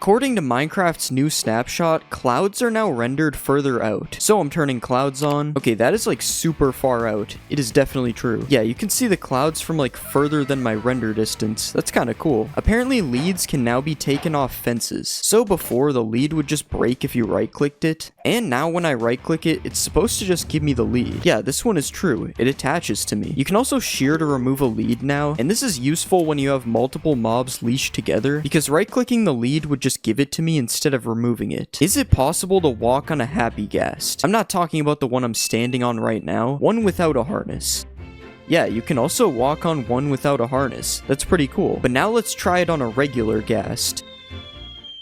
According to Minecraft's new snapshot, clouds are now rendered further out. So I'm turning clouds on. Okay, that is like super far out. It is definitely true. Yeah, you can see the clouds from like further than my render distance. That's kind of cool. Apparently leads can now be taken off fences. So before, the lead would just break if you right clicked it. And now when I right click it, it's supposed to just give me the lead. Yeah, this one is true. It attaches to me. You can also shear to remove a lead now. And this is useful when you have multiple mobs leashed together, because right clicking the lead would just give it to me instead of removing it. Is it possible to walk on a happy ghast? I'm not talking about the one I'm standing on right now, one without a harness. Yeah, you can also walk on one without a harness. That's pretty cool. But now let's try it on a regular ghast.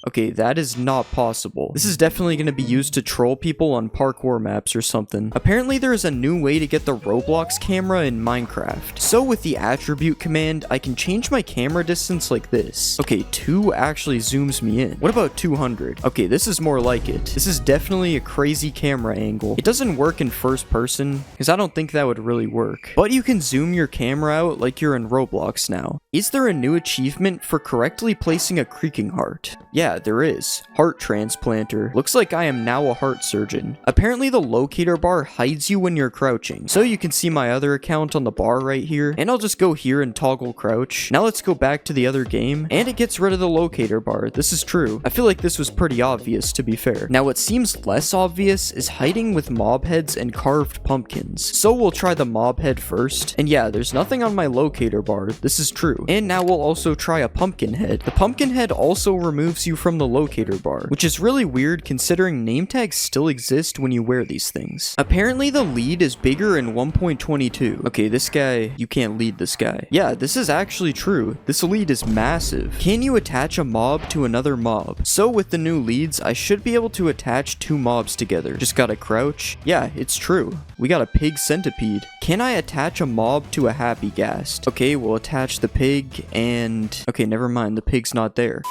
Okay, that is not possible. This is definitely going to be used to troll people on parkour maps or something. Apparently there is a new way to get the Roblox camera in Minecraft. So with the attribute command, I can change my camera distance like this. Okay, 2 actually zooms me in. What about 200? Okay, this is more like it. This is definitely a crazy camera angle. It doesn't work in first person, because I don't think that would really work. But you can zoom your camera out like you're in Roblox now. Is there a new achievement for correctly placing a creaking heart? Yeah, there is. Heart transplanter. Looks like I am now a heart surgeon. Apparently the locator bar hides you when you're crouching. So you can see my other account on the bar right here. And I'll just go here and toggle crouch. Now let's go back to the other game. And it gets rid of the locator bar. This is true. I feel like this was pretty obvious, to be fair. Now what seems less obvious is hiding with mob heads and carved pumpkins. So we'll try the mob head first. And yeah, there's nothing on my locator bar. This is true. And now we'll also try a pumpkin head. The pumpkin head also removes you from the locator bar, which is really weird considering name tags still exist when you wear these things. Apparently the lead is bigger in 1.22. Okay, this guy, you can't lead this guy. Yeah, this is actually true. This lead is massive. Can you attach a mob to another mob? So with the new leads, I should be able to attach 2 mobs together. Just gotta crouch. Yeah, it's true. We got a pig centipede. Can I attach a mob to a happy ghast? Okay, we'll attach the pig and... okay, never mind. The pig's not there.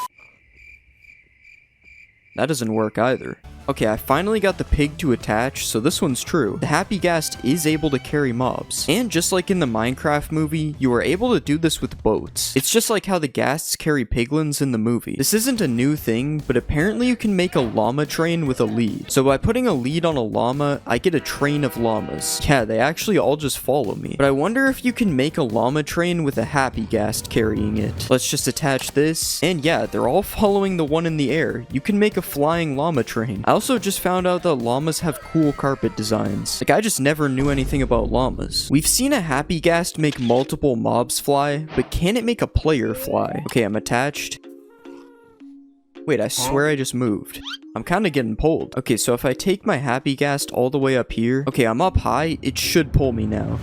That doesn't work either. Okay, I finally got the pig to attach, so this one's true. The happy ghast is able to carry mobs. And just like in the Minecraft movie, you are able to do this with boats. It's just like how the ghasts carry piglins in the movie. This isn't a new thing, but apparently you can make a llama train with a lead. So by putting a lead on a llama, I get a train of llamas. Yeah, they actually all just follow me. But I wonder if you can make a llama train with a happy ghast carrying it. Let's just attach this. And yeah, they're all following the one in the air. You can make a flying llama train. I also just found out that llamas have cool carpet designs. Like, I just never knew anything about llamas. We've seen a happy ghast make multiple mobs fly, but can it make a player fly? Okay, I'm attached. Wait, I swear I just moved. I'm kind of getting pulled. Okay, so if I take my happy ghast all the way up here, okay, I'm up high, it should pull me now.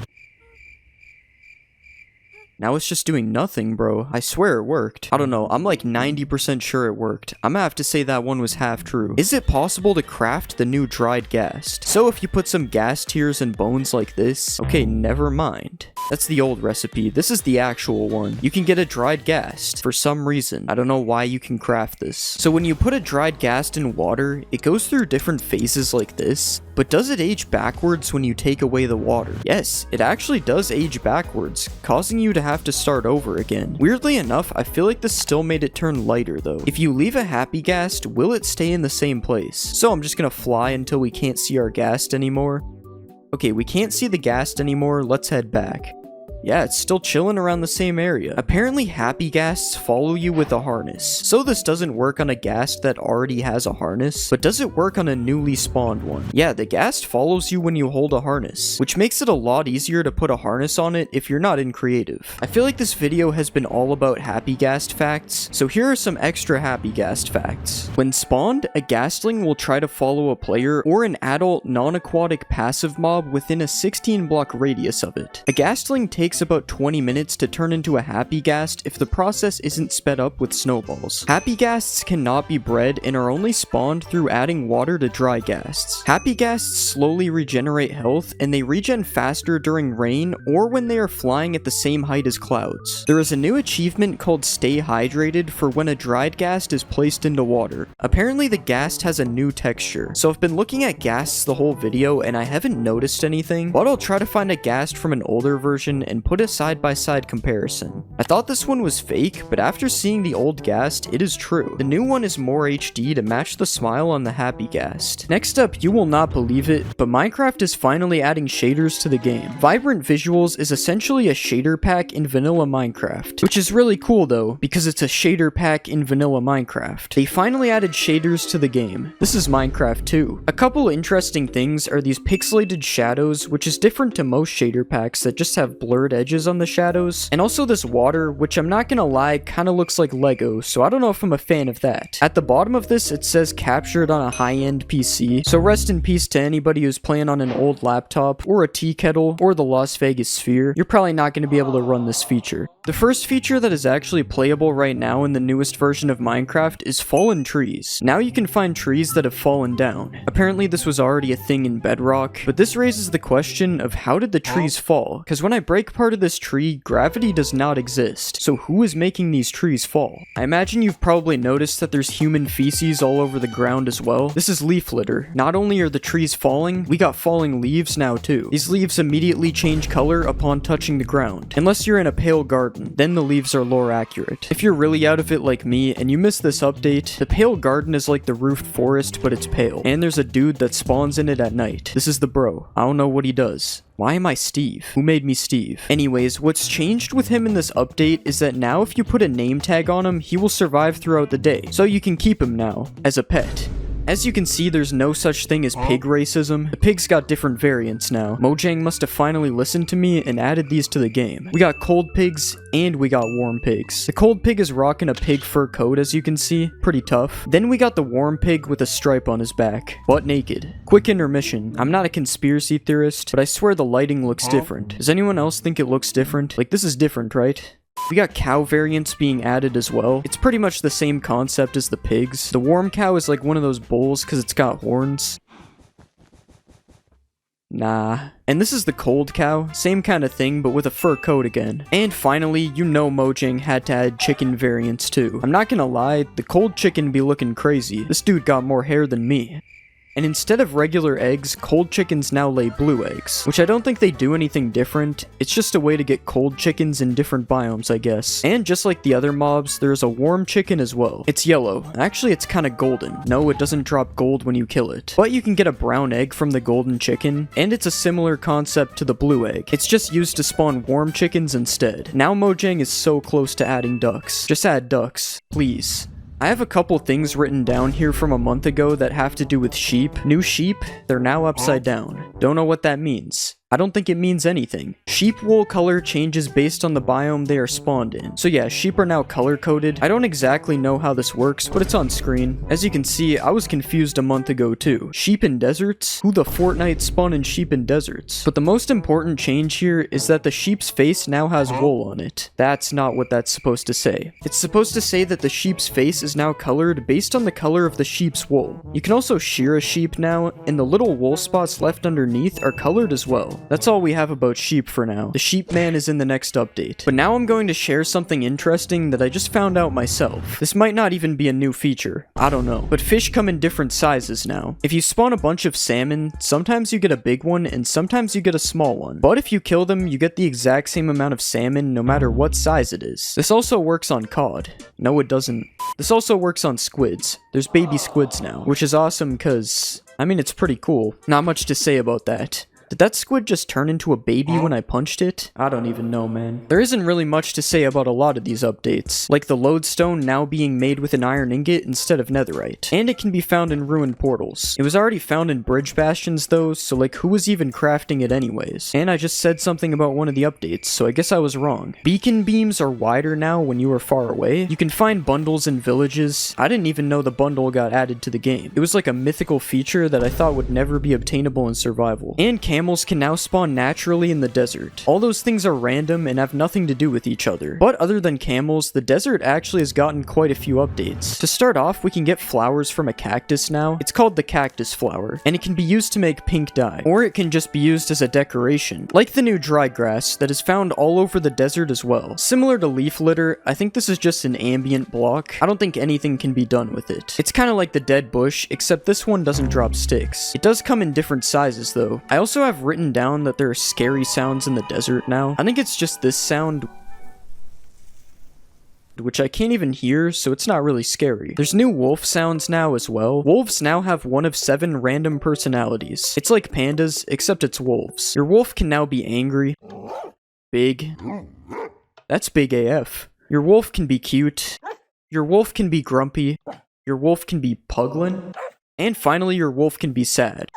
Now it's just doing nothing, bro. I swear it worked. I don't know. I'm like 90% sure it worked. I'm gonna have to say that one was half true. Is it possible to craft the new dried ghast? So if you put some ghast tears and bones like this... okay, never mind. That's the old recipe. This is the actual one. You can get a dried ghast for some reason. I don't know why you can craft this. So when you put a dried ghast in water, it goes through different phases like this. But does it age backwards when you take away the water? Yes, it actually does age backwards, causing you to have to start over again. Weirdly enough, I feel like this still made it turn lighter though. If you leave a happy ghast, will it stay in the same place? So I'm just gonna fly until we can't see our ghast anymore. Okay, we can't see the ghast anymore, let's head back. Yeah, it's still chilling around the same area. Apparently happy ghasts follow you with a harness. So this doesn't work on a ghast that already has a harness, but does it work on a newly spawned one? Yeah, the ghast follows you when you hold a harness, which makes it a lot easier to put a harness on it if you're not in creative. I feel like this video has been all about happy ghast facts, so here are some extra happy ghast facts. When spawned, a ghastling will try to follow a player or an adult non-aquatic passive mob within a 16 block radius of it. A ghastling takes about 20 minutes to turn into a happy ghast if the process isn't sped up with snowballs. Happy ghasts cannot be bred and are only spawned through adding water to dry ghasts. Happy ghasts slowly regenerate health and they regen faster during rain or when they are flying at the same height as clouds. There is a new achievement called Stay Hydrated for when a dried ghast is placed into water. Apparently the ghast has a new texture. So I've been looking at ghasts the whole video and I haven't noticed anything, but I'll try to find a ghast from an older version and and put a side-by-side comparison. I thought this one was fake, but after seeing the old Ghast, it is true. The new one is more HD to match the smile on the happy Ghast. Next up, you will not believe it, but Minecraft is finally adding shaders to the game. Vibrant Visuals is essentially a shader pack in vanilla Minecraft, which is really cool though, because it's a shader pack in vanilla Minecraft. They finally added shaders to the game. This is Minecraft 2. A couple interesting things are these pixelated shadows, which is different to most shader packs that just have blurred edges on the shadows, and also this water, which I'm not gonna lie, kinda looks like Lego, so I don't know if I'm a fan of that. At the bottom of this, it says captured on a high-end PC, so rest in peace to anybody who's playing on an old laptop, or a tea kettle, or the Las Vegas Sphere. You're probably not gonna be able to run this feature. The first feature that is actually playable right now in the newest version of Minecraft is fallen trees. Now you can find trees that have fallen down. Apparently this was already a thing in Bedrock, but this raises the question of how did the trees fall? Because when I break part of this tree, gravity does not exist. So who is making these trees fall? I imagine you've probably noticed that there's human feces all over the ground as well. This is leaf litter. Not only are the trees falling, we got falling leaves now too. These leaves immediately change color upon touching the ground. Unless you're in a pale garden, then the leaves are lore accurate. If you're really out of it like me and you missed this update, the pale garden is like the roofed forest, but it's pale. And there's a dude that spawns in it at night. This is the bro. I don't know what he does. Why am I Steve? Who made me Steve? Anyways, what's changed with him in this update is that now if you put a name tag on him, he will survive throughout the day. So you can keep him now, as a pet. As you can see, there's no such thing as pig racism. The pigs got different variants now. Mojang must have finally listened to me and added these to the game. We got cold pigs and we got warm pigs. The cold pig is rocking a pig fur coat, as you can see. Pretty tough. Then we got the warm pig with a stripe on his back. Butt naked. Quick intermission. I'm not a conspiracy theorist, but I swear the lighting looks different. Does anyone else think it looks different? Like, this is different, right? We got cow variants being added as well. It's pretty much the same concept as the pigs. The warm cow is like one of those bulls because it's got horns. Nah. And this is the cold cow, same kind of thing, but with a fur coat again. And finally, you know Mojang had to add chicken variants too. I'm not gonna lie, the cold chicken be looking crazy. This dude got more hair than me. And instead of regular eggs, cold chickens now lay blue eggs, which I don't think they do anything different. It's just a way to get cold chickens in different biomes, I guess. And just like the other mobs, there's a warm chicken as well. It's yellow. Actually, it's kind of golden. No, it doesn't drop gold when you kill it. But you can get a brown egg from the golden chicken, and it's a similar concept to the blue egg. It's just used to spawn warm chickens instead. Now Mojang is so close to adding ducks. Just add ducks, please. I have a couple things written down here from a month ago that have to do with sheep. New sheep, they're now upside down. Don't know what that means. I don't think it means anything. Sheep wool color changes based on the biome they are spawned in. So yeah, sheep are now color-coded. I don't exactly know how this works, but it's on screen. As you can see, I was confused a month ago too. Sheep in deserts? Who the Fortnite spawn in sheep in deserts? But the most important change here is that the sheep's face now has wool on it. That's not what that's supposed to say. It's supposed to say that the sheep's face is now colored based on the color of the sheep's wool. You can also shear a sheep now, and the little wool spots left underneath are colored as well. That's all we have about sheep for now. The sheep man is in the next update. But now I'm going to share something interesting that I just found out myself. This might not even be a new feature. I don't know. But fish come in different sizes now. If you spawn a bunch of salmon, sometimes you get a big one and sometimes you get a small one. But if you kill them, you get the exact same amount of salmon no matter what size it is. This also works on cod. No, it doesn't. This also works on squids. There's baby squids now, which is awesome because, I mean, it's pretty cool. Not much to say about that. Did that squid just turn into a baby when I punched it? I don't even know, man. There isn't really much to say about a lot of these updates, like the lodestone now being made with an iron ingot instead of netherite. And it can be found in ruined portals. It was already found in bridge bastions though, so like who was even crafting it anyways? And I just said something about one of the updates, so I guess I was wrong. Beacon beams are wider now when you are far away. You can find bundles in villages. I didn't even know the bundle got added to the game. It was like a mythical feature that I thought would never be obtainable in survival. And camels can now spawn naturally in the desert. All those things are random and have nothing to do with each other. But other than camels, the desert actually has gotten quite a few updates. To start off, we can get flowers from a cactus now. It's called the cactus flower, and it can be used to make pink dye, or it can just be used as a decoration, like the new dry grass that is found all over the desert as well. Similar to leaf litter, I think this is just an ambient block. I don't think anything can be done with it. It's kind of like the dead bush, except this one doesn't drop sticks. It does come in different sizes though. I also have written down that there are scary sounds in the desert now. I think it's just this sound, which I can't even hear, so it's not really scary. There's new wolf sounds now as well. Wolves now have 1 of 7 random personalities. It's like pandas, except it's wolves. Your wolf can now be angry, big. That's big AF. Your wolf can be cute. Your wolf can be grumpy. Your wolf can be puglin. And finally, your wolf can be sad.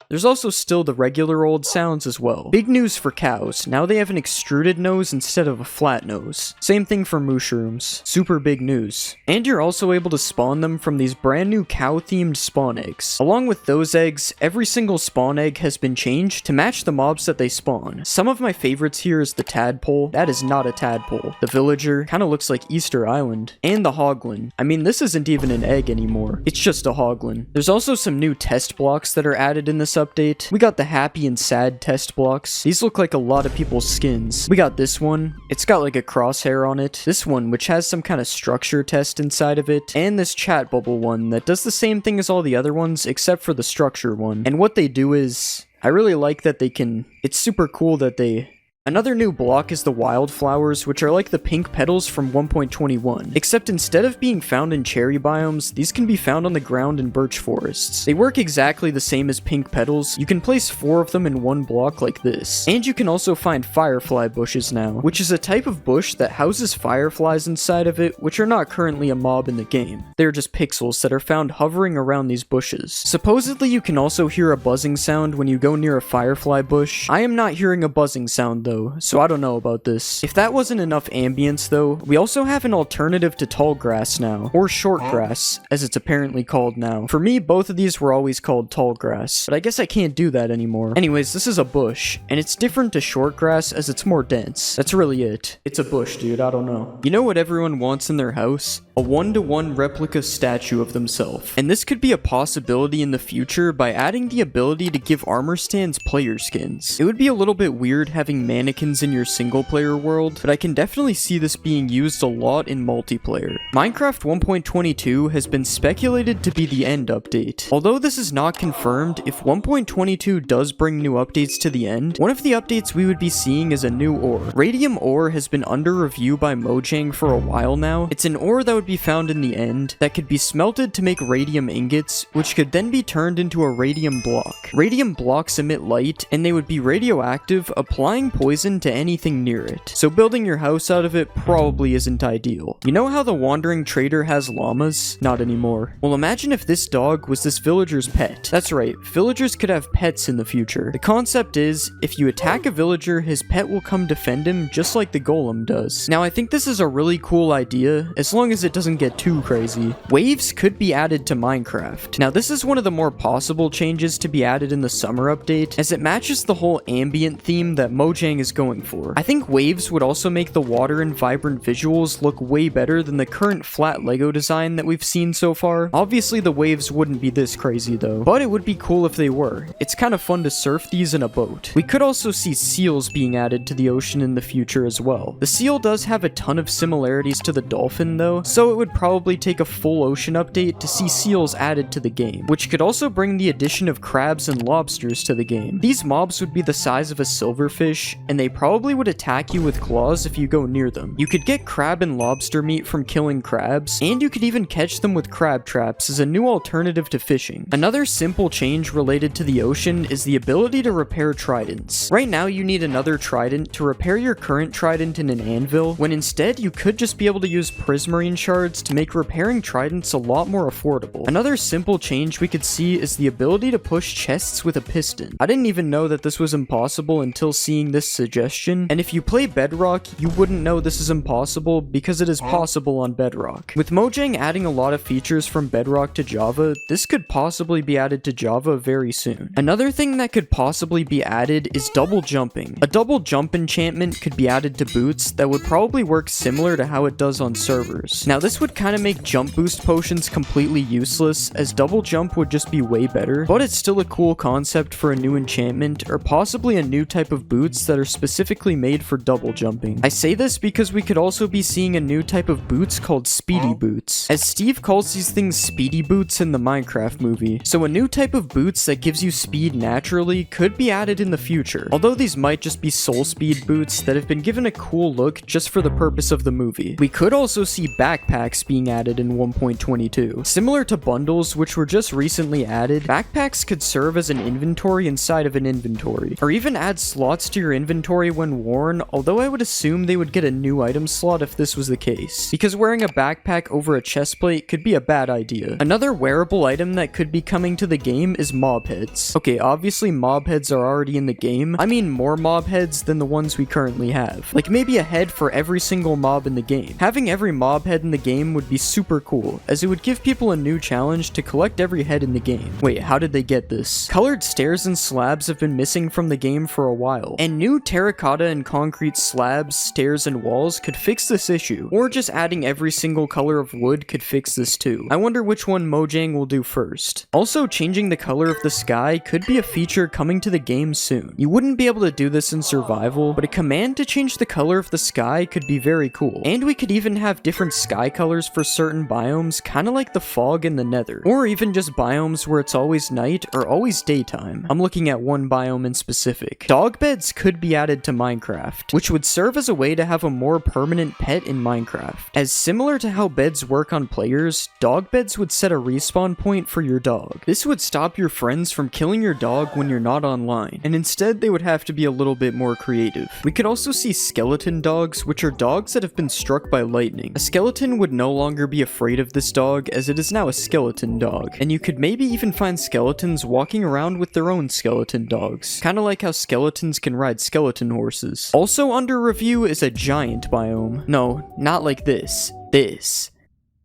There's also still the regular old sounds as well. Big news for cows. Now they have an extruded nose instead of a flat nose. Same thing for mushrooms. Super big news. And you're also able to spawn them from these brand new cow-themed spawn eggs. Along with those eggs, every single spawn egg has been changed to match the mobs that they spawn. Some of my favorites here is the tadpole. That is not a tadpole. The villager kind of looks like Easter Island. And the hoglin. I mean, this isn't even an egg anymore. It's just a hoglin. There's also some new test blocks that are added in this update. We got the happy and sad test blocks. These look like a lot of people's skins. We got this one. It's got like a crosshair on it. This one, which has some kind of structure test inside of it. And this chat bubble one that does the same thing as all the other ones, except for the structure one. And what they do is, I really like that they can, it's super cool that they... Another new block is the wildflowers, which are like the pink petals from 1.21, except instead of being found in cherry biomes, these can be found on the ground in birch forests. They work exactly the same as pink petals. You can place 4 of them in one block like this. And you can also find firefly bushes now, which is a type of bush that houses fireflies inside of it, which are not currently a mob in the game. They're just pixels that are found hovering around these bushes. Supposedly you can also hear a buzzing sound when you go near a firefly bush. I am not hearing a buzzing sound though, so I don't know about this. If that wasn't enough ambience though, we also have an alternative to tall grass now, or short grass, as it's apparently called now. For me, both of these were always called tall grass, but I guess I can't do that anymore. Anyways, this is a bush, and it's different to short grass as it's more dense. That's really it. It's a bush, dude, I don't know. You know what everyone wants in their house? A 1-to-1 replica statue of themselves. And this could be a possibility in the future by adding the ability to give armor stands player skins. It would be a little bit weird having mannequins in your single player world, but I can definitely see this being used a lot in multiplayer. Minecraft 1.22 has been speculated to be the end update. Although this is not confirmed, if 1.22 does bring new updates to the end, one of the updates we would be seeing is a new ore. Radium ore has been under review by Mojang for a while now. It's an ore that would be found in the end that could be smelted to make radium ingots, which could then be turned into a radium block. Radium blocks emit light, and they would be radioactive, applying poison to anything near it. So building your house out of it probably isn't ideal. You know how the wandering trader has llamas? Not anymore. Well, imagine if this dog was this villager's pet. That's right, villagers could have pets in the future. The concept is, if you attack a villager, his pet will come defend him just like the golem does. Now, I think this is a really cool idea, as long as it doesn't get too crazy. Waves could be added to Minecraft. Now, this is one of the more possible changes to be added in the summer update, as it matches the whole ambient theme that Mojang is going for. I think waves would also make the water and vibrant visuals look way better than the current flat Lego design that we've seen so far. Obviously, the waves wouldn't be this crazy though, but it would be cool if they were. It's kind of fun to surf these in a boat. We could also see seals being added to the ocean in the future as well. The seal does have a ton of similarities to the dolphin though, so it would probably take a full ocean update to see seals added to the game, which could also bring the addition of crabs and lobsters to the game. These mobs would be the size of a silverfish, and they probably would attack you with claws if you go near them. You could get crab and lobster meat from killing crabs, and you could even catch them with crab traps as a new alternative to fishing. Another simple change related to the ocean is the ability to repair tridents. Right now you need another trident to repair your current trident in an anvil, when instead you could just be able to use prismarine shards to make repairing tridents a lot more affordable. Another simple change we could see is the ability to push chests with a piston. I didn't even know that this was impossible until seeing this suggestion, and if you play Bedrock, you wouldn't know this is impossible because it is possible on Bedrock. With Mojang adding a lot of features from Bedrock to Java, this could possibly be added to Java very soon. Another thing that could possibly be added is double jumping. A double jump enchantment could be added to boots that would probably work similar to how it does on servers. Now this would kind of make jump boost potions completely useless, as double jump would just be way better, but it's still a cool concept for a new enchantment, or possibly a new type of boots that are specifically made for double jumping. I say this because we could also be seeing a new type of boots called speedy boots, as Steve calls these things speedy boots in the Minecraft movie. So a new type of boots that gives you speed naturally could be added in the future, although these might just be soul speed boots that have been given a cool look just for the purpose of the movie. We could also see backpacks being added in 1.22. Similar to bundles, which were just recently added, backpacks could serve as an inventory inside of an inventory, or even add slots to your inventory when worn, although I would assume they would get a new item slot if this was the case, because wearing a backpack over a chestplate could be a bad idea. Another wearable item that could be coming to the game is mob heads. Okay, obviously mob heads are already in the game. I mean more mob heads than the ones we currently have. Like maybe a head for every single mob in the game. Having every mob head in the game would be super cool, as it would give people a new challenge to collect every head in the game. Wait, how did they get this? Colored stairs and slabs have been missing from the game for a while, and new terracotta and concrete slabs, stairs, and walls could fix this issue, or just adding every single color of wood could fix this too. I wonder which one Mojang will do first. Also, changing the color of the sky could be a feature coming to the game soon. You wouldn't be able to do this in survival, but a command to change the color of the sky could be very cool. And we could even have different sky colors for certain biomes, kinda like the fog in the nether. Or even just biomes where it's always night or always daytime. I'm looking at one biome in specific. Dog beds could be added to Minecraft, which would serve as a way to have a more permanent pet in Minecraft. As similar to how beds work on players, dog beds would set a respawn point for your dog. This would stop your friends from killing your dog when you're not online, and instead they would have to be a little bit more creative. We could also see skeleton dogs, which are dogs that have been struck by lightning. A skeleton would no longer be afraid of this dog, as it is now a skeleton dog, and you could maybe even find skeletons walking around with their own skeleton dogs, kinda like how skeletons can ride skeleton horses. Also under review is a giant biome. No, not like this.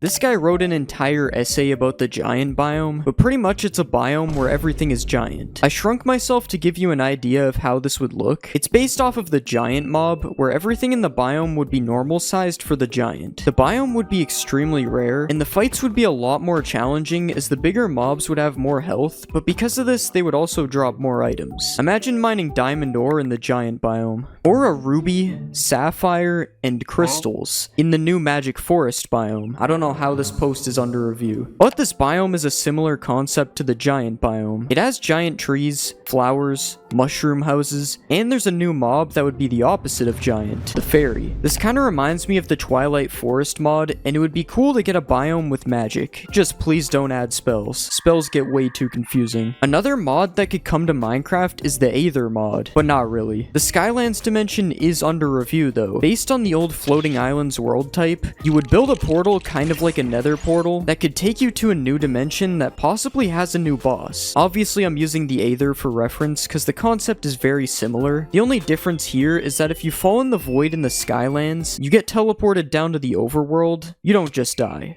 This guy wrote an entire essay about the giant biome, but pretty much it's a biome where everything is giant. I shrunk myself to give you an idea of how this would look. It's based off of the giant mob, where everything in the biome would be normal sized for the giant. The biome would be extremely rare, and the fights would be a lot more challenging as the bigger mobs would have more health, but because of this they would also drop more items. Imagine mining diamond ore in the giant biome, or a ruby, sapphire, and crystals in the new magic forest biome. I don't know how this post is under review, but this biome is a similar concept to the giant biome. It has giant trees, flowers, mushroom houses, and there's a new mob that would be the opposite of giant, the fairy. This kind of reminds me of the Twilight Forest mod, and it would be cool to get a biome with magic. Just please don't add spells. Spells get way too confusing. Another mod that could come to Minecraft is the Aether mod, but not really. The Skylands dimension is under review though. Based on the old Floating Islands world type, you would build a portal kind of like a nether portal that could take you to a new dimension that possibly has a new boss. Obviously I'm using the Aether for reference because the concept is very similar. The only difference here is that if you fall in the void in the Skylands, you get teleported down to the overworld. You don't just die.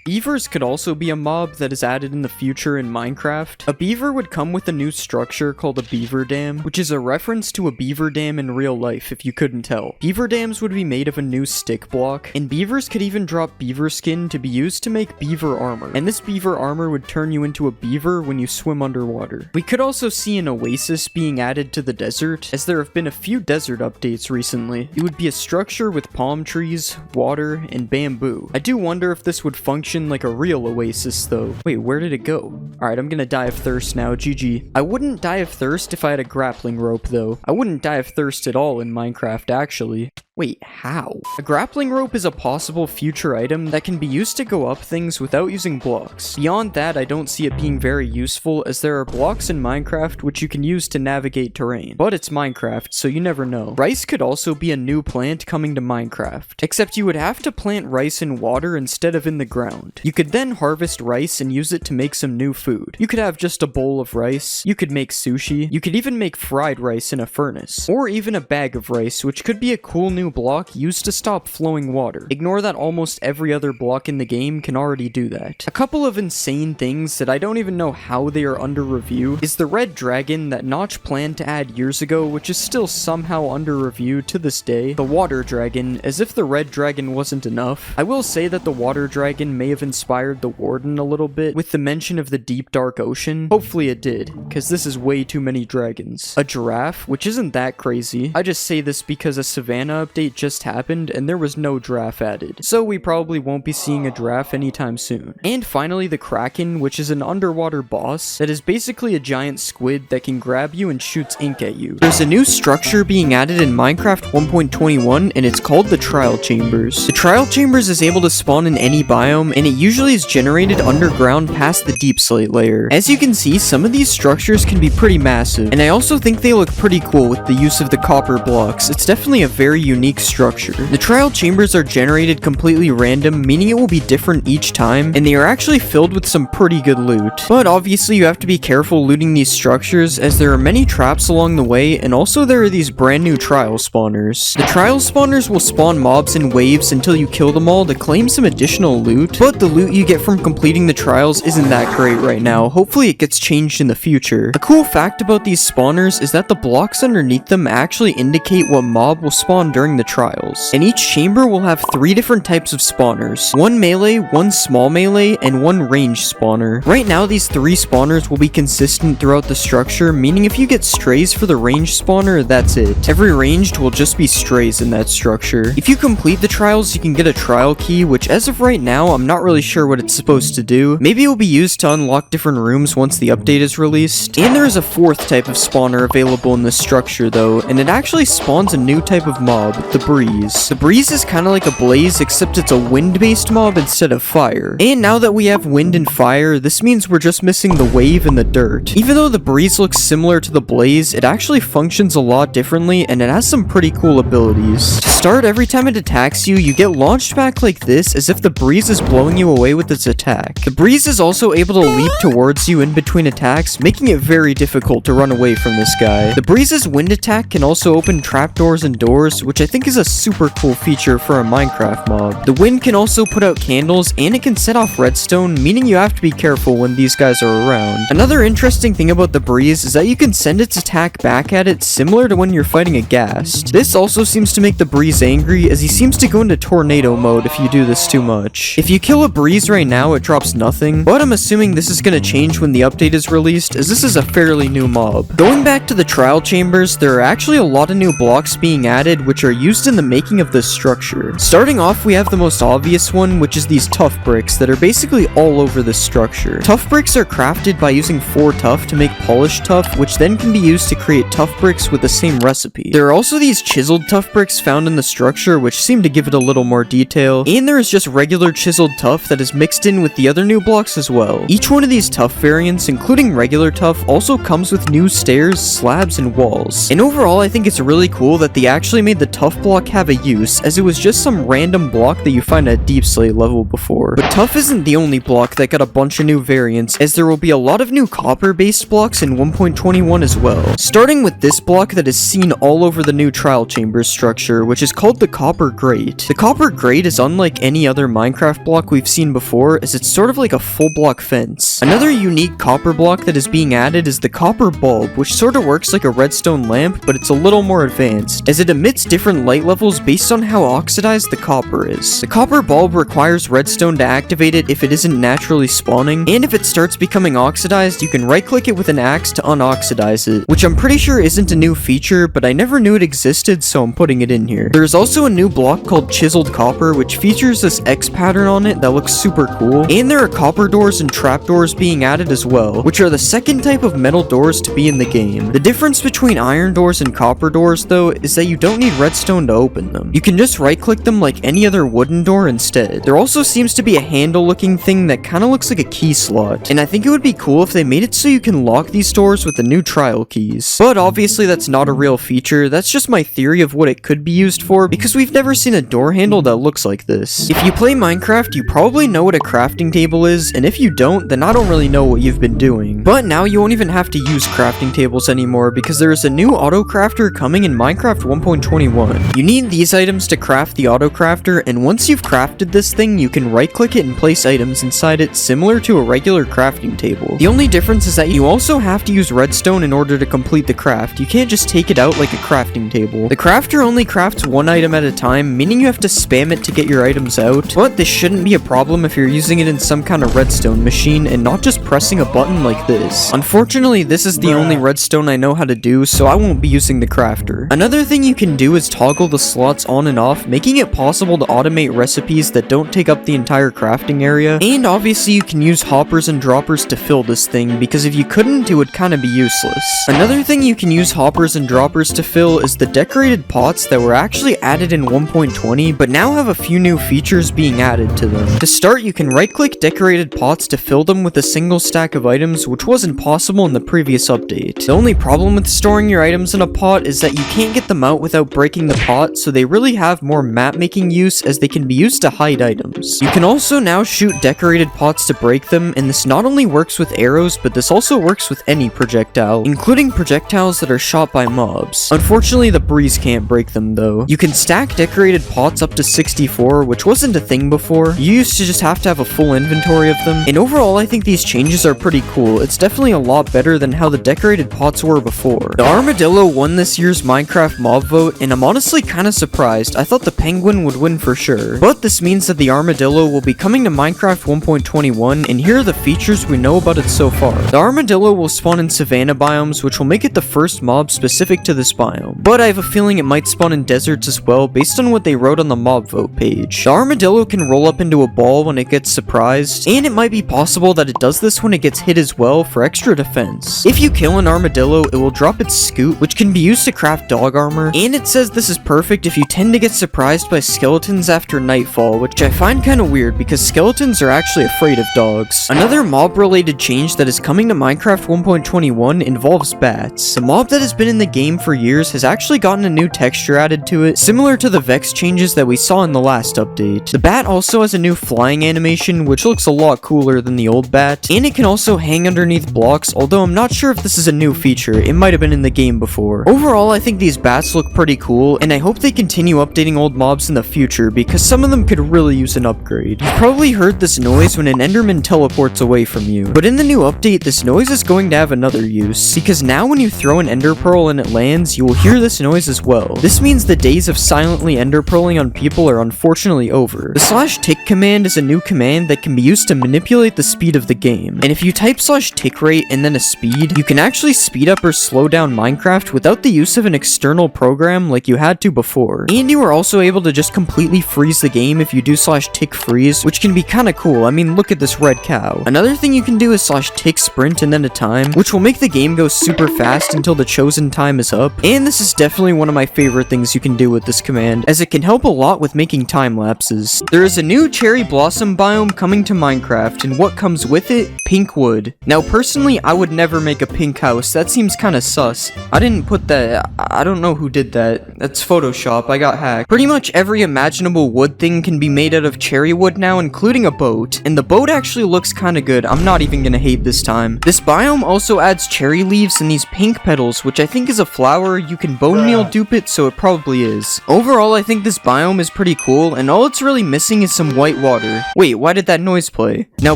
Beavers could also be a mob that is added in the future in Minecraft. A beaver would come with a new structure called a beaver dam, which is a reference to a beaver dam in real life if you couldn't tell. Beaver dams would be made of a new stick block, and beavers could even drop beaver skin to be used to make beaver armor, and this beaver armor would turn you into a beaver when you swim underwater. We could also see an oasis being added to the desert, as there have been a few desert updates recently. It would be a structure with palm trees, water, and bamboo. I do wonder if this would function like a real oasis though. Wait, where did it go? Alright, I'm gonna die of thirst now, GG. I wouldn't die of thirst if I had a grappling rope though. I wouldn't die of thirst at all in Minecraft actually. Wait, how? A grappling rope is a possible future item that can be used to go up things without using blocks. Beyond that, I don't see it being very useful, as there are blocks in Minecraft which you can use to navigate terrain. But it's Minecraft, so you never know. Rice could also be a new plant coming to Minecraft, except you would have to plant rice in water instead of in the ground. You could then harvest rice and use it to make some new food. You could have just a bowl of rice, you could make sushi, you could even make fried rice in a furnace, or even a bag of rice, which could be a cool new new block used to stop flowing water. Ignore that almost every other block in the game can already do that. A couple of insane things that I don't even know how they are under review is the red dragon that Notch planned to add years ago, which is still somehow under review to this day. The water dragon, as if the red dragon wasn't enough. I will say that the water dragon may have inspired the warden a little bit with the mention of the deep dark ocean. Hopefully it did, because this is way too many dragons. A giraffe, which isn't that crazy. I just say this because a Savannah update just happened and there was no giraffe added, so we probably won't be seeing a giraffe anytime soon. And finally the kraken, which is an underwater boss that is basically a giant squid that can grab you and shoots ink at you. There's a new structure being added in Minecraft 1.21 and it's called the trial chambers. The trial chambers is able to spawn in any biome and it usually is generated underground past the deep slate layer. As you can see, some of these structures can be pretty massive, and I also think they look pretty cool with the use of the copper blocks. It's definitely a very unique structure. The trial chambers are generated completely random, meaning it will be different each time, and they are actually filled with some pretty good loot. But obviously you have to be careful looting these structures as there are many traps along the way, and also there are these brand new trial spawners. The trial spawners will spawn mobs in waves until you kill them all to claim some additional loot, but the loot you get from completing the trials isn't that great right now. Hopefully it gets changed in the future. A cool fact about these spawners is that the blocks underneath them actually indicate what mob will spawn during the trials, and each chamber will have 3 different types of spawners: one melee, one small melee, and one ranged spawner. Right now these 3 spawners will be consistent throughout the structure, meaning if you get strays for the ranged spawner, that's it. Every ranged will just be strays in that structure. If you complete the trials, you can get a trial key, which as of right now I'm not really sure what it's supposed to do. Maybe it will be used to unlock different rooms once the update is released. And there is a 4th type of spawner available in this structure though, and it actually spawns a new type of mob, the breeze. The breeze is kind of like a blaze, except it's a wind-based mob instead of fire. And now that we have wind and fire, this means we're just missing the wave and the dirt. Even though the breeze looks similar to the blaze, it actually functions a lot differently, and it has some pretty cool abilities. To start, every time it attacks you, you get launched back like this, as if the breeze is blowing you away with its attack. The breeze is also able to leap towards you in between attacks, making it very difficult to run away from this guy. The breeze's wind attack can also open trapdoors and doors, which I think is a super cool feature for a Minecraft mob. The wind can also put out candles, and it can set off redstone, meaning you have to be careful when these guys are around. Another interesting thing about the breeze is that you can send its attack back at it, similar to when you're fighting a ghast. This also seems to make the breeze angry, as he seems to go into tornado mode if you do this too much. If you kill a breeze right now, it drops nothing, but I'm assuming this is going to change when the update is released, as this is a fairly new mob. Going back to the trial chambers, there are actually a lot of new blocks being added which are used in the making of this structure. Starting off, we have the most obvious one, which is these tuff bricks that are basically all over this structure. Tuff bricks are crafted by using 4 tuff to make polished tuff, which then can be used to create tuff bricks with the same recipe. There are also these chiseled tuff bricks found in the structure, which seem to give it a little more detail, and there is just regular chiseled tuff that is mixed in with the other new blocks as well. Each one of these tuff variants, including regular tuff, also comes with new stairs, slabs, and walls. And overall, I think it's really cool that they actually made the tuff block have a use, as it was just some random block that you find at deep slate level before. But tuff isn't the only block that got a bunch of new variants, as there will be a lot of new copper-based blocks in 1.21 as well. Starting with this block that is seen all over the new trial chambers structure, which is called the copper grate. The copper grate is unlike any other Minecraft block we've seen before, as it's sort of like a full block fence. Another unique copper block that is being added is the copper bulb, which sort of works like a redstone lamp, but it's a little more advanced, as it emits different light levels based on how oxidized the copper is. The copper bulb requires redstone to activate it if it isn't naturally spawning, and if it starts becoming oxidized, you can right click it with an axe to unoxidize it, which I'm pretty sure isn't a new feature, but I never knew it existed, so I'm putting it in here. There's also a new block called chiseled copper, which features this X pattern on it that looks super cool, and there are copper doors and trapdoors being added as well, which are the second type of metal doors to be in the game. The difference between iron doors and copper doors though is that you don't need redstone to open them. You can just right click them like any other wooden door instead. There also seems to be a handle looking thing that kind of looks like a key slot, and I think it would be cool if they made it so you can lock these doors with the new trial keys. But obviously that's not a real feature, that's just my theory of what it could be used for, because we've never seen a door handle that looks like this. If you play Minecraft, you probably know what a crafting table is, and if you don't, then I don't really know what you've been doing. But now you won't even have to use crafting tables anymore, because there is a new auto crafter coming in Minecraft 1.21. done. You need these items to craft the auto crafter, and once you've crafted this thing, you can right click it and place items inside it similar to a regular crafting table. The only difference is that you also have to use redstone in order to complete the craft. You can't just take it out like a crafting table. The crafter only crafts one item at a time, meaning you have to spam it to get your items out, but this shouldn't be a problem if you're using it in some kind of redstone machine and not just pressing a button like this. Unfortunately, this is the only redstone I know how to do, so I won't be using the crafter. Another thing you can do is toggle the slots on and off, making it possible to automate recipes that don't take up the entire crafting area, and obviously you can use hoppers and droppers to fill this thing, because if you couldn't, it would kind of be useless. Another thing you can use hoppers and droppers to fill is the decorated pots that were actually added in 1.20, but now have a few new features being added to them. To start, you can right-click decorated pots to fill them with a single stack of items, which wasn't possible in the previous update. The only problem with storing your items in a pot is that you can't get them out without breaking the pot, so they really have more map-making use as they can be used to hide items. You can also now shoot decorated pots to break them, and this not only works with arrows, but this also works with any projectile, including projectiles that are shot by mobs. Unfortunately, the breeze can't break them though. You can stack decorated pots up to 64, which wasn't a thing before. You used to just have to have a full inventory of them, and overall I think these changes are pretty cool. It's definitely a lot better than how the decorated pots were before. The armadillo won this year's Minecraft mob vote, and I'm honestly kinda surprised. I thought the penguin would win for sure, but this means that the armadillo will be coming to Minecraft 1.21, and here are the features we know about it so far. The armadillo will spawn in savanna biomes, which will make it the first mob specific to this biome, but I have a feeling it might spawn in deserts as well based on what they wrote on the mob vote page. The armadillo can roll up into a ball when it gets surprised, and it might be possible that it does this when it gets hit as well for extra defense. If you kill an armadillo, it will drop its scoot, which can be used to craft dog armor, and it says this is perfect if you tend to get surprised by skeletons after nightfall, which I find kinda weird because skeletons are actually afraid of dogs. Another mob related change that is coming to Minecraft 1.21 involves bats. The mob that has been in the game for years has actually gotten a new texture added to it, similar to the Vex changes that we saw in the last update. The bat also has a new flying animation, which looks a lot cooler than the old bat, and it can also hang underneath blocks, although I'm not sure if this is a new feature. It might have been in the game before. Overall, I think these bats look pretty cool, and I hope they continue updating old mobs in the future, because some of them could really use an upgrade. You've probably heard this noise when an enderman teleports away from you, but in the new update, this noise is going to have another use, because now when you throw an ender pearl and it lands, you will hear this noise as well. This means the days of silently ender pearling on people are unfortunately over. The /tick command is a new command that can be used to manipulate the speed of the game, and if you type /tick rate and then a speed, you can actually speed up or slow down Minecraft without the use of an external program like you had to before. And you are also able to just completely freeze the game if you do /tick freeze, which can be kinda cool. I mean, look at this red cow. Another thing you can do is /tick sprint and then a time, which will make the game go super fast until the chosen time is up. And this is definitely one of my favorite things you can do with this command, as it can help a lot with making time lapses. There is a new cherry blossom biome coming to Minecraft, and what comes with it? Pink wood. Now personally, I would never make a pink house. That seems kinda sus. I didn't put that. I don't know who did that. That's Photoshop. I got hacked. Pretty much every imaginable wood thing can be made out of cherry wood now, including a boat. And the boat actually looks kinda good. I'm not even gonna hate this time. This biome also adds cherry leaves and these pink petals, which I think is a flower. You can bone meal dupe it, so it probably is. Overall, I think this biome is pretty cool, and all it's really missing is some white water. Wait, why did that noise play? Now,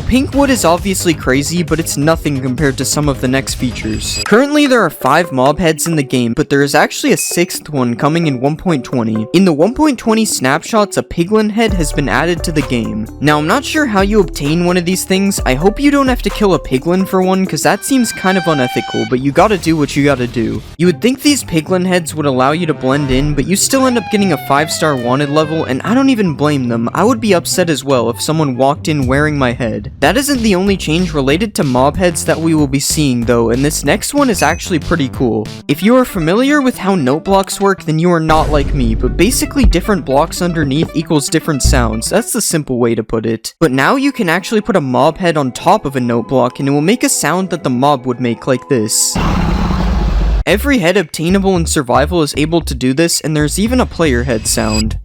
pink wood is obviously crazy, but it's nothing compared to some of the next features. Currently, there are 5 mob heads in the game, but there is actually a 6th one coming in 1.20. In the 1.20 snapshots, a piglin head has been added to the game. Now, I'm not sure how you obtain one of these things. I hope you don't have to kill a piglin for one, because that seems kind of unethical, but you gotta do what you gotta do. You would think these piglin heads would allow you to blend in, but you still end up getting a 5-star wanted level, and I don't even blame them. I would be upset as well if someone walked in wearing my head. That isn't the only change related to mob heads that we will be seeing though, and this next one is actually pretty cool. If you are familiar with how note blocks work, then you are not like me, but basically different blocks underneath equals different sounds. That's the simple way to put it. But now you can actually put a mob head on top of a note block, and it will make a sound that the mob would make, like this. Every head obtainable in survival is able to do this, and there's even a player head sound.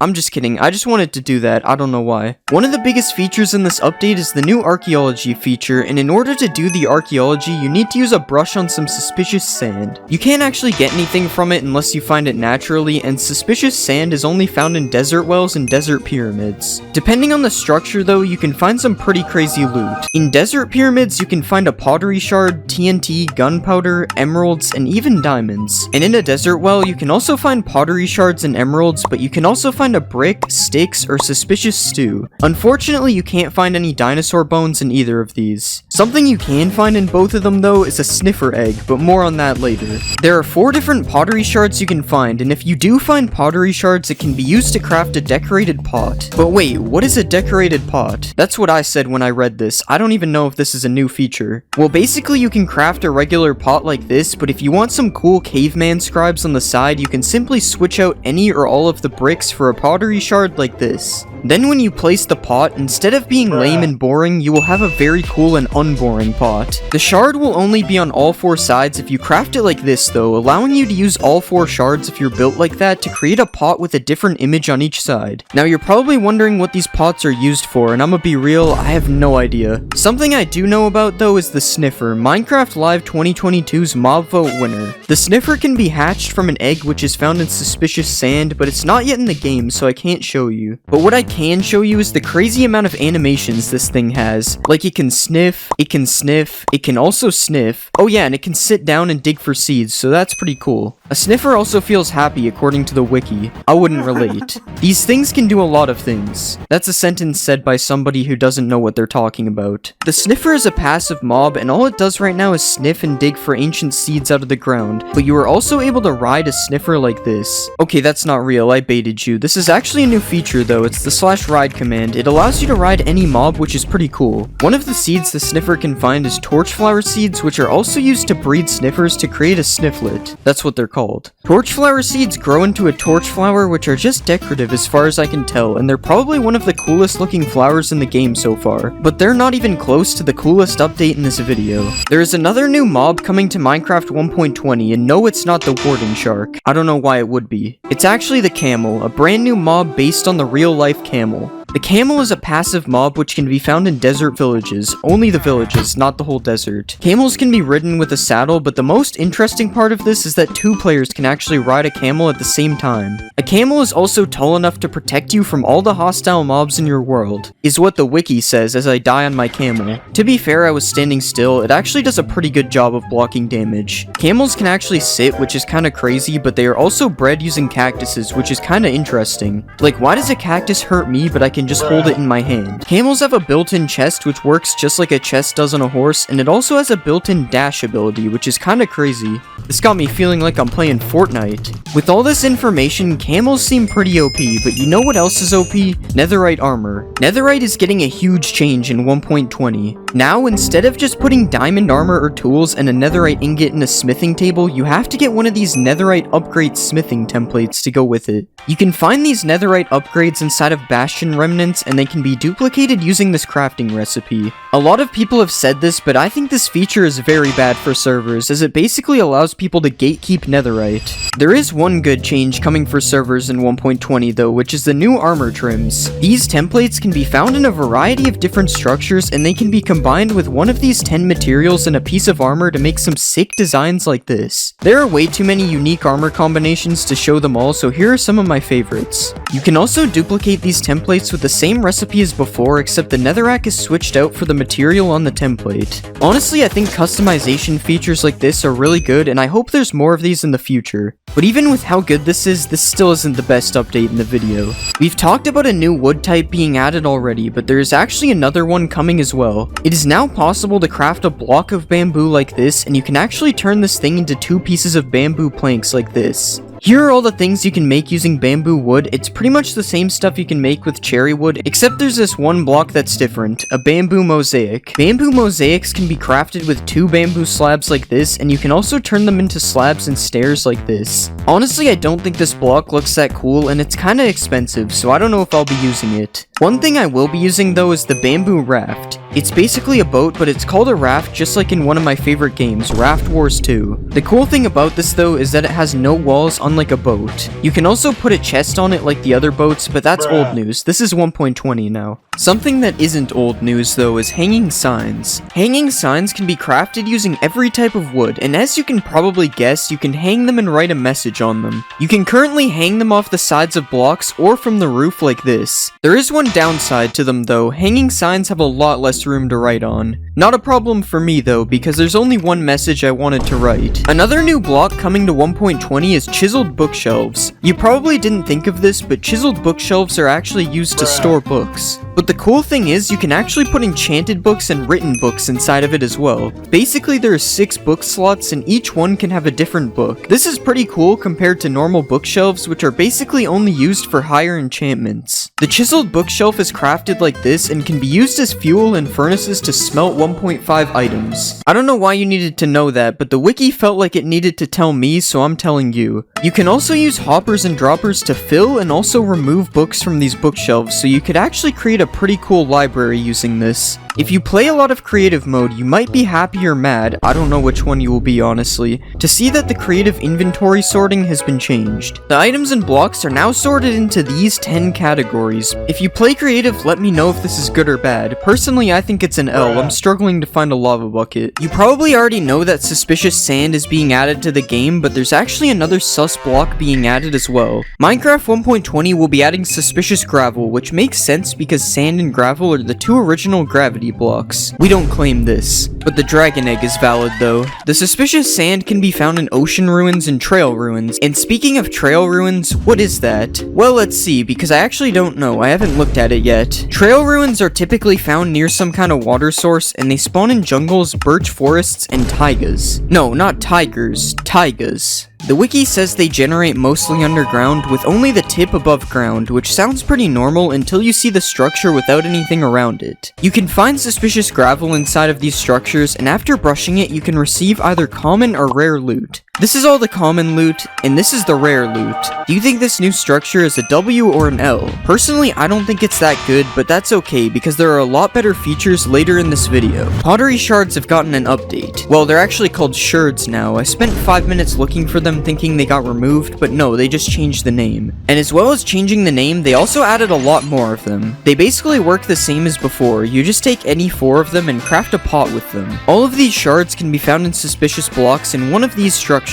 I'm just kidding, I just wanted to do that, I don't know why. One of the biggest features in this update is the new archaeology feature, and in order to do the archaeology, you need to use a brush on some suspicious sand. You can't actually get anything from it unless you find it naturally, and suspicious sand is only found in desert wells and desert pyramids. Depending on the structure though, you can find some pretty crazy loot. In desert pyramids, you can find a pottery shard, TNT, gunpowder, emeralds, and even diamonds. And in a desert well, you can also find pottery shards and emeralds, but you can also find a brick, sticks, or suspicious stew. Unfortunately, you can't find any dinosaur bones in either of these. Something you can find in both of them though is a sniffer egg, but more on that later. There are 4 different pottery shards you can find, and if you do find pottery shards, it can be used to craft a decorated pot. But wait, what is a decorated pot? That's what I said when I read this. I don't even know if this is a new feature. Well, basically you can craft a regular pot like this, but if you want some cool caveman scribes on the side, you can simply switch out any or all of the bricks for a pottery shard like this. Then when you place the pot, instead of being lame and boring, you will have a very cool and unboring pot. The shard will only be on all 4 sides if you craft it like this though, allowing you to use all 4 shards if you're built like that to create a pot with a different image on each side. Now you're probably wondering what these pots are used for, and I'ma be real, I have no idea. Something I do know about though is the sniffer, Minecraft Live 2022's mob vote winner. The sniffer can be hatched from an egg which is found in suspicious sand, but it's not yet in the game, so I can't show you. But what I can show you is the crazy amount of animations this thing has. Like it can sniff, it can also sniff. Oh yeah, and it can sit down and dig for seeds, so that's pretty cool. A sniffer also feels happy according to the wiki. I wouldn't relate. These things can do a lot of things. That's a sentence said by somebody who doesn't know what they're talking about. The sniffer is a passive mob, and all it does right now is sniff and dig for ancient seeds out of the ground, but you are also able to ride a sniffer like this. Okay, that's not real, I baited you. This is actually a new feature though, it's the /ride command. It allows you to ride any mob, which is pretty cool. One of the seeds the sniffer can find is torchflower seeds, which are also used to breed sniffers to create a snifflet. That's what they're called. Torchflower seeds grow into a torchflower, which are just decorative as far as I can tell, and they're probably one of the coolest looking flowers in the game so far, but they're not even close to the coolest update in this video. There is another new mob coming to Minecraft 1.20, and no, it's not the warden shark. I don't know why it would be. It's actually the camel, a brand new mob based on the real life camel. The camel is a passive mob which can be found in desert villages, only the villages, not the whole desert. Camels can be ridden with a saddle, but the most interesting part of this is that 2 players can actually ride a camel at the same time. A camel is also tall enough to protect you from all the hostile mobs in your world, is what the wiki says as I die on my camel. To be fair, I was standing still, it actually does a pretty good job of blocking damage. Camels can actually sit, which is kinda crazy, but they are also bred using cactuses, which is kinda interesting. Like, why does a cactus hurt me, but I can just hold it in my hand? Camels have a built-in chest which works just like a chest does on a horse, and it also has a built-in dash ability, which is kinda crazy. This got me feeling like I'm playing Fortnite. With all this information, camels seem pretty OP, but you know what else is OP? Netherite armor. Netherite is getting a huge change in 1.20. Now, instead of just putting diamond armor or tools and a netherite ingot in a smithing table, you have to get one of these netherite upgrade smithing templates to go with it. You can find these netherite upgrades inside of Bastion remnants, and they can be duplicated using this crafting recipe. A lot of people have said this, but I think this feature is very bad for servers, as it basically allows people to gatekeep netherite. There is one good change coming for servers in 1.20 though, which is the new armor trims. These templates can be found in a variety of different structures, and they can be combined with one of these 10 materials and a piece of armor to make some sick designs like this. There are way too many unique armor combinations to show them all, so here are some of my favorites. You can also duplicate these templates with the same recipe as before, except the netherrack is switched out for the material on the template. Honestly, I think customization features like this are really good, and I hope there's more of these in the future. But even with how good this still isn't the best update in the video. We've talked about a new wood type being added already, but there is actually another one coming as well. It is now possible to craft a block of bamboo like this, and you can actually turn this thing into 2 pieces of bamboo planks like this. Here are all the things you can make using bamboo wood. It's pretty much the same stuff you can make with cherry wood, except there's this one block that's different, a bamboo mosaic. Bamboo mosaics can be crafted with 2 bamboo slabs like this, and you can also turn them into slabs and stairs like this. Honestly, I don't think this block looks that cool, and it's kinda expensive, so I don't know if I'll be using it. One thing I will be using though is the bamboo raft. It's basically a boat, but it's called a raft just like in one of my favorite games, Raft Wars 2. The cool thing about this though is that it has no walls unlike a boat. You can also put a chest on it like the other boats, but that's old news. This is 1.20 now. Something that isn't old news though is hanging signs. Hanging signs can be crafted using every type of wood, and as you can probably guess, you can hang them and write a message on them. You can currently hang them off the sides of blocks or from the roof like this. There is one downside to them though. Hanging signs have a lot less room to write on. Not a problem for me though, because there's only one message I wanted to write. Another new block coming to 1.20 is chiseled bookshelves. You probably didn't think of this, but chiseled bookshelves are actually used to store books. But the cool thing is, you can actually put enchanted books and written books inside of it as well. Basically, there are 6 book slots and each one can have a different book. This is pretty cool compared to normal bookshelves, which are basically only used for higher enchantments. The chiseled bookshelf is crafted like this and can be used as fuel in furnaces to smelt 1.5 items. I don't know why you needed to know that, but the wiki felt like it needed to tell me, so I'm telling you. You can also use hoppers and droppers to fill and also remove books from these bookshelves, so you could actually create a pretty cool library using this. If you play a lot of creative mode, you might be happy or mad, I don't know which one you will be honestly, to see that the creative inventory sorting has been changed. The items and blocks are now sorted into these 10 categories. If you play creative, let me know if this is good or bad. Personally, I think it's an L. I'm struggling to find a lava bucket. You probably already know that suspicious sand is being added to the game, but there's actually another sus block being added as well. Minecraft 1.20 will be adding suspicious gravel, which makes sense because sand and gravel are the 2 original gravity blocks. We don't claim this, but the dragon egg is valid though. The suspicious sand can be found in ocean ruins and trail ruins. And speaking of trail ruins, what is that? Well, let's see, because I actually don't know. I haven't looked at it yet. Trail ruins are typically found near some kind of water source, and they spawn in jungles, birch forests, and taigas. No, not tigers, taigas. The wiki says they generate mostly underground, with only the tip above ground, which sounds pretty normal until you see the structure without anything around it. You can find suspicious gravel inside of these structures, and after brushing it, you can receive either common or rare loot. This is all the common loot, and this is the rare loot. Do you think this new structure is a W or an L? Personally, I don't think it's that good, but that's okay, because there are a lot better features later in this video. Pottery shards have gotten an update. Well, they're actually called shards now. I spent 5 minutes looking for them thinking they got removed, but no, they just changed the name. And as well as changing the name, they also added a lot more of them. They basically work the same as before. You just take any 4 of them and craft a pot with them. All of these shards can be found in suspicious blocks in one of these structures.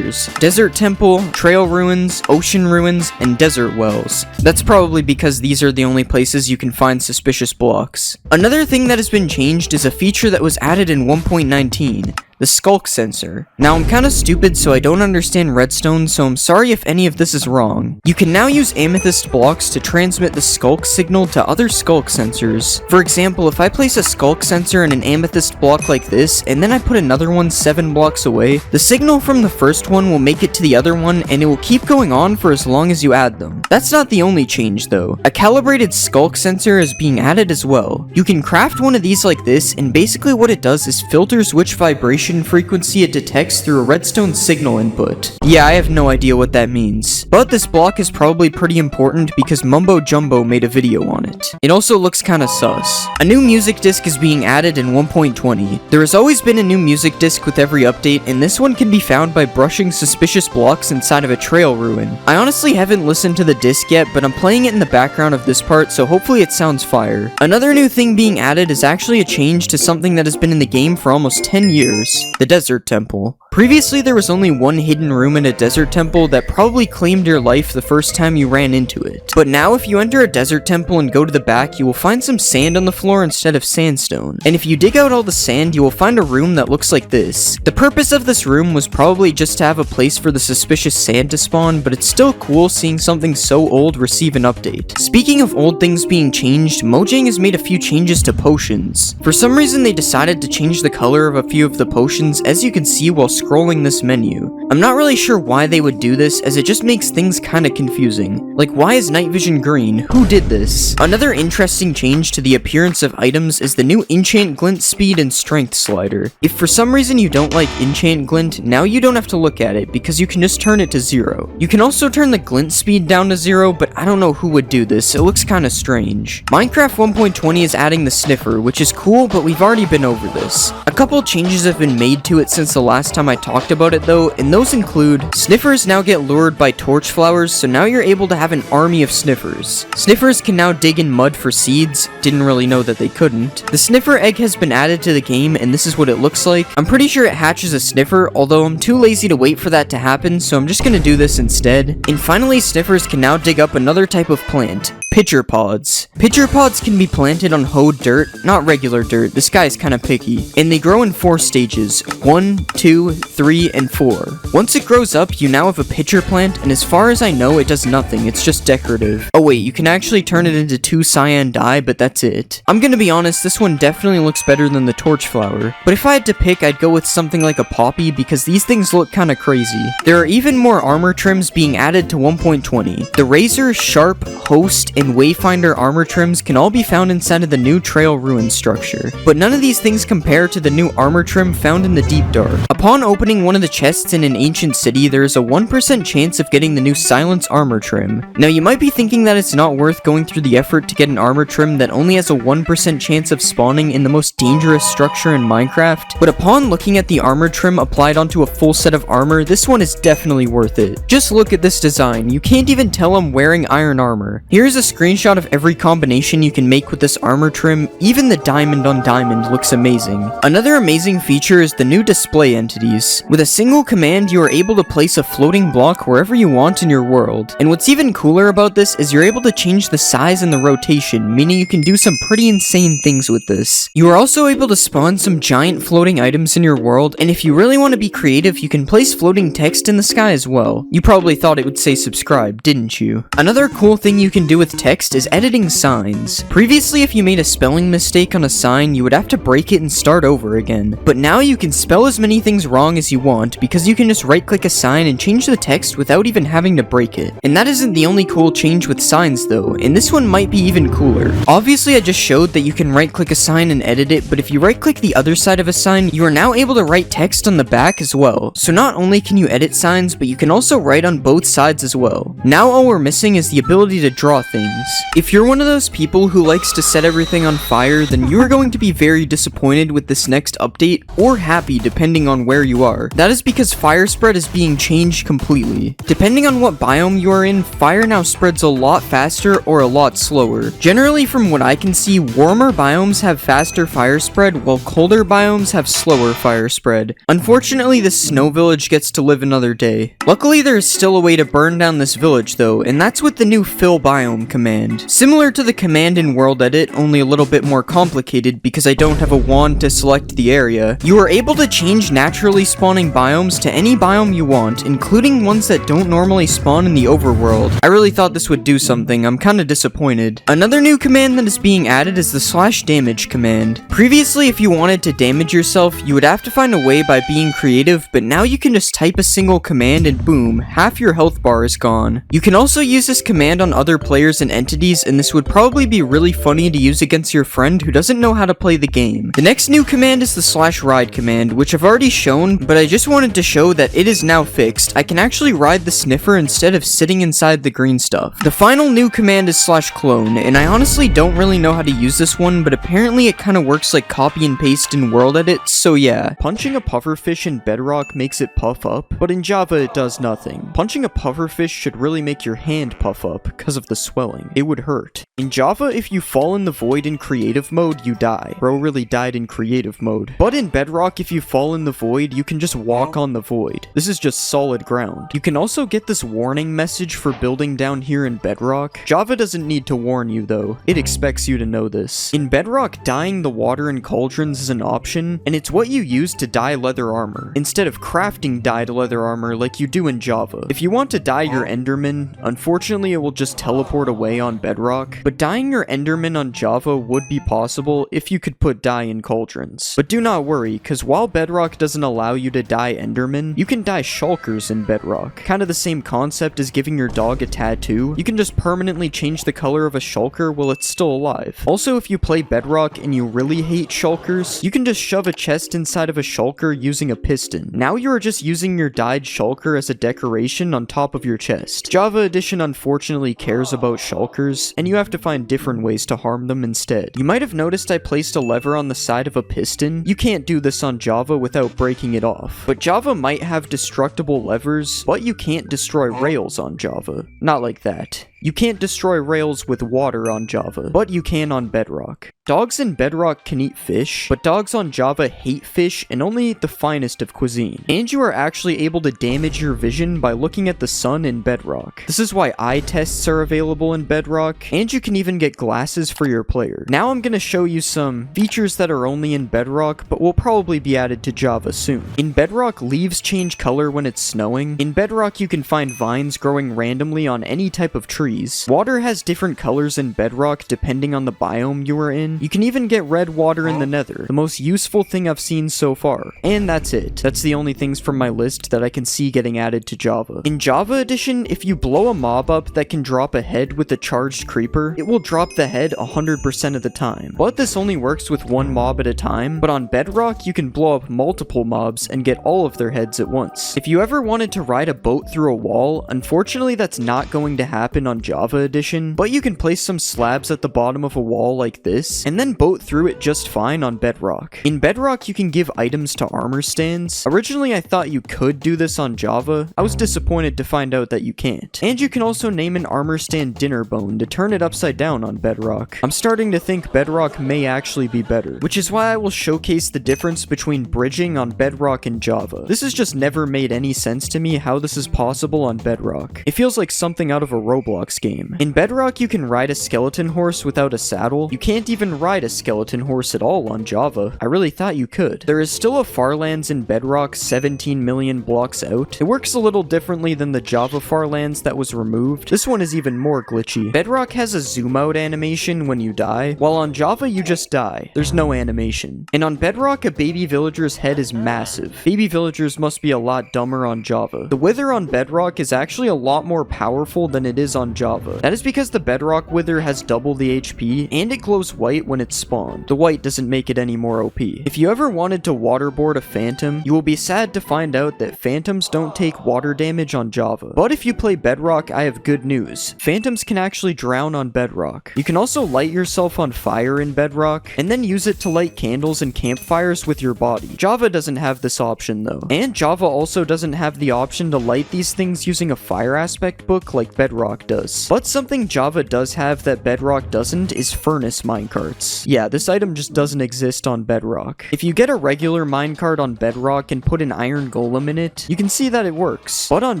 Desert Temple, Trail Ruins, Ocean Ruins, and Desert Wells. That's probably because these are the only places you can find suspicious blocks. Another thing that has been changed is a feature that was added in 1.19. The skulk sensor. Now I'm kinda stupid so I don't understand redstone, so I'm sorry if any of this is wrong. You can now use amethyst blocks to transmit the skulk signal to other skulk sensors. For example, if I place a skulk sensor in an amethyst block like this, and then I put another one 7 blocks away, the signal from the first one will make it to the other one, and it will keep going on for as long as you add them. That's not the only change though. A calibrated skulk sensor is being added as well. You can craft one of these like this, and basically what it does is filters which vibration frequency it detects through a redstone signal input. Yeah, I have no idea what that means. But this block is probably pretty important because Mumbo Jumbo made a video on it. It also looks kinda sus. A new music disc is being added in 1.20. There has always been a new music disc with every update, and this one can be found by brushing suspicious blocks inside of a trail ruin. I honestly haven't listened to the disc yet, but I'm playing it in the background of this part, so hopefully it sounds fire. Another new thing being added is actually a change to something that has been in the game for almost 10 years. The Desert Temple. Previously, there was only one hidden room in a desert temple that probably claimed your life the first time you ran into it. But now, if you enter a desert temple and go to the back, you will find some sand on the floor instead of sandstone. And if you dig out all the sand, you will find a room that looks like this. The purpose of this room was probably just to have a place for the suspicious sand to spawn, but it's still cool seeing something so old receive an update. Speaking of old things being changed, Mojang has made a few changes to potions. For some reason, they decided to change the color of a few of the potions, as you can see while scrolling this menu. I'm not really sure why they would do this, as it just makes things kinda confusing. Like, why is night vision green? Who did this? Another interesting change to the appearance of items is the new enchant glint speed and strength slider. If for some reason you don't like enchant glint, now you don't have to look at it because you can just turn it to 0. You can also turn the glint speed down to 0, but I don't know who would do this. It looks kinda strange. Minecraft 1.20 is adding the sniffer, which is cool, but we've already been over this. A couple changes have been made to it since the last time I talked about it though, and those include sniffers now get lured by torch flowers, so now you're able to have an army of sniffers. Sniffers can now dig in mud for seeds. Didn't really know that they couldn't. The sniffer egg has been added to the game, and this is what it looks like. I'm pretty sure it hatches a sniffer, although I'm too lazy to wait for that to happen, so I'm just gonna do this instead. And finally, sniffers can now dig up another type of plant. Pitcher pods. Pitcher pods can be planted on hoed dirt, not regular dirt. This guy's kinda picky. And they grow in 4 stages. 1, 2, 3, and 4. Once it grows up, you now have a pitcher plant, and as far as I know, it does nothing. It's just decorative. Oh wait, you can actually turn it into 2 cyan dye, but that's it. I'm gonna be honest, this one definitely looks better than the torch flower. But if I had to pick, I'd go with something like a poppy, because these things look kinda crazy. There are even more armor trims being added to 1.20. The razor, sharp, host, and wayfinder armor trims can all be found inside of the new trail ruin structure, but none of these things compare to the new armor trim found in the deep dark. Upon opening one of the chests in an ancient city, there is a 1% chance of getting the new silence armor trim. Now you might be thinking that it's not worth going through the effort to get an armor trim that only has a 1% chance of spawning in the most dangerous structure in Minecraft, but upon looking at the armor trim applied onto a full set of armor, this one is definitely worth it. Just look at this design. You can't even tell I'm wearing iron armor. Here's a screenshot of every combination you can make with this armor trim. Even the diamond on diamond looks amazing. Another amazing feature is the new display entities. With a single command, you are able to place a floating block wherever you want in your world. And what's even cooler about this is you're able to change the size and the rotation, meaning you can do some pretty insane things with this. You are also able to spawn some giant floating items in your world, and if you really want to be creative, you can place floating text in the sky as well. You probably thought it would say subscribe, didn't you? Another cool thing you can do with text is editing signs. Previously, if you made a spelling mistake on a sign, you would have to break it and start over again. But now you can spell as many things wrong as you want, because you can just right-click a sign and change the text without even having to break it. And that isn't the only cool change with signs though, and this one might be even cooler. Obviously, I just showed that you can right-click a sign and edit it, but if you right-click the other side of a sign, you are now able to write text on the back as well. So not only can you edit signs, but you can also write on both sides as well. Now all we're missing is the ability to draw things. If you're one of those people who likes to set everything on fire, then you are going to be very disappointed with this next update, or happy depending on where you are. That is because fire spread is being changed completely. Depending on what biome you are in, fire now spreads a lot faster or a lot slower. Generally, from what I can see, warmer biomes have faster fire spread, while colder biomes have slower fire spread. Unfortunately, this snow village gets to live another day. Luckily, there is still a way to burn down this village though, and that's with the new fill biome command. Similar to the command in World Edit, only a little bit more complicated because I don't have a wand to select the area. You are able to change naturally spawning biomes to any biome you want, including ones that don't normally spawn in the overworld. I really thought this would do something. I'm kinda disappointed. Another new command that is being added is the /damage command. Previously, if you wanted to damage yourself, you would have to find a way by being creative, but now you can just type a single command and boom, half your health bar is gone. You can also use this command on other players and entities, and this would probably be really funny to use against your friend who doesn't know how to play the game. The next new command is the /ride command, which I've already shown, but I just wanted to show that it is now fixed. I can actually ride the sniffer instead of sitting inside the green stuff. The final new command is /clone, and I honestly don't really know how to use this one, but apparently it kinda works like copy and paste in World Edit, so yeah. Punching a pufferfish in Bedrock makes it puff up, but in Java it does nothing. Punching a pufferfish should really make your hand puff up because of the swelling. It would hurt. In Java, if you fall in the void in creative mode, you die. Bro really died in creative mode. But in Bedrock, if you fall in the void, you can just walk on the void. This is just solid ground. You can also get this warning message for building down here in Bedrock. Java doesn't need to warn you though. It expects you to know this. In Bedrock, dyeing the water in cauldrons is an option, and it's what you use to dye leather armor, instead of crafting dyed leather armor like you do in Java. If you want to dye your Enderman, unfortunately it will just teleport away on Bedrock, but dyeing your Enderman on Java would be possible if you could put dye in cauldrons. But do not worry, cause while Bedrock doesn't allow you to dye Enderman, You can dye shulkers in Bedrock. Kind of the same concept as giving your dog a tattoo. You can just permanently change the color of a shulker while it's still alive. Also, if you play Bedrock and you really hate shulkers, you can just shove a chest inside of a shulker using a piston. Now you are just using your dyed shulker as a decoration on top of your chest. Java Edition unfortunately cares about shulkers, and you have to find different ways to harm them instead. You might have noticed I placed a lever on the side of a piston. You can't do this on Java without breaking it off. But Java might have destructible levers, but you can't destroy rails on Java. Not like that. You can't destroy rails with water on Java, but you can on Bedrock. Dogs in Bedrock can eat fish, but dogs on Java hate fish and only eat the finest of cuisine. And you are actually able to damage your vision by looking at the sun in Bedrock. This is why eye tests are available in Bedrock, and you can even get glasses for your player. Now I'm going to show you some features that are only in Bedrock, but will probably be added to Java soon. In Bedrock, leaves change color when it's snowing. In Bedrock, you can find vines growing randomly on any type of tree. Water has different colors in Bedrock depending on the biome you are in. You can even get red water in the Nether, the most useful thing I've seen so far. And that's it. That's the only things from my list that I can see getting added to Java. In Java Edition, if you blow a mob up that can drop a head with a charged creeper, it will drop the head 100% of the time. But this only works with one mob at a time, but on Bedrock, you can blow up multiple mobs and get all of their heads at once. If you ever wanted to ride a boat through a wall, unfortunately that's not going to happen on Java Edition, but you can place some slabs at the bottom of a wall like this, and then boat through it just fine on Bedrock. In Bedrock, you can give items to armor stands. Originally, I thought you could do this on Java. I was disappointed to find out that you can't. And you can also name an armor stand dinner bone to turn it upside down on Bedrock. I'm starting to think Bedrock may actually be better, which is why I will showcase the difference between bridging on Bedrock and Java. This has just never made any sense to me how this is possible on Bedrock. It feels like something out of a Roblox game. In Bedrock, you can ride a skeleton horse without a saddle. You can't even ride a skeleton horse at all on Java. I really thought you could. There is still a Farlands in Bedrock 17 million blocks out. It works a little differently than the Java Farlands that was removed. This one is even more glitchy. Bedrock has a zoom out animation when you die, while on Java you just die. There's no animation. And on Bedrock, a baby villager's head is massive. Baby villagers must be a lot dumber on Java. The wither on Bedrock is actually a lot more powerful than it is on Java. That is because the Bedrock Wither has double the HP, and it glows white when it's spawned. The white doesn't make it any more OP. If you ever wanted to waterboard a phantom, you will be sad to find out that phantoms don't take water damage on Java. But if you play Bedrock, I have good news. Phantoms can actually drown on Bedrock. You can also light yourself on fire in Bedrock, and then use it to light candles and campfires with your body. Java doesn't have this option though. And Java also doesn't have the option to light these things using a fire aspect book like Bedrock does. But something Java does have that Bedrock doesn't is furnace minecarts. Yeah, this item just doesn't exist on Bedrock. If you get a regular minecart on Bedrock and put an iron golem in it, you can see that it works. But on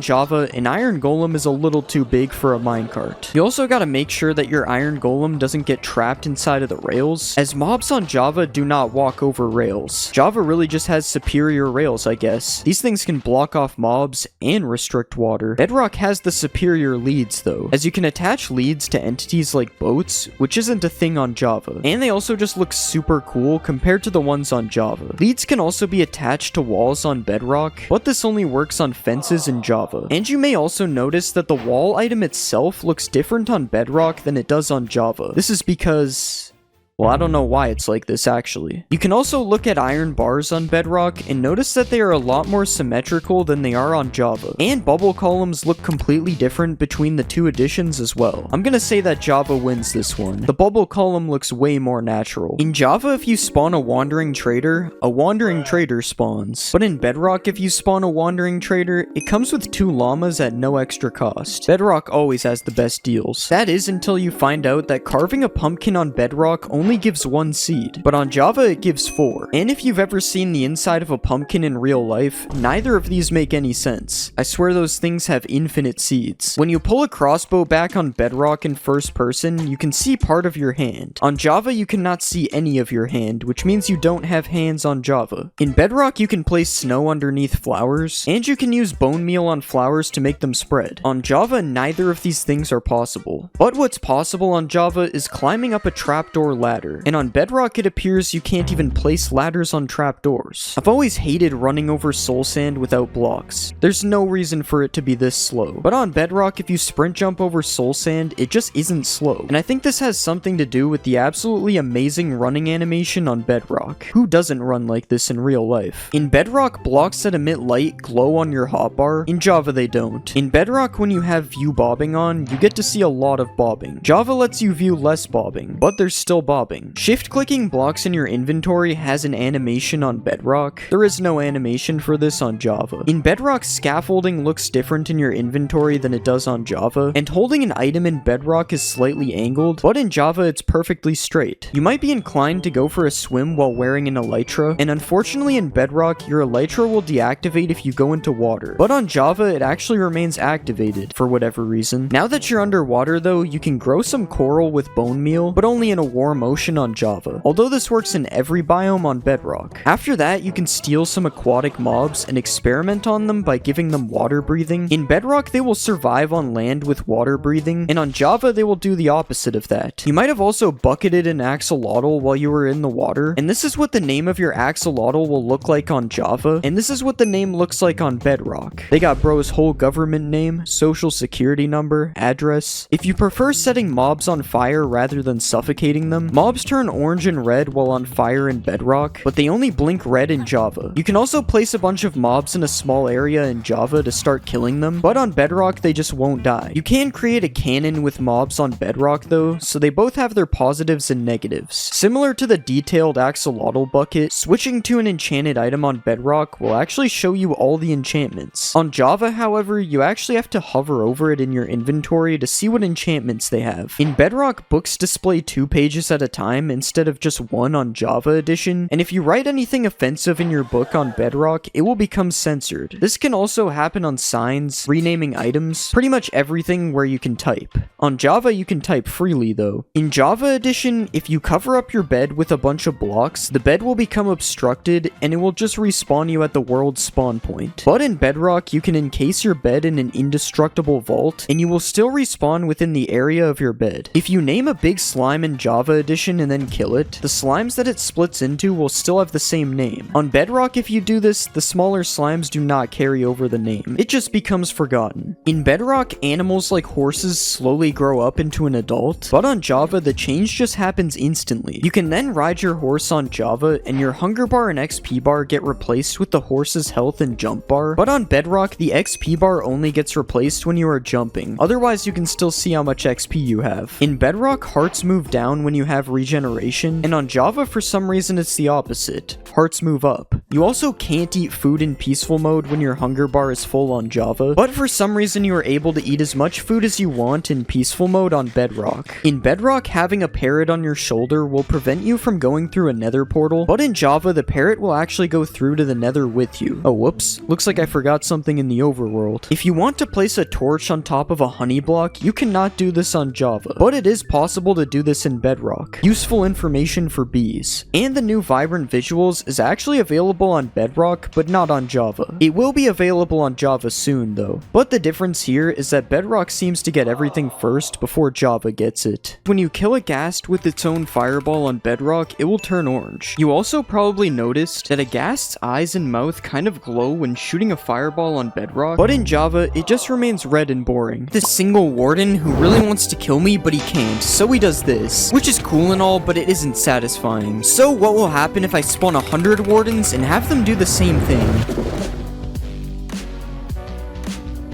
Java, an iron golem is a little too big for a minecart. You also gotta make sure that your iron golem doesn't get trapped inside of the rails, as mobs on Java do not walk over rails. Java really just has superior rails, I guess. These things can block off mobs and restrict water. Bedrock has the superior leads though, as you can attach leads to entities like boats, which isn't a thing on Java. And they also just look super cool compared to the ones on Java. Leads can also be attached to walls on Bedrock, but this only works on fences in Java. And you may also notice that the wall item itself looks different on Bedrock than it does on Java. This is because... well, I don't know why it's like this actually. You can also look at iron bars on Bedrock and notice that they are a lot more symmetrical than they are on Java. And bubble columns look completely different between the two editions as well. I'm gonna say that Java wins this one. The bubble column looks way more natural. In Java, if you spawn a wandering trader spawns. But in Bedrock, if you spawn a wandering trader, it comes with 2 llamas at no extra cost. Bedrock always has the best deals. That is until you find out that carving a pumpkin on Bedrock only gives 1 seed, but on Java it gives 4. And if you've ever seen the inside of a pumpkin in real life, neither of these make any sense. I swear those things have infinite seeds. When you pull a crossbow back on Bedrock in first person, you can see part of your hand. On Java, you cannot see any of your hand, which means you don't have hands on Java. In Bedrock, you can place snow underneath flowers, and you can use bone meal on flowers to make them spread. On Java, neither of these things are possible. But what's possible on Java is climbing up a trapdoor ladder. ladder. And on bedrock, it appears you can't even place ladders on trapdoors. I've always hated running over soul sand without blocks. There's no reason for it to be this slow. But on bedrock, if you sprint jump over soul sand, it just isn't slow. And I think this has something to do with the absolutely amazing running animation on bedrock. Who doesn't run like this in real life? In bedrock, blocks that emit light glow on your hotbar. In Java, they don't. In bedrock, when you have view bobbing on, you get to see a lot of bobbing. Java lets you view less bobbing, but there's still bobbing. Shift-clicking blocks in your inventory has an animation on bedrock. There is no animation for this on Java. In bedrock, scaffolding looks different in your inventory than it does on Java, and holding an item in bedrock is slightly angled, but in Java, it's perfectly straight. You might be inclined to go for a swim while wearing an elytra, and unfortunately in bedrock, your elytra will deactivate if you go into water, but on Java, it actually remains activated for whatever reason. Now that you're underwater though, you can grow some coral with bone meal, but only in a warm ocean on Java, although this works in every biome on bedrock. After that, you can steal some aquatic mobs and experiment on them by giving them water breathing. In bedrock, they will survive on land with water breathing, and on Java, they will do the opposite of that. You might have also bucketed an axolotl while you were in the water, and this is what the name of your axolotl will look like on Java, and this is what the name looks like on bedrock. They got bro's whole government name, social security number, address. If you prefer setting mobs on fire rather than suffocating them, mobs turn orange and red while on fire in bedrock, but they only blink red in Java. You can also place a bunch of mobs in a small area in Java to start killing them, but on bedrock they just won't die. You can create a cannon with mobs on bedrock though, so they both have their positives and negatives. Similar to the detailed axolotl bucket, switching to an enchanted item on bedrock will actually show you all the enchantments. On Java, however, you actually have to hover over it in your inventory to see what enchantments they have. In bedrock, books display 2 pages at a time instead of just 1 on Java edition, and if you write anything offensive in your book on bedrock, it will become censored. This can also happen on signs, renaming items, pretty much everything where you can type. On Java, you can type freely though. In Java edition, if you cover up your bed with a bunch of blocks, the bed will become obstructed and it will just respawn you at the world's spawn point. But in bedrock, you can encase your bed in an indestructible vault, and you will still respawn within the area of your bed. If you name a big slime in Java edition and then kill it, the slimes that it splits into will still have the same name. On bedrock, if you do this, the smaller slimes do not carry over the name. It just becomes forgotten. In bedrock, animals like horses slowly grow up into an adult, but on Java, the change just happens instantly. You can then ride your horse on Java, and your hunger bar and XP bar get replaced with the horse's health and jump bar, but on bedrock, the XP bar only gets replaced when you are jumping. Otherwise, you can still see how much XP you have. In bedrock, hearts move down when you have regeneration, and on Java, for some reason, it's the opposite. Hearts move up. You also can't eat food in peaceful mode when your hunger bar is full on Java, but for some reason you are able to eat as much food as you want in peaceful mode on bedrock. In bedrock, having a parrot on your shoulder will prevent you from going through a nether portal, but in Java, the parrot will actually go through to the nether with you. Oh, whoops. Looks like I forgot something in the overworld. If you want to place a torch on top of a honey block, you cannot do this on Java, but it is possible to do this in bedrock. Useful information for bees. And the new vibrant visuals is actually available on bedrock, but not on Java. It will be available on Java soon though, but the difference here is that bedrock seems to get everything first before Java gets it. When you kill a ghast with its own fireball on bedrock, it will turn orange. You also probably noticed that a ghast's eyes and mouth kind of glow when shooting a fireball on bedrock, but in Java, it just remains red and boring. This single warden who really wants to kill me, but he can't, so he does this, which is cool and all, but it isn't satisfying. So what will happen if I spawn 100 wardens and have them do the same thing?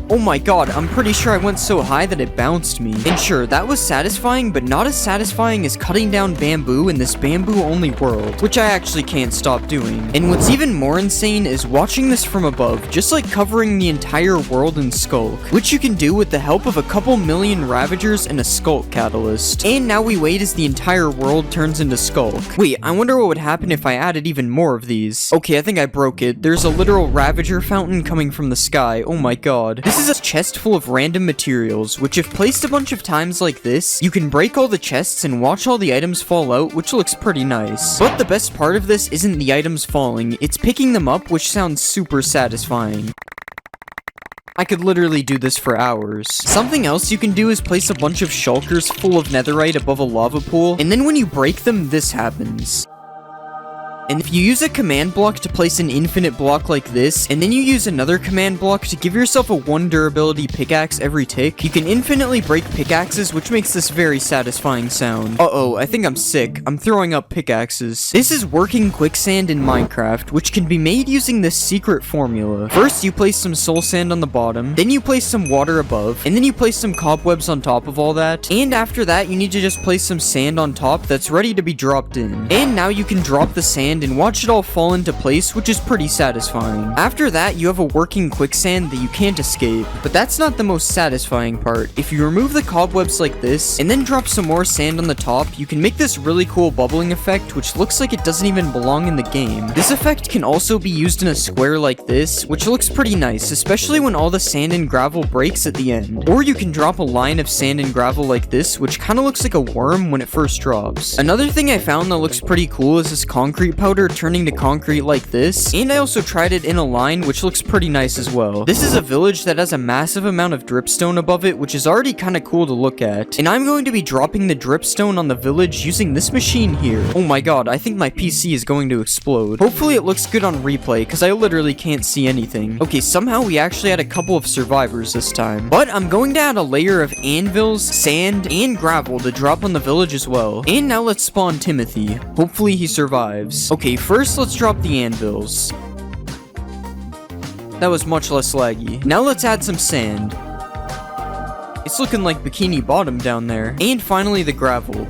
Oh my god, I'm pretty sure I went so high that it bounced me. And sure, that was satisfying, but not as satisfying as cutting down bamboo in this bamboo-only world, which I actually can't stop doing. And what's even more insane is watching this from above, just like covering the entire world in Skulk, which you can do with the help of a couple million Ravagers and a Skulk Catalyst. And now we wait as the entire world turns into Skulk. Wait, I wonder what would happen if I added even more of these. Okay, I think I broke it. There's a literal Ravager fountain coming from the sky. Oh my god. This is a chest full of random materials, which if placed a bunch of times like this, you can break all the chests and watch all the items fall out, which looks pretty nice. But the best part of this isn't the items falling, it's picking them up, which sounds super satisfying. I could literally do this for hours. Something else you can do is place a bunch of shulkers full of netherite above a lava pool, and then when you break them, this happens. And if you use a command block to place an infinite block like this, and then you use another command block to give yourself a 1 durability pickaxe every tick, you can infinitely break pickaxes, which makes this very satisfying sound. Uh-oh, I think I'm sick. I'm throwing up pickaxes. This is working quicksand in Minecraft, which can be made using this secret formula. First, you place some soul sand on the bottom, then you place some water above, and then you place some cobwebs on top of all that, and after that, you need to just place some sand on top that's ready to be dropped in. And now you can drop the sand and watch it all fall into place, which is pretty satisfying. After that, you have a working quicksand that you can't escape. But that's not the most satisfying part. If you remove the cobwebs like this, and then drop some more sand on the top, you can make this really cool bubbling effect, which looks like it doesn't even belong in the game. This effect can also be used in a square like this, which looks pretty nice, especially when all the sand and gravel breaks at the end. Or you can drop a line of sand and gravel like this, which kind of looks like a worm when it first drops. Another thing I found that looks pretty cool is this concrete powder turning to concrete like this, and I also tried it in a line, which looks pretty nice as well. This is a village that has a massive amount of dripstone above it, which is already kind of cool to look at, and I'm going to be dropping the dripstone on the village using this machine here. Oh my god, I think my PC is going to explode. Hopefully it looks good on replay, because I literally can't see anything. Okay, somehow we actually had a couple of survivors this time, but I'm going to add a layer of anvils, sand, and gravel to drop on the village as well. And now let's spawn Timothy. Hopefully he survives. Okay, first let's drop the anvils. That was much less laggy. Now let's add some sand. It's looking like Bikini Bottom down there. And finally the gravel.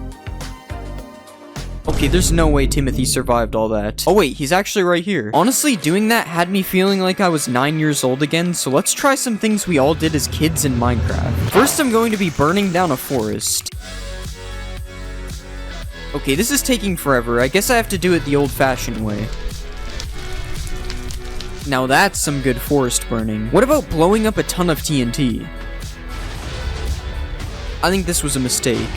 Okay, there's no way Timothy survived all that. Oh wait, he's actually right here. Honestly, doing that had me feeling like I was 9 years old again, so let's try some things we all did as kids in Minecraft. First, I'm going to be burning down a forest. Okay, this is taking forever. I guess I have to do it the old-fashioned way. Now that's some good forest burning. What about blowing up a ton of TNT? I think this was a mistake.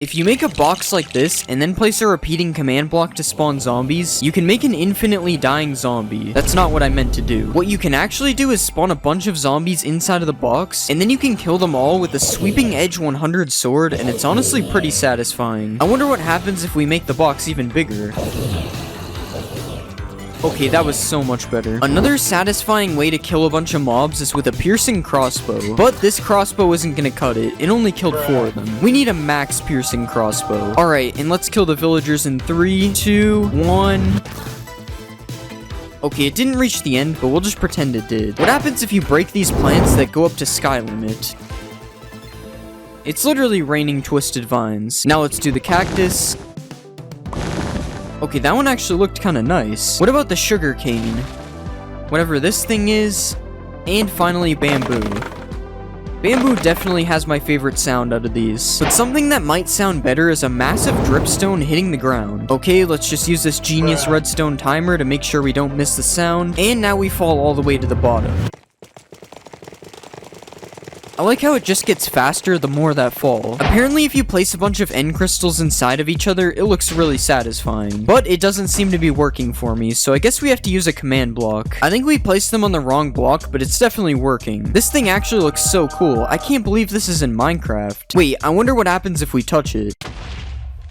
If you make a box like this, and then place a repeating command block to spawn zombies, you can make an infinitely dying zombie. That's not what I meant to do. What you can actually do is spawn a bunch of zombies inside of the box, and then you can kill them all with a sweeping edge 100 sword, and it's honestly pretty satisfying. I wonder what happens if we make the box even bigger. Okay, that was so much better. Another satisfying way to kill a bunch of mobs is with a piercing crossbow. But this crossbow isn't gonna cut it. It only killed 4 of them. We need a max piercing crossbow. Alright, and let's kill the villagers in 3, 2, 1... Okay, it didn't reach the end, but we'll just pretend it did. What happens if you break these plants that go up to sky limit? It's literally raining twisted vines. Now let's do the cactus. Okay, that one actually looked kind of nice. What about the sugar cane? Whatever this thing is. And finally, bamboo. Bamboo definitely has my favorite sound out of these. But something that might sound better is a massive dripstone hitting the ground. Okay, let's just use this genius redstone timer to make sure we don't miss the sound. And now we fall all the way to the bottom. I like how it just gets faster the more that fall. Apparently, if you place a bunch of end crystals inside of each other, it looks really satisfying. But it doesn't seem to be working for me, so I guess we have to use a command block. I think we placed them on the wrong block, but it's definitely working. This thing actually looks so cool. I can't believe this is in Minecraft. Wait, I wonder what happens if we touch it.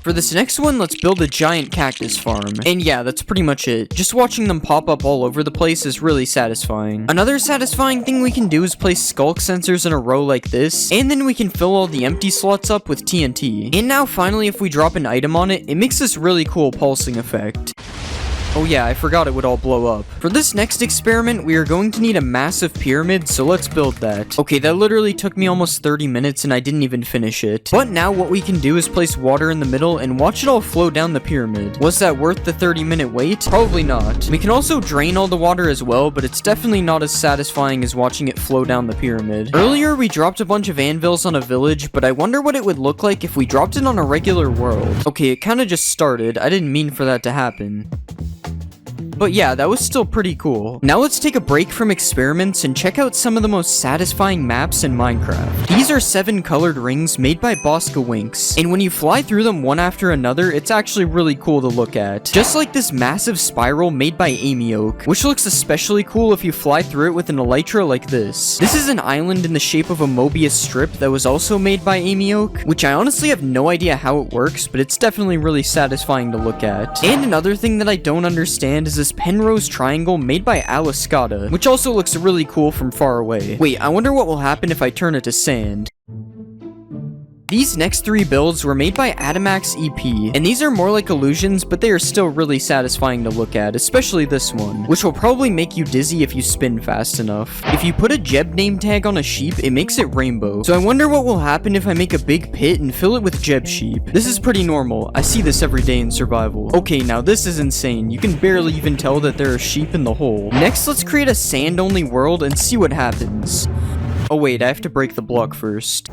For this next one, let's build a giant cactus farm. And yeah, that's pretty much it. Just watching them pop up all over the place is really satisfying. Another satisfying thing we can do is place skulk sensors in a row like this, and then we can fill all the empty slots up with TNT. And now finally, if we drop an item on it, it makes this really cool pulsing effect. Oh yeah, I forgot it would all blow up. For this next experiment, we are going to need a massive pyramid, so let's build that. Okay, that literally took me almost 30 minutes and I didn't even finish it. But now what we can do is place water in the middle and watch it all flow down the pyramid. Was that worth the 30-minute wait? Probably not. We can also drain all the water as well, but it's definitely not as satisfying as watching it flow down the pyramid. Earlier, we dropped a bunch of anvils on a village, but I wonder what it would look like if we dropped it on a regular world. Okay, it kind of just started. I didn't mean for that to happen. But yeah, that was still pretty cool. Now let's take a break from experiments and check out some of the most satisfying maps in Minecraft. These are 7 colored rings made by Winks, and when you fly through them one after another, it's actually really cool to look at. Just like this massive spiral made by Oak, which looks especially cool if you fly through it with an elytra like this. This is an island in the shape of a Mobius strip that was also made by Oak, which I honestly have no idea how it works, but it's definitely really satisfying to look at. And another thing that I don't understand is this Penrose triangle made by Aliscata, which also looks really cool from far away. Wait, I wonder what will happen if I turn it to sand. These next 3 builds were made by Adamax EP, and these are more like illusions, but they are still really satisfying to look at, especially this one, which will probably make you dizzy if you spin fast enough. If you put a Jeb name tag on a sheep, it makes it rainbow, so I wonder what will happen if I make a big pit and fill it with Jeb sheep. This is pretty normal, I see this every day in survival. Okay, now this is insane, you can barely even tell that there are sheep in the hole. Next, let's create a sand-only world and see what happens. Oh wait, I have to break the block first.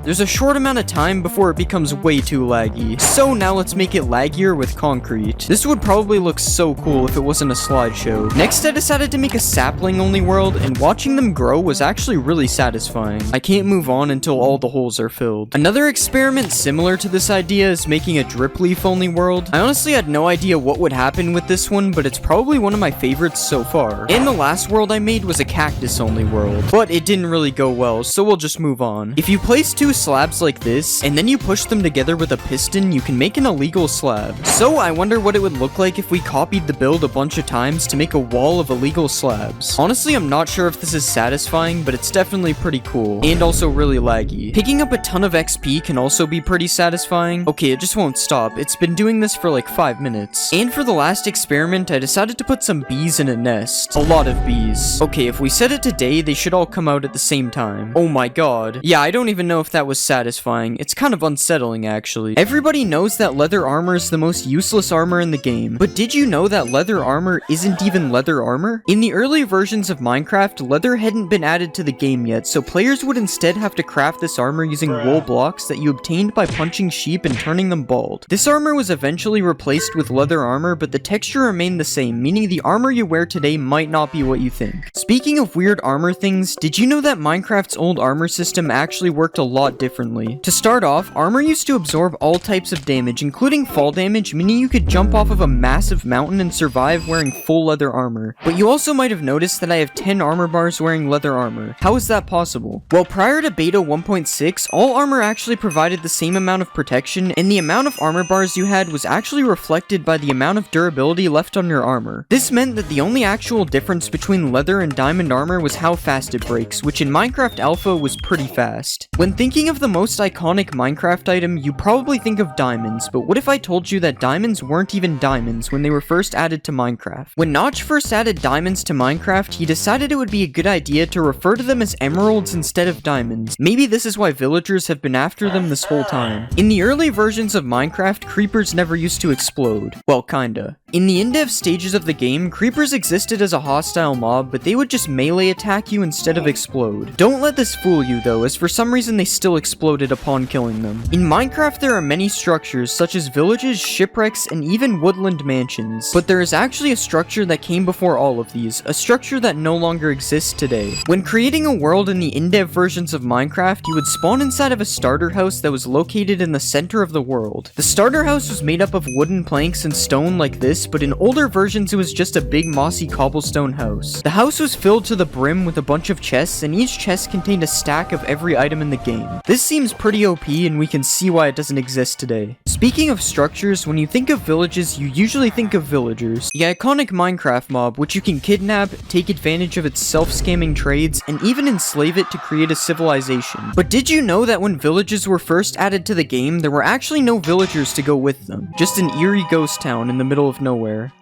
There's a short amount of time before it becomes way too laggy. So now let's make it laggier with concrete. This would probably look so cool if it wasn't a slideshow. Next, I decided to make a sapling only world, and watching them grow was actually really satisfying. I can't move on until all the holes are filled. Another experiment similar to this idea is making a drip leaf only world. I honestly had no idea what would happen with this one, but it's probably one of my favorites so far. And the last world I made was a cactus only world, but it didn't really go well, so we'll just move on. If you place 2 slabs like this, and then you push them together with a piston, you can make an illegal slab. So I wonder what it would look like if we copied the build a bunch of times to make a wall of illegal slabs. Honestly, I'm not sure if this is satisfying, but it's definitely pretty cool, and also really laggy. Picking up a ton of XP can also be pretty satisfying. Okay, it just won't stop. It's been doing this for like 5 minutes. And for the last experiment, I decided to put some bees in a nest. A lot of bees. Okay, if we set it to day, they should all come out at the same time. Oh my god. Yeah, I don't even know if that was satisfying. It's kind of unsettling, actually. Everybody knows that leather armor is the most useless armor in the game, but did you know that leather armor isn't even leather armor? In the early versions of Minecraft, leather hadn't been added to the game yet, so players would instead have to craft this armor using wool blocks that you obtained by punching sheep and turning them bald. This armor was eventually replaced with leather armor, but the texture remained the same, meaning the armor you wear today might not be what you think. Speaking of weird armor things, did you know that Minecraft's old armor system actually worked a lot differently? To start off, armor used to absorb all types of damage, including fall damage, meaning you could jump off of a massive mountain and survive wearing full leather armor. But you also might have noticed that I have 10 armor bars wearing leather armor. How is that possible? Well, prior to beta 1.6, all armor actually provided the same amount of protection, and the amount of armor bars you had was actually reflected by the amount of durability left on your armor. This meant that the only actual difference between leather and diamond armor was how fast it breaks, which in Minecraft Alpha was pretty fast. When thinking of the most iconic Minecraft item, you probably think of diamonds, but what if I told you that diamonds weren't even diamonds when they were first added to Minecraft? When Notch first added diamonds to Minecraft, he decided it would be a good idea to refer to them as emeralds instead of diamonds. Maybe this is why villagers have been after them this whole time. In the early versions of Minecraft, creepers never used to explode. Well, kinda. In the in-dev stages of the game, creepers existed as a hostile mob, but they would just melee attack you instead of explode. Don't let this fool you though, as for some reason they still exploded upon killing them. In Minecraft, there are many structures, such as villages, shipwrecks, and even woodland mansions. But there is actually a structure that came before all of these, a structure that no longer exists today. When creating a world in the in-dev versions of Minecraft, you would spawn inside of a starter house that was located in the center of the world. The starter house was made up of wooden planks and stone like this, but in older versions it was just a big mossy cobblestone house. The house was filled to the brim with a bunch of chests, and each chest contained a stack of every item in the game. This seems pretty OP, and we can see why it doesn't exist today. Speaking of structures, when you think of villages, you usually think of villagers. The iconic Minecraft mob, which you can kidnap, take advantage of its self-scamming trades, and even enslave it to create a civilization. But did you know that when villages were first added to the game, there were actually no villagers to go with them? Just an eerie ghost town in the middle of nowhere.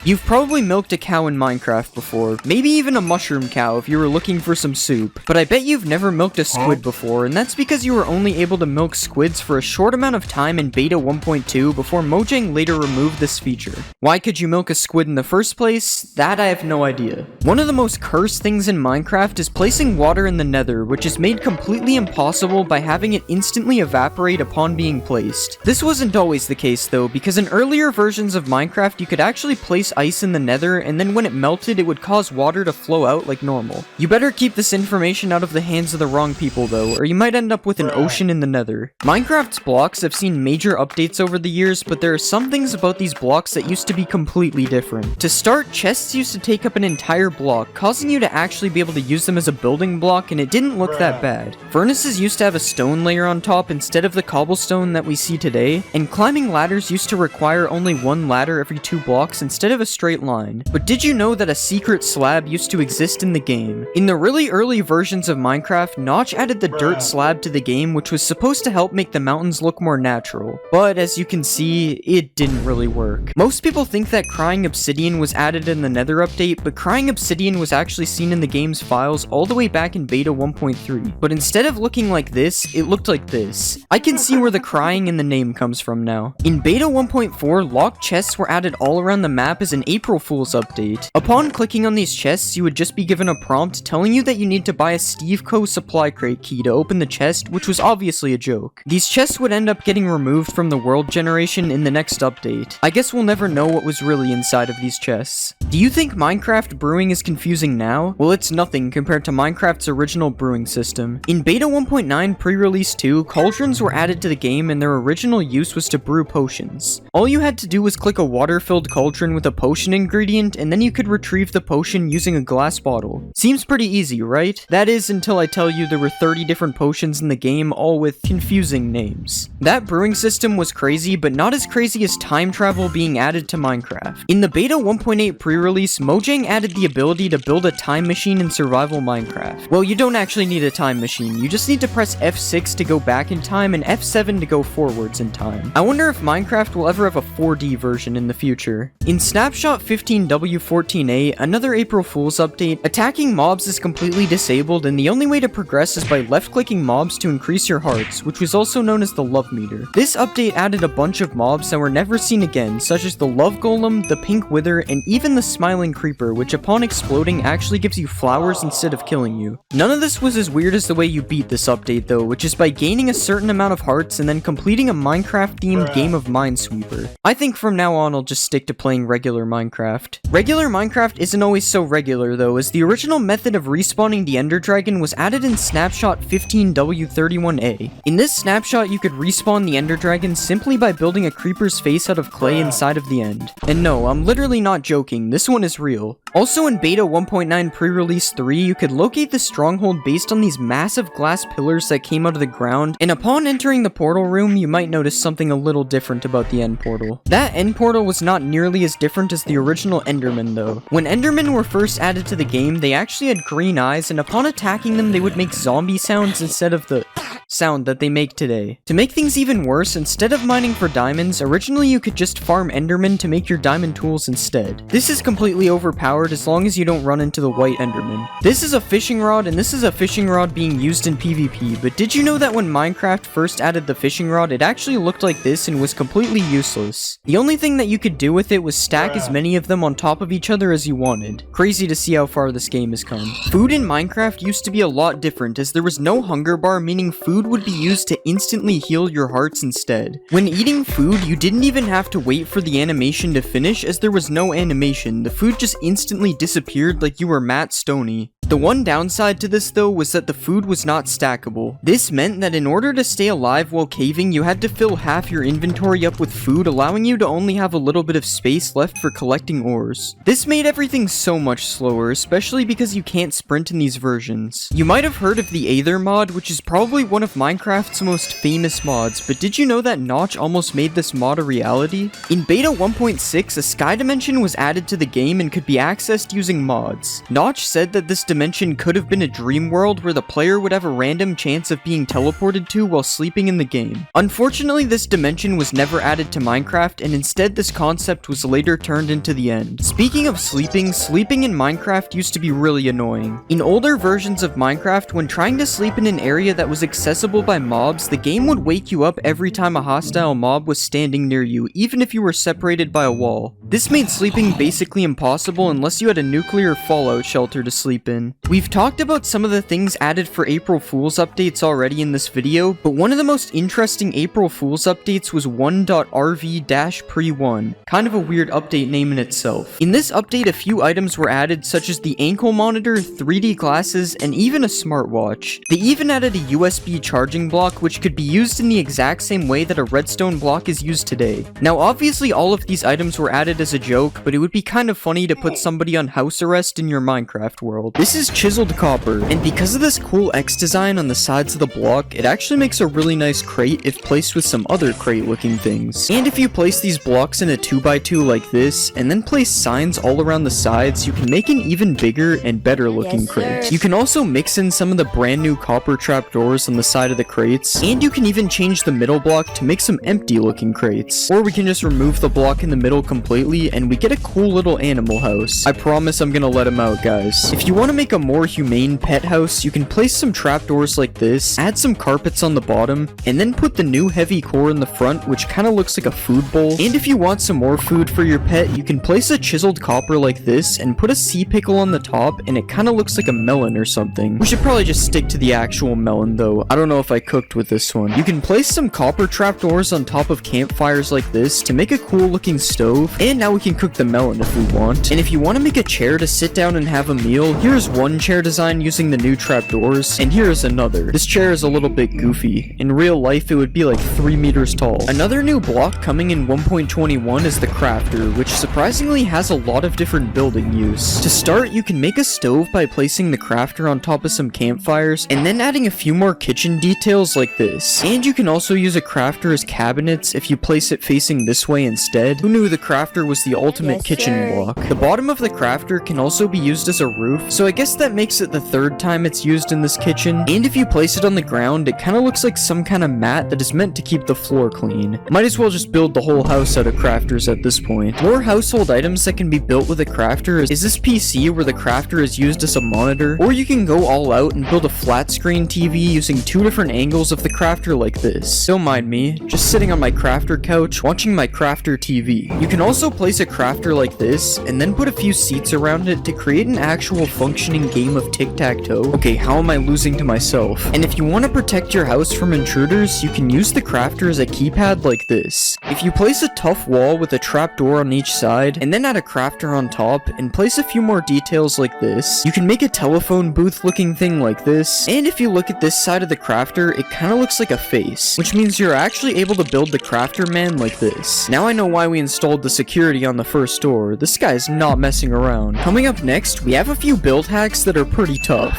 You've probably milked a cow in Minecraft before, maybe even a mushroom cow if you were looking for some soup. But I bet you've never milked a squid before, and that's because you were only able to milk squids for a short amount of time in beta 1.2 before Mojang later removed this feature. Why could you milk a squid in the first place? That I have no idea. One of the most cursed things in Minecraft is placing water in the nether, which is made completely impossible by having it instantly evaporate upon being placed. This wasn't always the case though, because in earlier versions of Minecraft you could actually place ice in the nether, and then when it melted, it would cause water to flow out like normal. You better keep this information out of the hands of the wrong people though, or you might end up with an ocean in the nether. Minecraft's blocks have seen major updates over the years, but there are some things about these blocks that used to be completely different. To start, chests used to take up an entire block, causing you to actually be able to use them as a building block, and it didn't look that bad. Furnaces used to have a stone layer on top instead of the cobblestone that we see today, and climbing ladders used to require only one ladder every 2 blocks instead of a straight line. But did you know that a secret slab used to exist in the game? In the really early versions of Minecraft, Notch added the dirt slab to the game, which was supposed to help make the mountains look more natural. But as you can see, it didn't really work. Most people think that crying obsidian was added in the nether update, but crying obsidian was actually seen in the game's files all the way back in beta 1.3. But instead of looking like this, it looked like this. I can see where the crying in the name comes from now. In beta 1.4, locked chests were added all around the map as an April Fool's update. Upon clicking on these chests, you would just be given a prompt telling you that you need to buy a Steve Co. supply crate key to open the chest, which was obviously a joke. These chests would end up getting removed from the world generation in the next update. I guess we'll never know what was really inside of these chests. Do you think Minecraft brewing is confusing now? Well, it's nothing compared to Minecraft's original brewing system. In beta 1.9 pre-release 2, cauldrons were added to the game and their original use was to brew potions. All you had to do was click a water-filled cauldron with a potion ingredient, and then you could retrieve the potion using a glass bottle. Seems pretty easy, right? That is until I tell you there were 30 different potions in the game, all with confusing names. That brewing system was crazy, but not as crazy as time travel being added to Minecraft. In the beta 1.8 pre-release, Mojang added the ability to build a time machine in survival Minecraft. Well, you don't actually need a time machine, you just need to press F6 to go back in time and F7 to go forwards in time. I wonder if Minecraft will ever have a 4D version in the future. In Snapshot 15W14A, another April Fool's update, attacking mobs is completely disabled and the only way to progress is by left-clicking mobs to increase your hearts, which was also known as the love meter. This update added a bunch of mobs that were never seen again, such as the love golem, the pink wither, and even the smiling creeper, which upon exploding actually gives you flowers instead of killing you. None of this was as weird as the way you beat this update though, which is by gaining a certain amount of hearts and then completing a Minecraft-themed game of Minesweeper. I think from now on I'll just stick to playing regular Minecraft. Regular Minecraft isn't always so regular though, as the original method of respawning the Ender Dragon was added in Snapshot 15W31A. In this snapshot, you could respawn the Ender Dragon simply by building a creeper's face out of clay inside of the end. And no, I'm literally not joking, this one is real. Also in beta 1.9 pre-release 3, you could locate the stronghold based on these massive glass pillars that came out of the ground, and upon entering the portal room, you might notice something a little different about the end portal. That end portal was not nearly as different as the original Endermen though. When Endermen were first added to the game, they actually had green eyes, and upon attacking them, they would make zombie sounds instead of the sound that they make today. To make things even worse, instead of mining for diamonds, originally you could just farm Endermen to make your diamond tools instead. This is completely overpowered as long as you don't run into the white Enderman. This is a fishing rod, and this is a fishing rod being used in PvP, but did you know that when Minecraft first added the fishing rod, it actually looked like this and was completely useless? The only thing that you could do with it was stack as many of them on top of each other as you wanted. Crazy to see how far this game has come. Food in Minecraft used to be a lot different, as there was no hunger bar, meaning food would be used to instantly heal your hearts instead. When eating food, you didn't even have to wait for the animation to finish, as there was no animation. The food just instantly disappeared like you were Matt Stoney. The one downside to this though was that the food was not stackable. This meant that in order to stay alive while caving, you had to fill half your inventory up with food, allowing you to only have a little bit of space left for collecting ores. This made everything so much slower, especially because you can't sprint in these versions. You might have heard of the Aether mod, which is probably one of Minecraft's most famous mods, but did you know that Notch almost made this mod a reality? In beta 1.6, a sky dimension was added to the game and could be accessed using mods. Notch said that this dimension could have been a dream world where the player would have a random chance of being teleported to while sleeping in the game. Unfortunately, this dimension was never added to Minecraft, and instead this concept was later turned into the end. Speaking of sleeping in Minecraft used to be really annoying. In older versions of Minecraft, when trying to sleep in an area that was accessible by mobs, the game would wake you up every time a hostile mob was standing near you, even if you were separated by a wall. This made sleeping basically impossible unless you had a nuclear fallout shelter to sleep in. on. We've talked about some of the things added for April Fool's updates already in this video, but one of the most interesting April Fool's updates was 1.rv-pre1. Kind of a weird update name in itself. In this update, a few items were added, such as the ankle monitor, 3D glasses, and even a smartwatch. They even added a USB charging block, which could be used in the exact same way that a redstone block is used today. Now, obviously, all of these items were added as a joke, but it would be kind of funny to put somebody on house arrest in your Minecraft world. This is chiseled copper, and because of this cool X design on the sides of the block, it actually makes a really nice crate if placed with some other crate looking things. And if you place these blocks in a 2x2 like this, and then place signs all around the sides, you can make an even bigger and better looking crate. You can also mix in some of the brand new copper trapdoors on the side of the crates, and you can even change the middle block to make some empty looking crates. Or we can just remove the block in the middle completely, and we get a cool little animal house. I promise I'm gonna let him out, guys. If you want to make a more humane pet house, you can place some trapdoors like this, add some carpets on the bottom, and then put the new heavy core in the front, which kind of looks like a food bowl. And if you want some more food for your pet, you can place a chiseled copper like this and put a sea pickle on the top, and it kind of looks like a melon or something. We should probably just stick to the actual melon though. I don't know if I cooked with this one. You can place some copper trapdoors on top of campfires like this to make a cool looking stove, and now we can cook the melon if we want. And if you want to make a chair to sit down and have a meal, here's one chair design using the new trapdoors, and here's another. This chair is a little bit goofy. In real life, it would be like 3 meters tall. Another new block coming in 1.21 is the crafter, which surprisingly has a lot of different building use. To start, you can make a stove by placing the crafter on top of some campfires, and then adding a few more kitchen details like this. And you can also use a crafter as cabinets if you place it facing this way instead. Who knew the crafter was the ultimate kitchen block? The bottom of the crafter can also be used as a roof, so I guess that makes it the third time it's used in this kitchen. And if you place it on the ground, it kind of looks like some kind of mat that is meant to keep the floor clean. Might as well just build the whole house out of crafters at this point. More household items that can be built with a crafter is this PC where the crafter is used as a monitor, or you can go all out and build a flat screen TV using 2 different angles of the crafter like this. Don't mind me, just sitting on my crafter couch watching my crafter TV. You can also place a crafter like this and then put a few seats around it to create an actual functioning game of tic-tac-toe. Okay, how am I losing to myself? And if you want to protect your house from intruders, you can use the crafter as a keypad like this. If you place a tough wall with a trapdoor on each side, and then add a crafter on top, and place a few more details like this, you can make a telephone booth looking thing like this. And if you look at this side of the crafter, it kind of looks like a face, which means you're actually able to build the crafter man like this. Now I know why we installed the security on the first door. This guy's not messing around. Coming up next, we have a few build hacks that are pretty tough.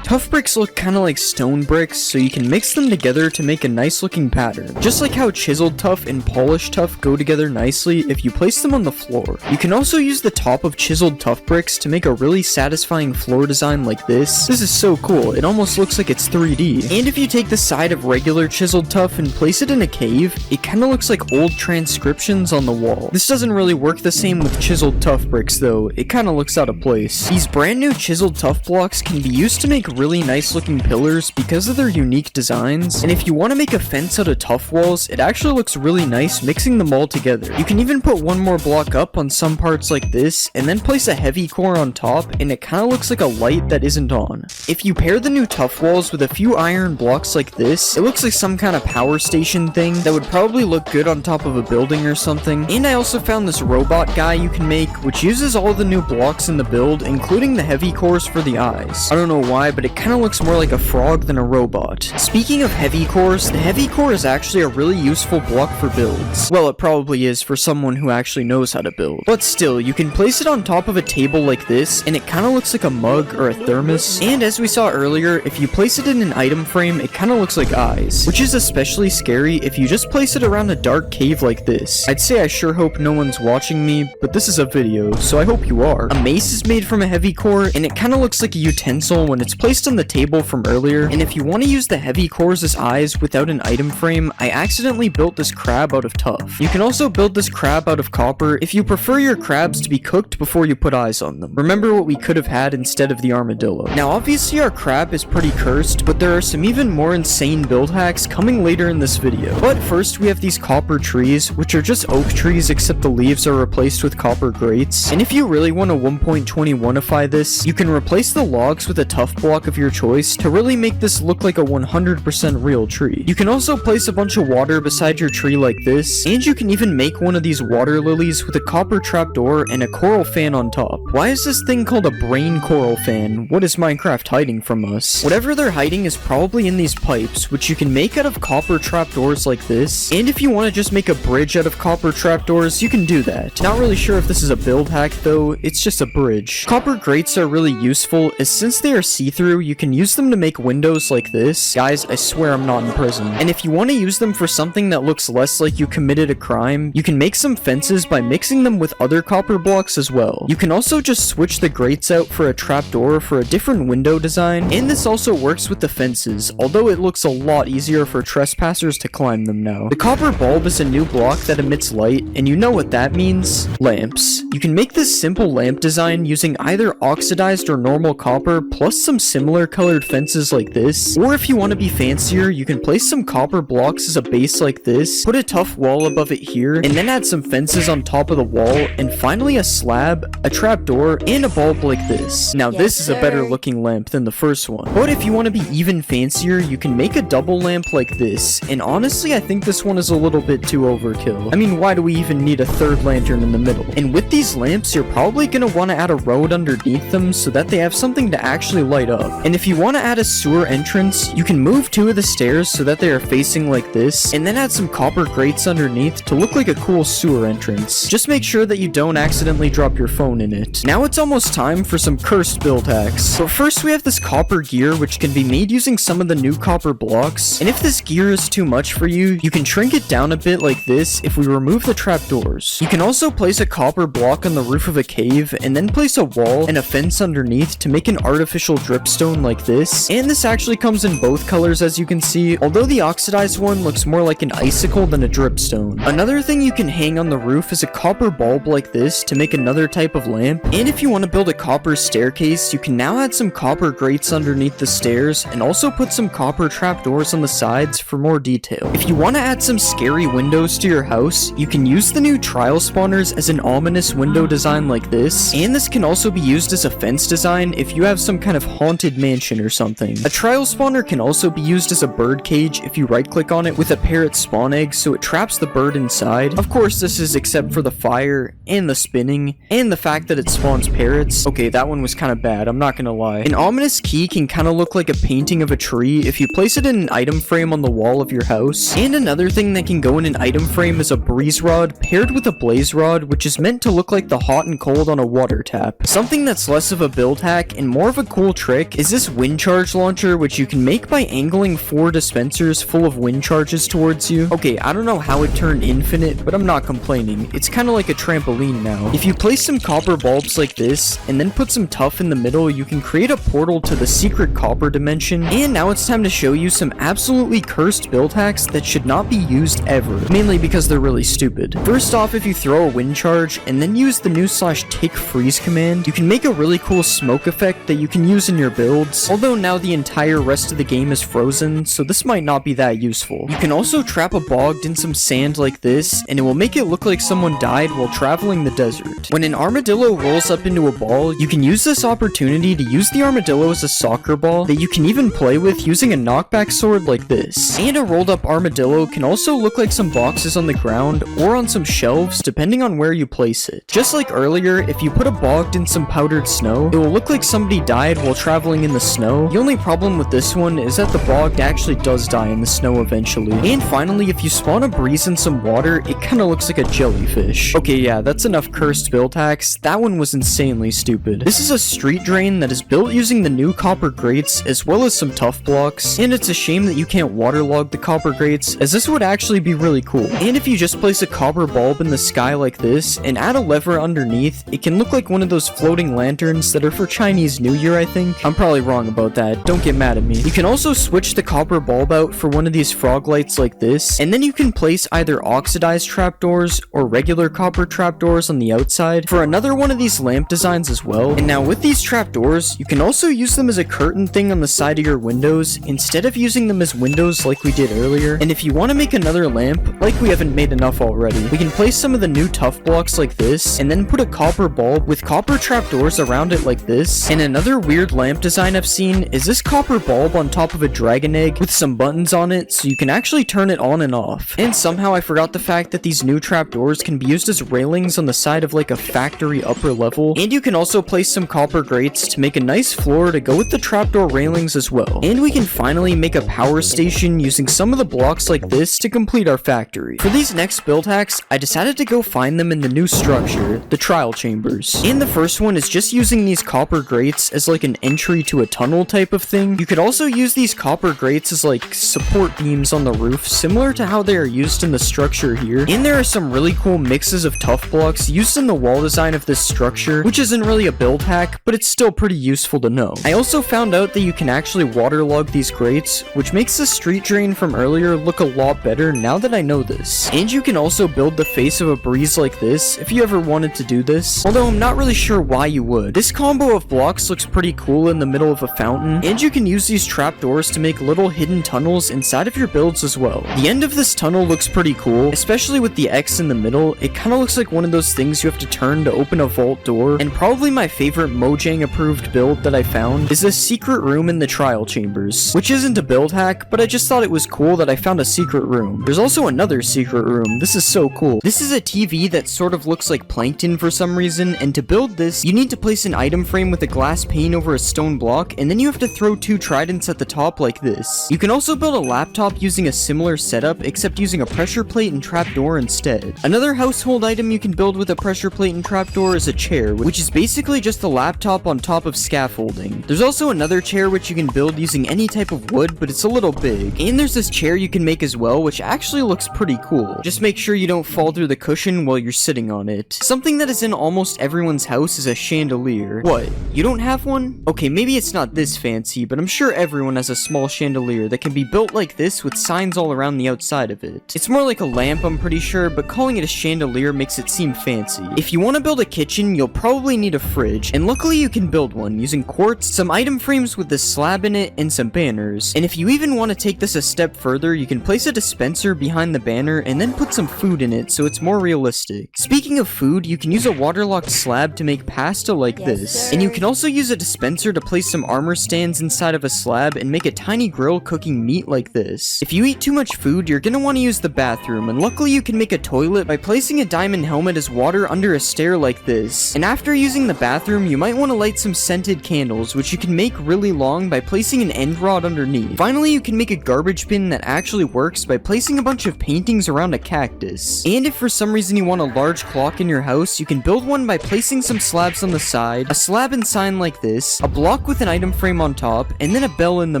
Tough bricks look kind of like stone bricks, so you can mix them together to make a nice looking pattern. Just like how chiseled tough and polished tough go together nicely if you place them on the floor. You can also use the top of chiseled tough bricks to make a really satisfying floor design like this. This is so cool, it almost looks like it's 3D. And if you take the side of regular chiseled tough and place it in a cave, it kind of looks like old transcriptions on the wall. This doesn't really work the same with chiseled tough bricks though, it kind of looks out of place. These brand new chiseled tough blocks can be used to make really nice looking pillars because of their unique designs, and if you want to make a fence out of tough walls, it actually looks really nice mixing them all together. You can even put one more block up on some parts like this, and then place a heavy core on top, and it kind of looks like a light that isn't on. If you pair the new tough walls with a few iron blocks like this, it looks like some kind of power station thing that would probably look good on top of a building or something. And I also found this robot guy you can make, which uses all the new blocks in the build, including the heavy cores for the eyes. I don't know why, but it kind of looks more like a frog than a robot. Speaking of heavy cores, the heavy core is actually a really useful block for builds. Well, it probably is for someone who actually knows how to build. But still, you can place it on top of a table like this, and it kind of looks like a mug or a thermos. And as we saw earlier, if you place it in an item frame, it kind of looks like eyes, which is especially scary if you just place it around a dark cave like this. I'd say I sure hope no one's watching me, but this is a video, so I hope you are. A mace is made from a heavy core, and it kind of looks like a utensil when it's placed placed on the table from earlier, and if you want to use the heavy cores as eyes without an item frame, I accidentally built this crab out of tuff. You can also build this crab out of copper if you prefer your crabs to be cooked before you put eyes on them. Remember what we could have had instead of the armadillo. Now obviously our crab is pretty cursed, but there are some even more insane build hacks coming later in this video. But first we have these copper trees, which are just oak trees except the leaves are replaced with copper grates. And if you really want to 1.21ify this, you can replace the logs with a tuff block of your choice to really make this look like a 100% real tree. You can also place a bunch of water beside your tree like this, and you can even make one of these water lilies with a copper trapdoor and a coral fan on top. Why is this thing called a brain coral fan? What is Minecraft hiding from us? Whatever they're hiding is probably in these pipes, which you can make out of copper trapdoors like this, and if you want to just make a bridge out of copper trapdoors, you can do that. Not really sure if this is a build hack though, it's just a bridge. Copper grates are really useful, as since they are see-through, you can use them to make windows like this. Guys, I swear I'm not in prison. And if you want to use them for something that looks less like you committed a crime, you can make some fences by mixing them with other copper blocks as well. You can also just switch the grates out for a trapdoor for a different window design, and this also works with the fences, although it looks a lot easier for trespassers to climb them now. The copper bulb is a new block that emits light, and you know what that means? Lamps. You can make this simple lamp design using either oxidized or normal copper plus some similar colored fences like this, or if you want to be fancier, you can place some copper blocks as a base like this, put a tough wall above it here, and then add some fences on top of the wall, and finally a slab, a trapdoor, and a bulb like this. Now this is a better looking lamp than the first one. But if you want to be even fancier, you can make a double lamp like this, and honestly I think this one is a little bit too overkill. I mean, why do we even need a third lantern in the middle? And with these lamps, you're probably going to want to add a road underneath them so that they have something to actually light up. And if you want to add a sewer entrance, you can move two of the stairs so that they are facing like this, and then add some copper grates underneath to look like a cool sewer entrance. Just make sure that you don't accidentally drop your phone in it. Now it's almost time for some cursed build hacks. But first we have this copper gear, which can be made using some of the new copper blocks, and if this gear is too much for you, you can shrink it down a bit like this if we remove the trapdoors. You can also place a copper block on the roof of a cave, and then place a wall and a fence underneath to make an artificial dripstone like this, and this actually comes in both colors as you can see, although the oxidized one looks more like an icicle than a dripstone. Another thing you can hang on the roof is a copper bulb like this to make another type of lamp, and if you want to build a copper staircase, you can now add some copper grates underneath the stairs, and also put some copper trapdoors on the sides for more detail. If you want to add some scary windows to your house, you can use the new trial spawners as an ominous window design like this, and this can also be used as a fence design if you have some kind of haunted mansion or something. A trial spawner can also be used as a bird cage if you right click on it with a parrot spawn egg so it traps the bird inside. Of course this is except for the fire, and the spinning, and the fact that it spawns parrots. Okay, that one was kind of bad, I'm not gonna lie. An ominous key can kind of look like a painting of a tree if you place it in an item frame on the wall of your house. And another thing that can go in an item frame is a breeze rod paired with a blaze rod, which is meant to look like the hot and cold on a water tap. Something that's less of a build hack and more of a cool trick is this wind charge launcher, which you can make by angling 4 dispensers full of wind charges towards you. Okay, I don't know how it turned infinite, but I'm not complaining. It's kind of like a trampoline now. If you place some copper bulbs like this, and then put some tuff in the middle, you can create a portal to the secret copper dimension. And now it's time to show you some absolutely cursed build hacks that should not be used ever, mainly because they're really stupid. First off, if you throw a wind charge and then use the new /tick freeze command, you can make a really cool smoke effect that you can use in your builds, although now the entire rest of the game is frozen, so this might not be that useful. You can also trap a bogged in some sand like this, and it will make it look like someone died while traveling the desert. When an armadillo rolls up into a ball, you can use this opportunity to use the armadillo as a soccer ball that you can even play with using a knockback sword like this. And a rolled up armadillo can also look like some boxes on the ground or on some shelves depending on where you place it. Just like earlier, if you put a bogged in some powdered snow, it will look like somebody died while traveling in the snow. The only problem with this one is that the bogged actually does die in the snow eventually. And finally, if you spawn a breeze in some water, it kinda looks like a jellyfish. Okay, yeah, that's enough cursed build hacks. That one was insanely stupid. This is a street drain that is built using the new copper grates as well as some tuff blocks, and it's a shame that you can't waterlog the copper grates, as this would actually be really cool. And if you just place a copper bulb in the sky like this and add a lever underneath, it can look like one of those floating lanterns that are for Chinese New Year, I think. I'm probably wrong about that. Don't get mad at me. You can also switch the copper bulb out for one of these frog lights like this, and then you can place either oxidized trapdoors or regular copper trapdoors on the outside for another one of these lamp designs as well. And now with these trapdoors, you can also use them as a curtain thing on the side of your windows instead of using them as windows like we did earlier. And if you want to make another lamp, like we haven't made enough already, we can place some of the new tough blocks like this and then put a copper bulb with copper trapdoors around it like this. And another weird lamp design I've seen is this copper bulb on top of a dragon egg with some buttons on it so you can actually turn it on and off. And somehow I forgot the fact that these new trapdoors can be used as railings on the side of like a factory upper level, and you can also place some copper grates to make a nice floor to go with the trapdoor railings as well. And we can finally make a power station using some of the blocks like this to complete our factory. For these next build hacks, I decided to go find them in the new structure, the trial chambers. And the first one is just using these copper grates as like an entry to a tunnel type of thing. You could also use these copper grates as like support beams on the roof, similar to how they are used in the structure here. And there are some really cool mixes of tough blocks used in the wall design of this structure, which isn't really a build hack, but it's still pretty useful to know. I also found out that you can actually waterlog these grates, which makes the street drain from earlier look a lot better now that I know this. And you can also build the face of a breeze like this if you ever wanted to do this, although I'm not really sure why you would. This combo of blocks looks pretty cool in the middle of a fountain, and you can use these trapdoors to make little hidden tunnels inside of your builds as well. The end of this tunnel looks pretty cool, especially with the X in the middle. It kind of looks like one of those things you have to turn to open a vault door. And probably my favorite Mojang approved build that I found is this secret room in the trial chambers, which isn't a build hack, but I just thought it was cool that I found a secret room. There's also another secret room. This is so cool. This is a TV that sort of looks like plankton for some reason, and to build this, you need to place an item frame with a glass pane over a stone block, and then you have to throw 2 tridents at the top like this. You can also build a laptop using a similar setup, except using a pressure plate and trapdoor instead. Another household item you can build with a pressure plate and trapdoor is a chair, which is basically just a laptop on top of scaffolding. There's also another chair which you can build using any type of wood, but it's a little big. And there's this chair you can make as well, which actually looks pretty cool. Just make sure you don't fall through the cushion while you're sitting on it. Something that is in almost everyone's house is a chandelier. What? You don't have one? Okay, maybe it's not this fancy, but I'm sure everyone has a small chandelier that can be built like this with signs all around the outside of it. It's more like a lamp, I'm pretty sure, but calling it a chandelier makes it seem fancy. If you want to build a kitchen, you'll probably need a fridge, and luckily you can build one using quartz, some item frames with this slab in it, and some banners. And if you even want to take this a step further, you can place a dispenser behind the banner and then put some food in it so it's more realistic. Speaking of food, you can use a waterlocked slab to make pasta like this. And you can also use a dispenser to place some armor stands inside of a slab and make a tiny grill cooking meat like this. If you eat too much food, you're gonna want to use the bathroom, and luckily you can make a toilet by placing a diamond helmet as water under a stair like this. And after using the bathroom, you might want to light some scented candles, which you can make really long by placing an end rod underneath. Finally, you can make a garbage bin that actually works by placing a bunch of paintings around a cactus. And if for some reason you want a large clock in your house, you can build one by placing some slabs on the side, a slab and sign like this, a block with an item frame on top, and then a bell in the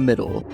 middle.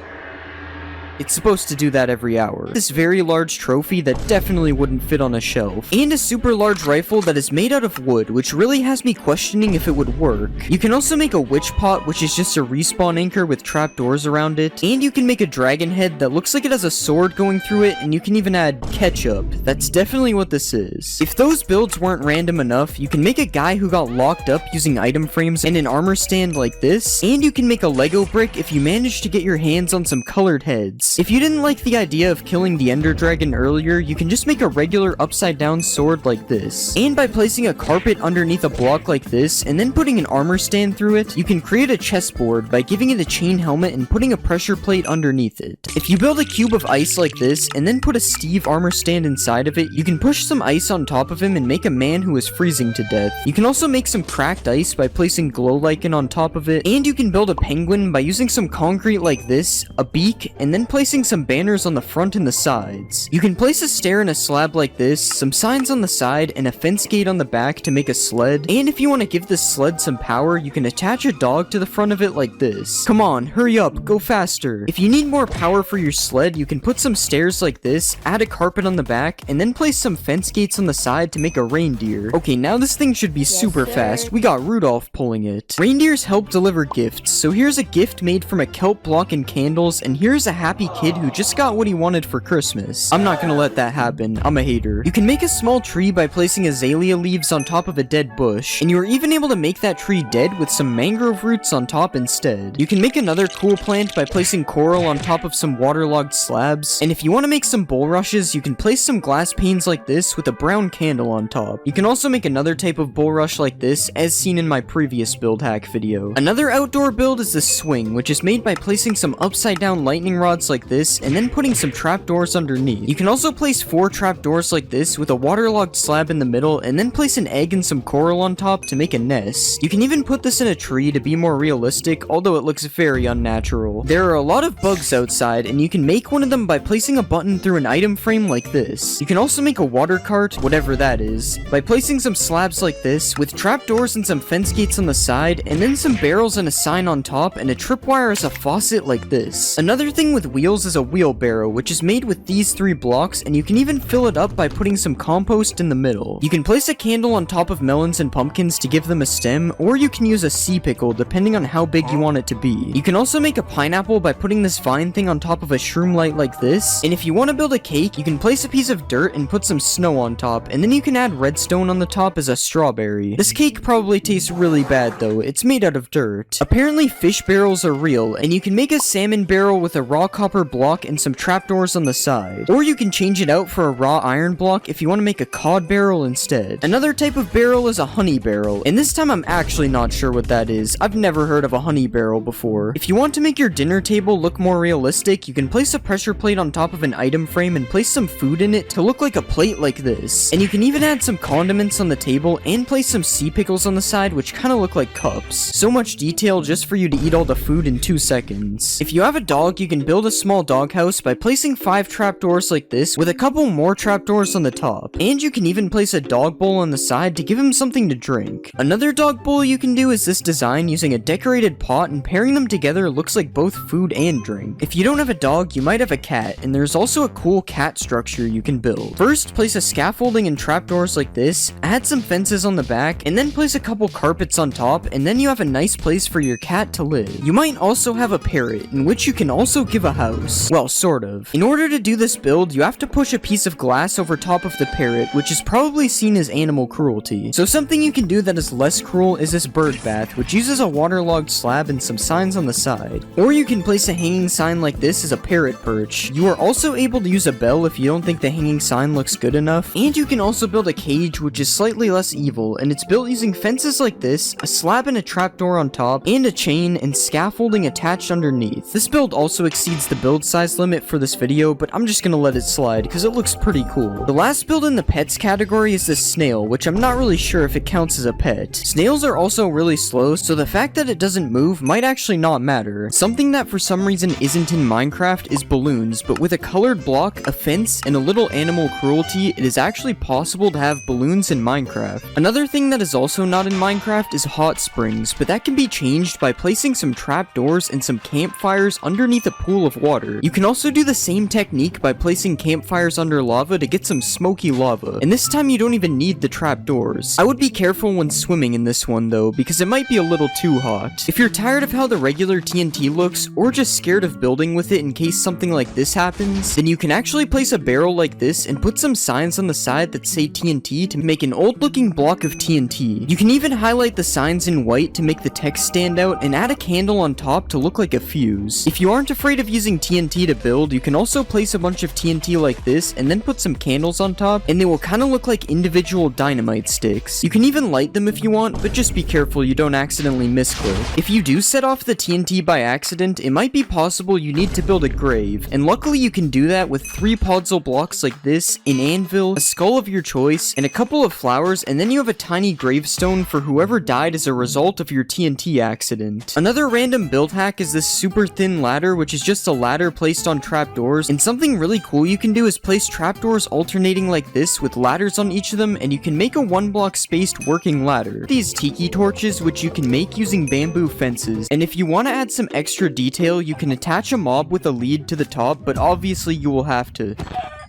It's supposed to do that every hour. This very large trophy that definitely wouldn't fit on a shelf. And a super large rifle that is made out of wood, which really has me questioning if it would work. You can also make a witch pot, which is just a respawn anchor with trapdoors around it. And you can make a dragon head that looks like it has a sword going through it, and you can even add ketchup. That's definitely what this is. If those builds weren't random enough, you can make a guy who got locked up using item frames and an armor stand like this. And you can make a Lego brick if you manage to get your hands on some colored heads. If you didn't like the idea of killing the Ender Dragon earlier, you can just make a regular upside down sword like this. And by placing a carpet underneath a block like this, and then putting an armor stand through it, you can create a chessboard by giving it a chain helmet and putting a pressure plate underneath it. If you build a cube of ice like this, and then put a Steve armor stand inside of it, you can push some ice on top of him and make a man who is freezing to death. You can also make some cracked ice by placing glow lichen on top of it, and you can build a penguin by using some concrete like this, a beak, and then placing some banners on the front and the sides. You can place a stair in a slab like this, some signs on the side, and a fence gate on the back to make a sled. And if you want to give this sled some power, you can attach a dog to the front of it like this. Come on, hurry up, go faster. If you need more power for your sled, you can put some stairs like this, add a carpet on the back, and then place some fence gates on the side to make a reindeer. Okay, now this thing should be super fast. We got Rudolph pulling it. Reindeers help deliver gifts, so here's a gift made from a kelp block and candles, and here's a happy kid who just got what he wanted for Christmas. I'm not gonna let that happen. I'm a hater. You can make a small tree by placing azalea leaves on top of a dead bush, and you are even able to make that tree dead with some mangrove roots on top instead. You can make another cool plant by placing coral on top of some waterlogged slabs, and if you want to make some bulrushes, you can place some glass panes like this with a brown candle on top. You can also make another type of bulrush like this, as seen in my previous build hack video. Another outdoor build is the swing, which is made by placing some upside down lightning rods like this, and then putting some trapdoors underneath. You can also place 4 trapdoors like this with a waterlogged slab in the middle, and then place an egg and some coral on top to make a nest. You can even put this in a tree to be more realistic, although it looks very unnatural. There are a lot of bugs outside, and you can make one of them by placing a button through an item frame like this. You can also make a water cart, whatever that is, by placing some slabs like this, with trapdoors and some fence gates on the side, and then some barrels and a sign on top, and a tripwire as a faucet like this. Another thing with wheels is a wheelbarrow, which is made with these 3 blocks, and you can even fill it up by putting some compost in the middle. You can place a candle on top of melons and pumpkins to give them a stem, or you can use a sea pickle depending on how big you want it to be. You can also make a pineapple by putting this vine thing on top of a shroom light like this, and if you want to build a cake, you can place a piece of dirt and put some snow on top, and then you can add redstone on the top as a strawberry. This cake probably tastes really bad though, it's made out of dirt. Apparently fish barrels are real, and you can make a salmon barrel with a raw copper block and some trapdoors on the side. Or you can change it out for a raw iron block if you want to make a cod barrel instead. Another type of barrel is a honey barrel, and this time I'm actually not sure what that is. I've never heard of a honey barrel before. If you want to make your dinner table look more realistic, you can place a pressure plate on top of an item frame and place some food in it to look like a plate like this. And you can even add some condiments on the table and place some sea pickles on the side, which kind of look like cups. So much detail just for you to eat all the food in 2 seconds. If you have a dog, you can build a small doghouse by placing 5 trapdoors like this with a couple more trapdoors on the top. And you can even place a dog bowl on the side to give him something to drink. Another dog bowl you can do is this design using a decorated pot, and pairing them together looks like both food and drink. If you don't have a dog, you might have a cat, and there's also a cool cat structure you can build. First, place a scaffolding and trapdoors like this, add some fences on the back, and then place a couple carpets on top, and then you have a nice place for your cat to live. You might also have a parrot, in which you can also give a house. Well, sort of. In order to do this build, you have to push a piece of glass over top of the parrot, which is probably seen as animal cruelty. So something you can do that is less cruel is this bird bath, which uses a waterlogged slab and some signs on the side. Or you can place a hanging sign like this as a parrot perch. You are also able to use a bell if you don't think the hanging sign looks good enough. And you can also build a cage, which is slightly less evil, and it's built using fences like this, a slab and a trapdoor on top, and a chain and scaffolding attached underneath. This build also exceeds the build size limit for this video, but I'm just gonna let it slide because it looks pretty cool. The last build in the pets category is this snail, which I'm not really sure if it counts as a pet. Snails are also really slow, so the fact that it doesn't move might actually not matter. Something that for some reason isn't in Minecraft is balloons, but with a colored block, a fence, and a little animal cruelty, it is actually possible to have balloons in Minecraft. Another thing that is also not in Minecraft is hot springs, but that can be changed by placing some trapdoors and some campfires underneath a pool of water. You can also do the same technique by placing campfires under lava to get some smoky lava, and this time you don't even need the trapdoors. I would be careful when swimming in this one though, because it might be a little too hot. If you're tired of how the regular TNT looks, or just scared of building with it in case something like this happens, then you can actually place a barrel like this and put some signs on the side that say TNT to make an old looking block of TNT. You can even highlight the signs in white to make the text stand out and add a candle on top to look like a fuse. If you aren't afraid of using TNT to build, you can also place a bunch of TNT like this and then put some candles on top, and they will kind of look like individual dynamite sticks. You can even light them if you want, but just be careful you don't accidentally misclick. If you do set off the TNT by accident, it might be possible you need to build a grave, and luckily you can do that with 3 podzol blocks like this, an anvil, a skull of your choice, and a couple of flowers, and then you have a tiny gravestone for whoever died as a result of your TNT accident. Another random build hack is this super thin ladder, which is just a ladder placed on trapdoors, and something really cool you can do is place trapdoors alternating like this with ladders on each of them, and you can make a 1-block spaced working ladder. These tiki torches, which you can make using bamboo fences, and if you want to add some extra detail, you can attach a mob with a lead to the top, but obviously you will have to.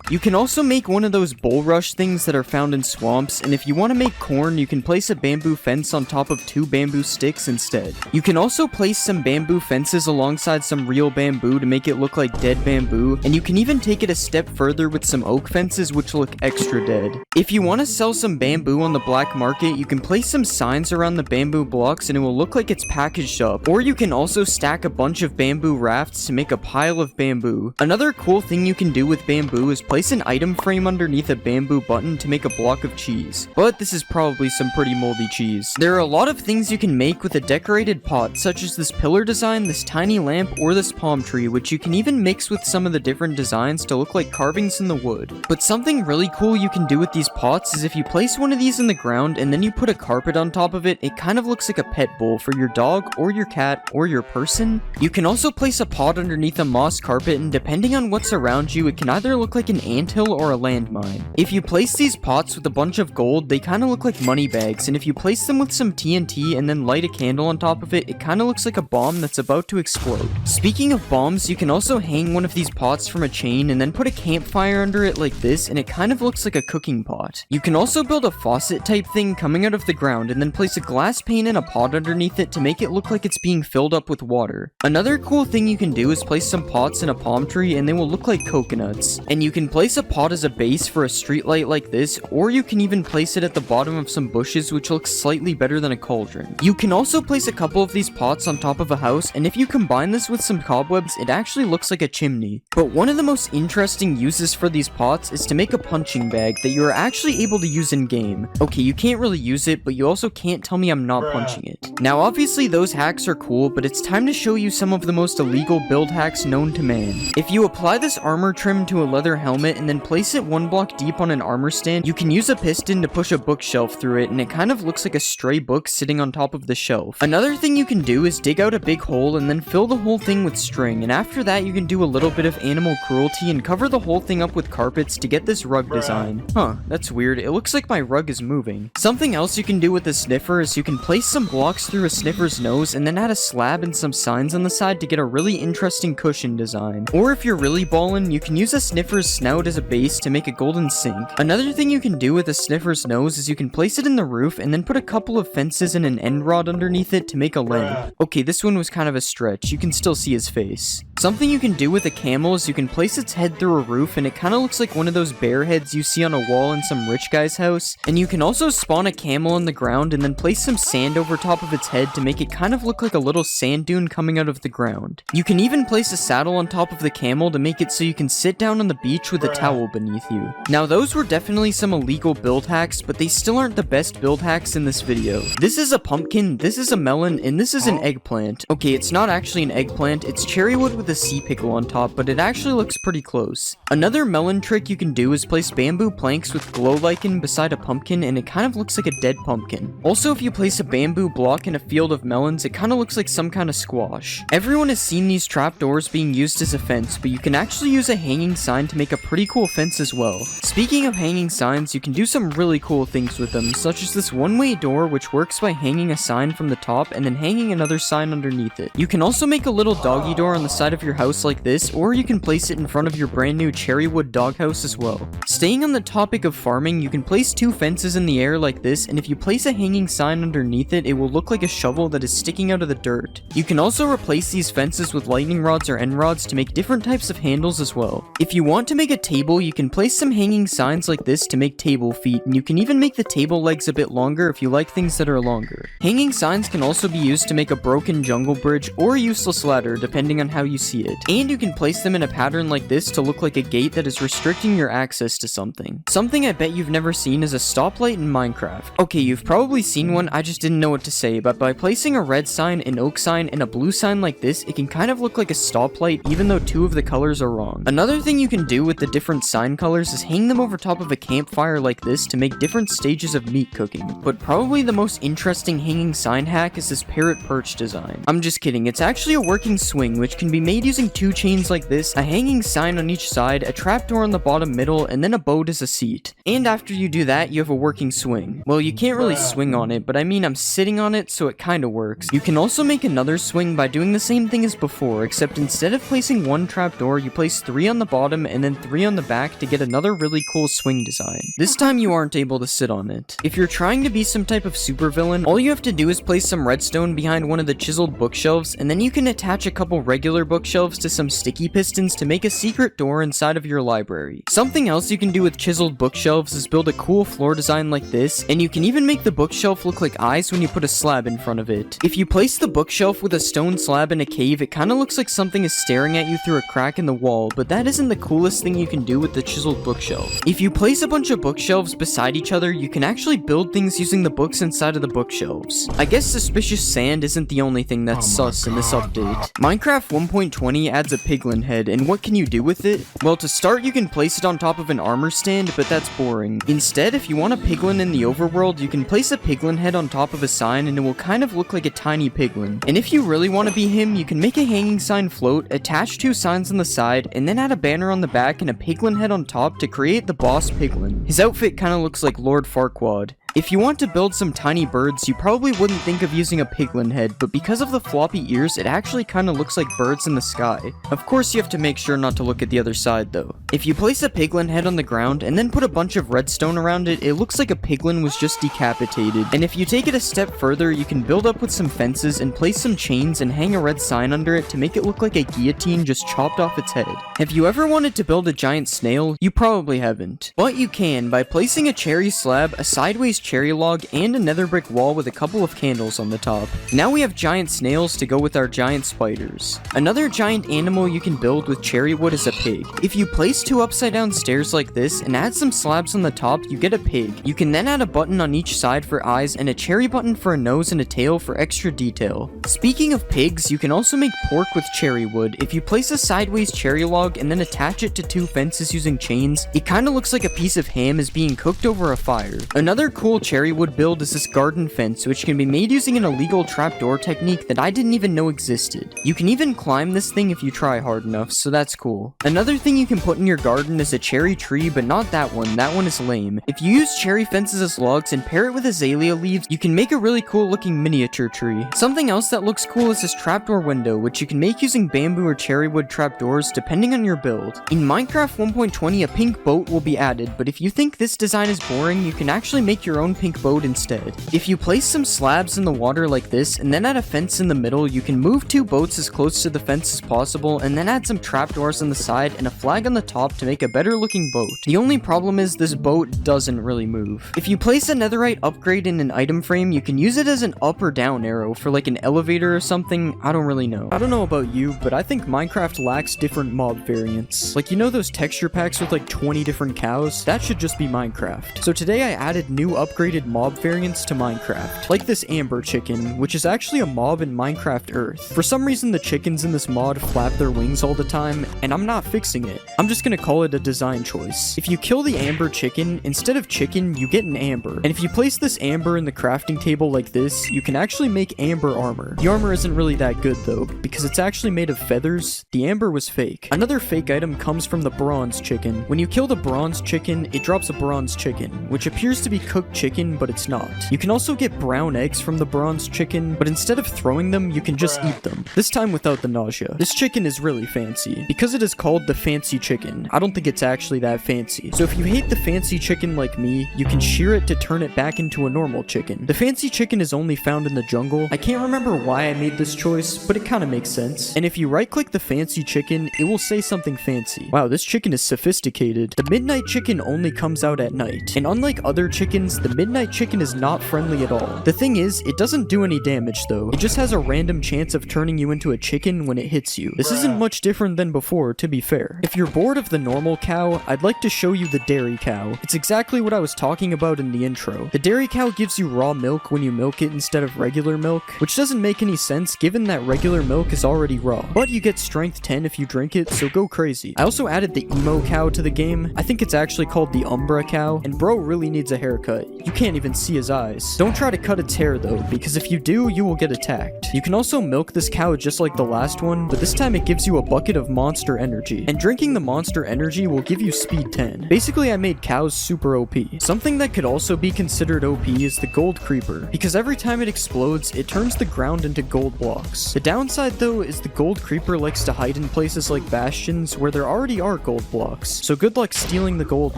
You can also make one of those bulrush things that are found in swamps, and if you want to make corn, you can place a bamboo fence on top of 2 bamboo sticks instead. You can also place some bamboo fences alongside some real bamboo to make it look like dead bamboo, and you can even take it a step further with some oak fences which look extra dead. If you want to sell some bamboo on the black market, you can place some signs around the bamboo blocks and it will look like it's packaged up, or you can also stack a bunch of bamboo rafts to make a pile of bamboo. Another cool thing you can do with bamboo is place an item frame underneath a bamboo button to make a block of cheese. But this is probably some pretty moldy cheese. There are a lot of things you can make with a decorated pot, such as this pillar design, this tiny lamp, or this palm tree, which you can even mix with some of the different designs to look like carvings in the wood. But something really cool you can do with these pots is if you place one of these in the ground and then you put a carpet on top of it, it kind of looks like a pet bowl for your dog or your cat or your person. You can also place a pot underneath a moss carpet, and depending on what's around you, it can either look like an anthill or a landmine. If you place these pots with a bunch of gold, they kind of look like money bags, and if you place them with some TNT and then light a candle on top of it, it kind of looks like a bomb that's about to explode. Speaking of bombs, you can also hang one of these pots from a chain and then put a campfire under it like this, and it kind of looks like a cooking pot. You can also build a faucet type thing coming out of the ground and then place a glass pane in a pot underneath it to make it look like it's being filled up with water. Another cool thing you can do is place some pots in a palm tree and they will look like coconuts. And you can place a pot as a base for a street light like this, or you can even place it at the bottom of some bushes, which looks slightly better than a cauldron. You can also place a couple of these pots on top of a house, and if you combine this with some cobwebs, it actually looks like a chimney. But one of the most interesting uses for these pots is to make a punching bag that you are actually able to use in game. Okay, you can't really use it, but you also can't tell me I'm not punching it. Now obviously those hacks are cool, but it's time to show you some of the most illegal build hacks known to man. If you apply this armor trim to a leather helmet and then place it 1 block deep on an armor stand, you can use a piston to push a bookshelf through it, and it kind of looks like a stray book sitting on top of the shelf. Another thing you can do is dig out a big hole and then fill the whole thing with string, and after that you can do a little bit of animal cruelty and cover the whole thing up with carpets to get this rug design. Huh, that's weird. It looks like my rug is moving. Something else you can do with the sniffer is you can place some blocks through a sniffer's nose and then add a slab and some signs on the side to get a really interesting cushion design. Or if you're really ballin', you can use a sniffer's snout as a base to make a golden sink. Another thing you can do with a sniffer's nose is you can place it in the roof and then put a couple of fences and an end rod underneath it to make a lamp. Okay, this one was kind of a stretch. You can still see his face. Something you can do with a camel is you can place its head through a roof and it kind of looks like one of those bear heads you see on a wall in some rich guy's house. And you can also spawn a camel in the ground and then place some sand over top of its head to make it kind of look like a little sand dune coming out of the ground. You can even place a saddle on top of the camel to make it so you can sit down on the beach with a towel beneath you. Now those were definitely some illegal build hacks, but they still aren't the best build hacks in this video. This is a pumpkin, this is a melon, and this is an eggplant. Okay, it's not actually an eggplant, it's cherry wood with a sea pickle on top, but it actually looks pretty close. Another melon trick you can do is place bamboo planks with glow lichen beside a pumpkin, and it kind of looks like a dead pumpkin. Also, if you place a bamboo block in a field of melons, it kind of looks like some kind of squash. Everyone has seen these trapdoors being used as a fence, but you can actually use a hanging sign to make a pretty cool fence as well. Speaking of hanging signs, you can do some really cool things with them, such as this one-way door, which works by hanging a sign from the top and then hanging another sign underneath it. You can also make a little doggy door on the side of your house like this, or you can place it in front of your brand new cherry wood doghouse as well. Staying on the topic of farming, you can place 2 fences in the air like this, and if you place a hanging sign underneath it, it will look like a shovel that is sticking out of the dirt. You can also replace these fences with lightning rods or end rods to make different types of handles as well. If you want to make a table, you can place some hanging signs like this to make table feet, and you can even make the table legs a bit longer if you like things that are longer. Hanging signs can also be used to make a broken jungle bridge or a useless ladder, depending on how you see it. And you can place them in a pattern like this to look like a gate that is restricting your access to something. Something I bet you've never seen is a stoplight in Minecraft. Okay, you've probably seen one, I just didn't know what to say, but by placing a red sign, an oak sign, and a blue sign like this, it can kind of look like a stoplight even though 2 of the colors are wrong. Another thing you can do with the the different sign colors is hang them over top of a campfire like this to make different stages of meat cooking. But probably the most interesting hanging sign hack is this parrot perch design. I'm just kidding, it's actually a working swing which can be made using 2 chains like this, a hanging sign on each side, a trapdoor on the bottom middle, and then a boat as a seat. And after you do that, you have a working swing. Well, you can't really swing on it, but I mean I'm sitting on it, so it kinda works. You can also make another swing by doing the same thing as before, except instead of placing 1 trapdoor, you place 3 on the bottom and then 3 on the back to get another really cool swing design. This time you aren't able to sit on it. If you're trying to be some type of supervillain, all you have to do is place some redstone behind one of the chiseled bookshelves, and then you can attach a couple regular bookshelves to some sticky pistons to make a secret door inside of your library. Something else you can do with chiseled bookshelves is build a cool floor design like this, and you can even make the bookshelf look like eyes when you put a slab in front of it. If you place the bookshelf with a stone slab in a cave, it kinda looks like something is staring at you through a crack in the wall, but that isn't the coolest thing you can do with the chiseled bookshelf. If you place a bunch of bookshelves beside each other, you can actually build things using the books inside of the bookshelves. I guess suspicious sand isn't the only thing that's sus in this update. Minecraft 1.20 adds a piglin head, and what can you do with it? Well, to start, you can place it on top of an armor stand, but that's boring. Instead, if you want a piglin in the overworld, you can place a piglin head on top of a sign and it will kind of look like a tiny piglin. And if you really want to be him, you can make a hanging sign float, attach 2 signs on the side, and then add a banner on the back and a piglin head on top to create the boss piglin. His outfit kind of looks like Lord Farquaad. If you want to build some tiny birds, you probably wouldn't think of using a piglin head, but because of the floppy ears, it actually kinda looks like birds in the sky. Of course, you have to make sure not to look at the other side though. If you place a piglin head on the ground and then put a bunch of redstone around it, it looks like a piglin was just decapitated. And if you take it a step further, you can build up with some fences and place some chains and hang a red sign under it to make it look like a guillotine just chopped off its head. Have you ever wanted to build a giant snail? You probably haven't. But you can by placing a cherry slab, a sideways cherry log, and a nether brick wall with a couple of candles on the top. Now we have giant snails to go with our giant spiders. Another giant animal you can build with cherry wood is a pig. If you place 2 upside down stairs like this and add some slabs on the top, you get a pig. You can then add a button on each side for eyes and a cherry button for a nose and a tail for extra detail. Speaking of pigs, you can also make pork with cherry wood. If you place a sideways cherry log and then attach it to 2 fences using chains, it kinda looks like a piece of ham is being cooked over a fire. Another cool cherry wood build is this garden fence, which can be made using an illegal trapdoor technique that I didn't even know existed. You can even climb this thing if you try hard enough, so that's cool. Another thing you can put in your garden is a cherry tree, but not that one is lame. If you use cherry fences as logs and pair it with azalea leaves, you can make a really cool looking miniature tree. Something else that looks cool is this trapdoor window, which you can make using bamboo or cherry wood trapdoors depending on your build. In Minecraft 1.20, a pink boat will be added, but if you think this design is boring, you can actually make your own pink boat instead. If you place some slabs in the water like this and then add a fence in the middle, you can move 2 boats as close to the fence as possible and then add some trapdoors on the side and a flag on the top to make a better looking boat. The only problem is this boat doesn't really move. If you place a netherite upgrade in an item frame, you can use it as an up or down arrow for like an elevator or something. I don't really know. I don't know about you, but I think Minecraft lacks different mob variants. Like, you know those texture packs with like 20 different cows? That should just be Minecraft. So today I added new upgraded mob variants to Minecraft, like this amber chicken, which is actually a mob in Minecraft Earth. For some reason the chickens in this mod flap their wings all the time, and I'm not fixing it. I'm just gonna call it a design choice. If you kill the amber chicken, instead of chicken, you get an amber. And if you place this amber in the crafting table like this, you can actually make amber armor. The armor isn't really that good though, because it's actually made of feathers. The amber was fake. Another fake item comes from the bronze chicken. When you kill the bronze chicken, it drops a bronze chicken, which appears to be cooked chicken, but it's not. You can also get brown eggs from the bronze chicken, but instead of throwing them, you can just eat them. This time without the nausea. This chicken is really fancy. Because it is called the fancy chicken, I don't think it's actually that fancy. So if you hate the fancy chicken like me, you can shear it to turn it back into a normal chicken. The fancy chicken is only found in the jungle. I can't remember why I made this choice, but it kind of makes sense. And if you right click the fancy chicken, it will say something fancy. Wow, this chicken is sophisticated. The midnight chicken only comes out at night. And unlike other chickens, the the midnight chicken is not friendly at all. The thing is, it doesn't do any damage though. It just has a random chance of turning you into a chicken when it hits you. This isn't much different than before, to be fair. If you're bored of the normal cow, I'd like to show you the dairy cow. It's exactly what I was talking about in the intro. The dairy cow gives you raw milk when you milk it instead of regular milk, which doesn't make any sense given that regular milk is already raw. But you get strength 10 if you drink it, so go crazy. I also added the emo cow to the game. I think it's actually called the Umbra cow, and bro really needs a haircut. You can't even see his eyes. Don't try to cut its hair though, because if you do, you will get attacked. You can also milk this cow just like the last one, but this time it gives you a bucket of monster energy, and drinking the monster energy will give you speed 10. Basically, I made cows super OP. Something that could also be considered OP is the gold creeper, because every time it explodes, it turns the ground into gold blocks. The downside though is the gold creeper likes to hide in places like bastions where there already are gold blocks, so good luck stealing the gold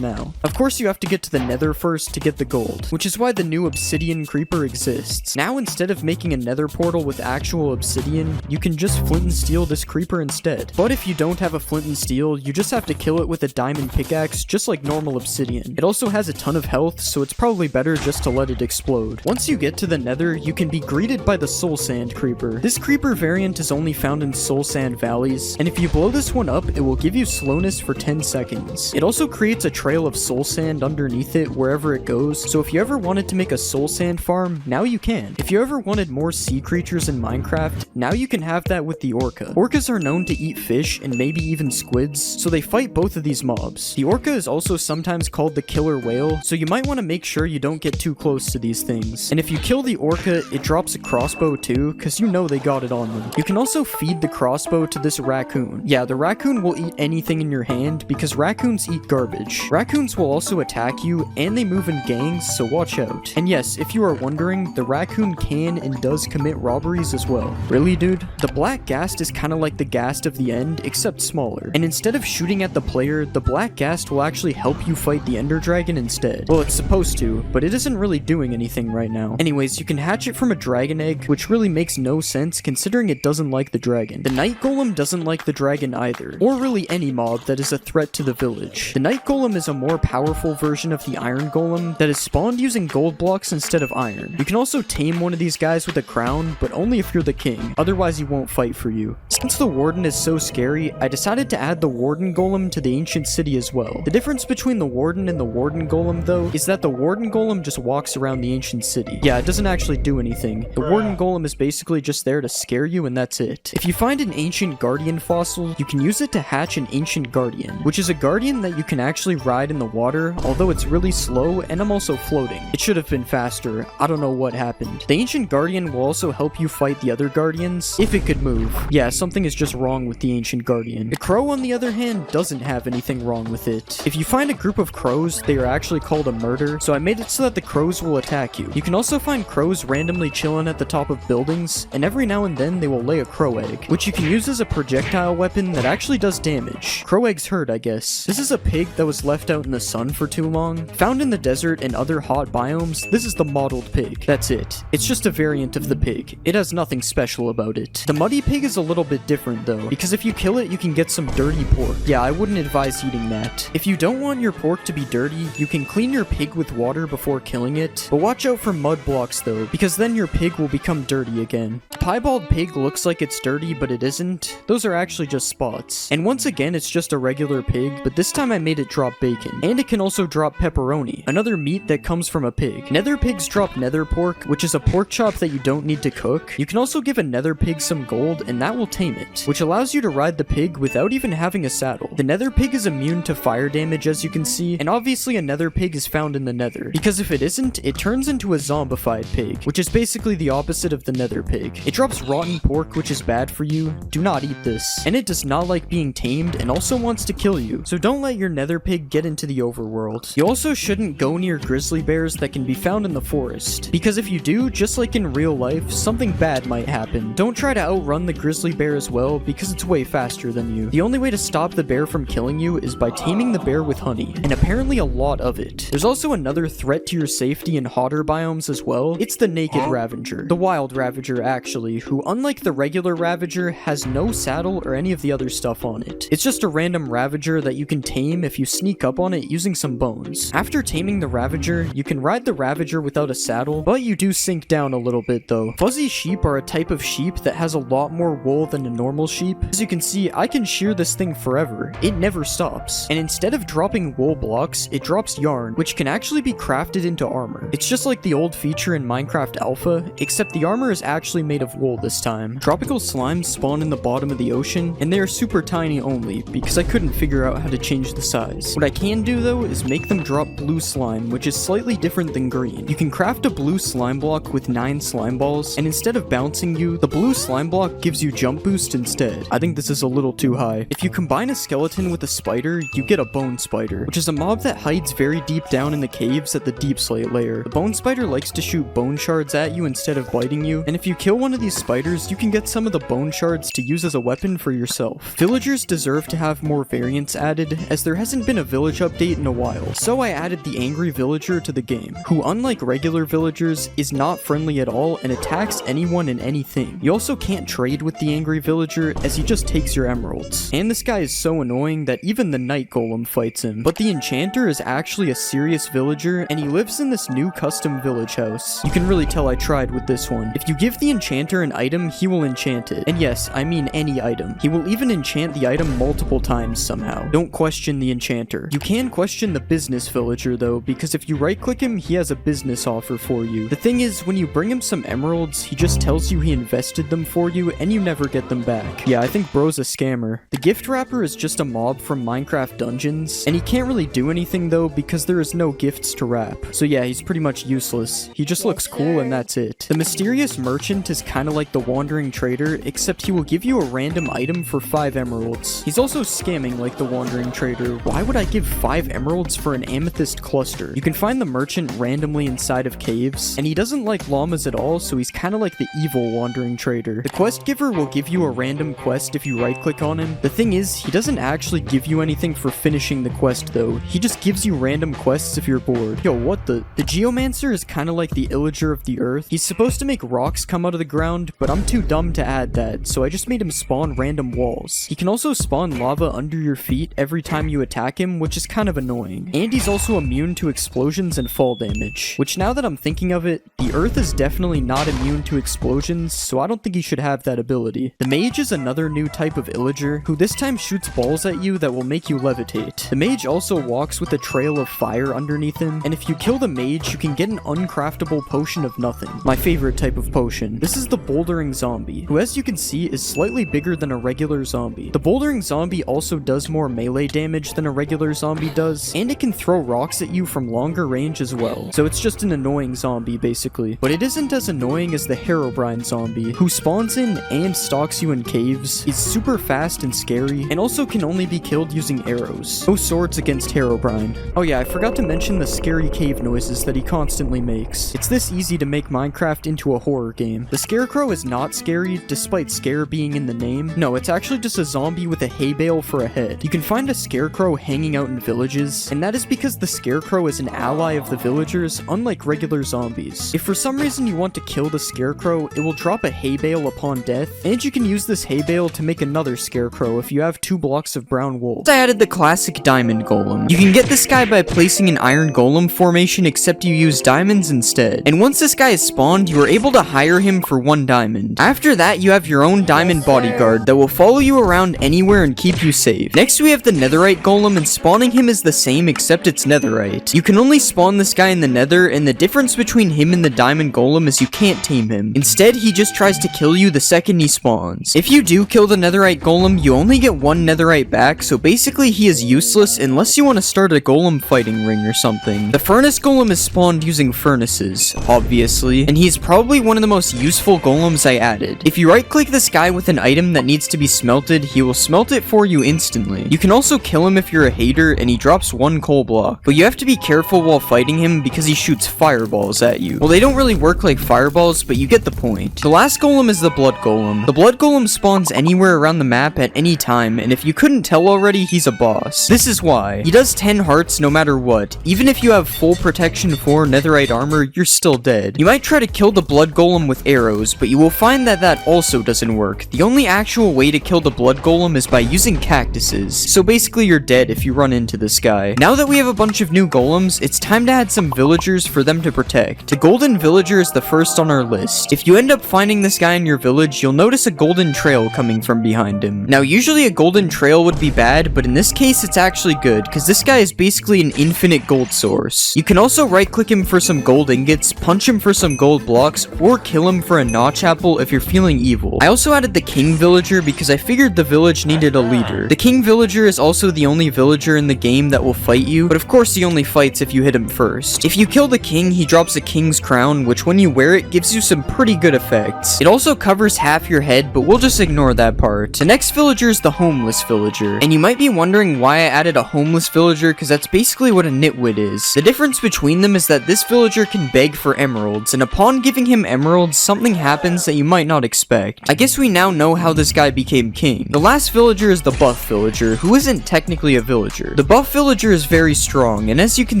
now. Of course, you have to get to the nether first to get the gold, which is why the new obsidian creeper exists. Now instead of making a nether portal with actual obsidian, you can just flint and steel this creeper instead. But if you don't have a flint and steel, you just have to kill it with a diamond pickaxe just like normal obsidian. It also has a ton of health, so it's probably better just to let it explode. Once you get to the nether, you can be greeted by the soul sand creeper. This creeper variant is only found in soul sand valleys, and if you blow this one up, it will give you slowness for 10 seconds. It also creates a trail of soul sand underneath it wherever it goes, so if you ever wanted to make a soul sand farm, now you can. If you ever wanted more sea creatures in Minecraft, now you can have that with the orca. Orcas are known to eat fish and maybe even squids, so they fight both of these mobs. The orca is also sometimes called the killer whale, so you might want to make sure you don't get too close to these things. And if you kill the orca, it drops a crossbow too, cause you know they got it on them. You can also feed the crossbow to this raccoon. Yeah, the raccoon will eat anything in your hand because raccoons eat garbage. Raccoons will also attack you, and they move in gangs, so watch out. And yes, if you are wondering, the raccoon can and does commit robberies as well. Really, dude? The black ghast is kinda like the ghast of the end, except smaller. And instead of shooting at the player, the black ghast will actually help you fight the ender dragon instead. Well, it's supposed to, but it isn't really doing anything right now. Anyways, you can hatch it from a dragon egg, which really makes no sense considering it doesn't like the dragon. The night golem doesn't like the dragon either, or really any mob that is a threat to the village. The night golem is a more powerful version of the iron golem that is spawned using gold blocks instead of iron. You can also tame one of these guys with a crown, but only if you're the king, otherwise he won't fight for you. Since the warden is so scary, I decided to add the warden golem to the ancient city as well. The difference between the warden and the warden golem though is that the warden golem just walks around the ancient city. Yeah, it doesn't actually do anything. The warden golem is basically just there to scare you and that's it. If you find an ancient guardian fossil, you can use it to hatch an ancient guardian, which is a guardian that you can actually ride in the water, although it's really slow and I'm also floating. It should have been faster. I don't know what happened. The ancient guardian will also help you fight the other guardians if it could move. Yeah, something is just wrong with the ancient guardian. The crow, on the other hand, doesn't have anything wrong with it. If you find a group of crows, they are actually called a murder, so I made it so that the crows will attack you. You can also find crows randomly chilling at the top of buildings, and every now and then they will lay a crow egg, which you can use as a projectile weapon that actually does damage. Crow eggs hurt, I guess. This is a pig that was left out in the sun for too long. Found in the desert and other hot biomes, this is the mottled pig. That's it. It's just a variant of the pig. It has nothing special about it. The muddy pig is a little bit different though, because if you kill it, you can get some dirty pork. Yeah, I wouldn't advise eating that. If you don't want your pork to be dirty, you can clean your pig with water before killing it, but watch out for mud blocks though, because then your pig will become dirty again. Piebald pig looks like it's dirty, but it isn't. Those are actually just spots. And once again, it's just a regular pig, but this time I made it drop bacon. And it can also drop pepperoni, another meat that comes from a pig. Nether pigs drop nether pork, which is a pork chop that you don't need to cook. You can also give a nether pig some gold, and that will tame it, which allows you to ride the pig without even having a saddle. The nether pig is immune to fire damage, as you can see, and obviously a nether pig is found in the nether, because if it isn't, it turns into a zombified pig, which is basically the opposite of the nether pig. It drops rotten pork, which is bad for you. Do not eat this. And it does not like being tamed and also wants to kill you, so don't let your nether pig get into the overworld. You also shouldn't go near grizzly bears that can be found in the forest, because if you do, just like in real life, something bad might happen. Don't try to outrun the grizzly bear as well because it's way faster than you. The only way to stop the bear from killing you is by taming the bear with honey, and apparently a lot of it. There's also another threat to your safety in hotter biomes as well. It's the naked Ravager. The wild Ravager, actually, who unlike the regular Ravager, has no saddle or any of the other stuff on it. It's just a random Ravager that you can tame if you sneak up on it using some bones. After taming the Ravager, you can ride the Ravager without a saddle, but you do sink down a little bit though. Fuzzy sheep are a type of sheep that has a lot more wool than a normal sheep. As you can see, I can shear this thing forever. It never stops. And instead of dropping wool blocks, it drops yarn, which can actually be crafted into armor. It's just like the old feature in Minecraft Alpha, except the armor is actually made of wool this time. Tropical slimes spawn in the bottom of the ocean, and they are super tiny only, because I couldn't figure out how to change the size. What I can do though is make them drop blue slime, which is slightly different than green. You can craft a blue slime block with 9 slime balls, and instead of bouncing you, the blue slime block gives you jump boost instead. I think this is a little too high. If you combine a skeleton with a spider, you get a bone spider, which is a mob that hides very deep down in the caves at the deep slate layer. The bone spider likes to shoot bone shards at you instead of biting you, and if you kill one of these spiders, you can get some of the bone shards to use as a weapon for yourself. Villagers deserve to have more variants added, as there hasn't been a village update in a while, so I added the angry villager to the game, who unlike regular villagers, is not friendly at all and attacks anyone and anything. You also can't trade with the angry villager, as he just takes your emeralds. And this guy is so annoying that even the night golem fights him. But the enchanter is actually a serious villager, and he lives in this new custom village house. You can really tell I tried with this one. If you give the enchanter an item, he will enchant it. And yes, I mean any item. He will even enchant the item multiple times somehow. Don't question the enchanter. You can question the business villager though, because if you right click him, he has a business offer for you. The thing is, when you bring him some emeralds, he just tells you he invested them for you and you never get them back. Yeah, I think bro's a scammer. The gift wrapper is just a mob from Minecraft Dungeons, and he can't really do anything though because there is no gifts to wrap. So yeah, he's pretty much useless. He just looks cool and that's it. The mysterious merchant is kind of like the wandering trader, except he will give you a random item for 5 emeralds. He's also scamming like the wandering trader. Why would I give 5 emeralds for an amethyst cluster? You can find the merchant randomly inside of caves, and he doesn't like llamas at all, so he's kind of like the evil wandering trader. The quest giver will give you a random quest if you right click on him. The thing is, he doesn't actually give you anything for finishing the quest though. He just gives you random quests if you're bored. Yo, what the? The geomancer is kind of like the illager of the earth. He's supposed to make rocks come out of the ground, but I'm too dumb to add that, so I just made him spawn random walls. He can also spawn lava under your feet every time you attack him, which is kind of annoying. And he's also immune to explosions and fall damage, which now that I'm thinking of it, the earth is definitely not immune to explosions, so I don't think he should have that ability. The mage is another new type of illager, who this time shoots balls at you that will make you levitate. The mage also walks with a trail of fire underneath him, and if you kill the mage, you can get an uncraftable potion of nothing. My favorite type of potion. This is the bouldering zombie, who as you can see is slightly bigger than a regular zombie. The bouldering zombie also does more melee damage than a regular zombie does, and it can throw rocks at you from longer range as well. So it's just an annoying zombie basically. But it isn't as annoying as the Herobrine zombie, who spawns in and stalks you in caves, is super fast and scary, and also can only be killed using arrows. No swords against Herobrine. Oh yeah, I forgot to mention the scary cave noises that he constantly makes. It's this easy to make Minecraft into a horror game. The scarecrow is not scary, despite scare being in the name. No, it's actually just a zombie with a hay bale for a head. You can find a scarecrow hanging out in villages, and that is because the scarecrow is an ally of the villagers, unlike regular zombies. If for some reason you want to kill the scarecrow, it will drop a hay bale upon death, and you can use this hay bale to make another scarecrow if you have 2 blocks of brown wool. I added the classic diamond golem. You can get this guy by placing an iron golem formation, except you use diamonds instead. And once this guy is spawned, you are able to hire him for 1 diamond. After that, you have your own diamond bodyguard that will follow you around anywhere and keep you safe. Next, we have the netherite golem, and spawning him is the same except it's netherite. You can only spawn this guy in the nether, and the difference between him and the diamond golem is you can't tame him. Instead, he just tries to kill you the second he spawns. If you do kill the netherite golem, you only get 1 netherite back, so basically he is useless unless you want to start a golem fighting ring or something. The furnace golem is spawned using furnaces, obviously, and he's probably one of the most useful golems I added. If you right click this guy with an item that needs to be smelted, he will smelt it for you instantly. You can also kill him if you're a hater, and he drops 1 coal block, but you have to be careful while fighting him because he shoots fireballs at you. Well, they don't really work like fireballs, but you get the point. The last golem is the blood golem. The blood golem golem spawns anywhere around the map at any time, and if you couldn't tell already, he's a boss. This is why. He does 10 hearts no matter what. Even if you have full protection 4 netherite armor, you're still dead. You might try to kill the blood golem with arrows, but you will find that that also doesn't work. The only actual way to kill the blood golem is by using cactuses. So basically you're dead if you run into this guy. Now that we have a bunch of new golems, it's time to add some villagers for them to protect. The golden villager is the first on our list. If you end up finding this guy in your village, you'll notice a golden trail coming from behind him. Now usually a golden trail would be bad, but in this case it's actually good, because this guy is basically an infinite gold source. You can also right click him for some gold ingots, punch him for some gold blocks, or kill him for a notch apple if you're feeling evil. I also added the king villager because I figured the village needed a leader. The king villager is also the only villager in the game that will fight you, but of course he only fights if you hit him first. If you kill the king, he drops a king's crown, which when you wear it gives you some pretty good effects. It also covers half your head, but we'll just ignore that part. The next villager is the homeless villager, and you might be wondering why I added a homeless villager, because that's basically what a nitwit is. The difference between them is that this villager can beg for emeralds, and upon giving him emeralds, something happens that you might not expect. I guess we now know how this guy became king. The last villager is the buff villager, who isn't technically a villager. The buff villager is very strong, and as you can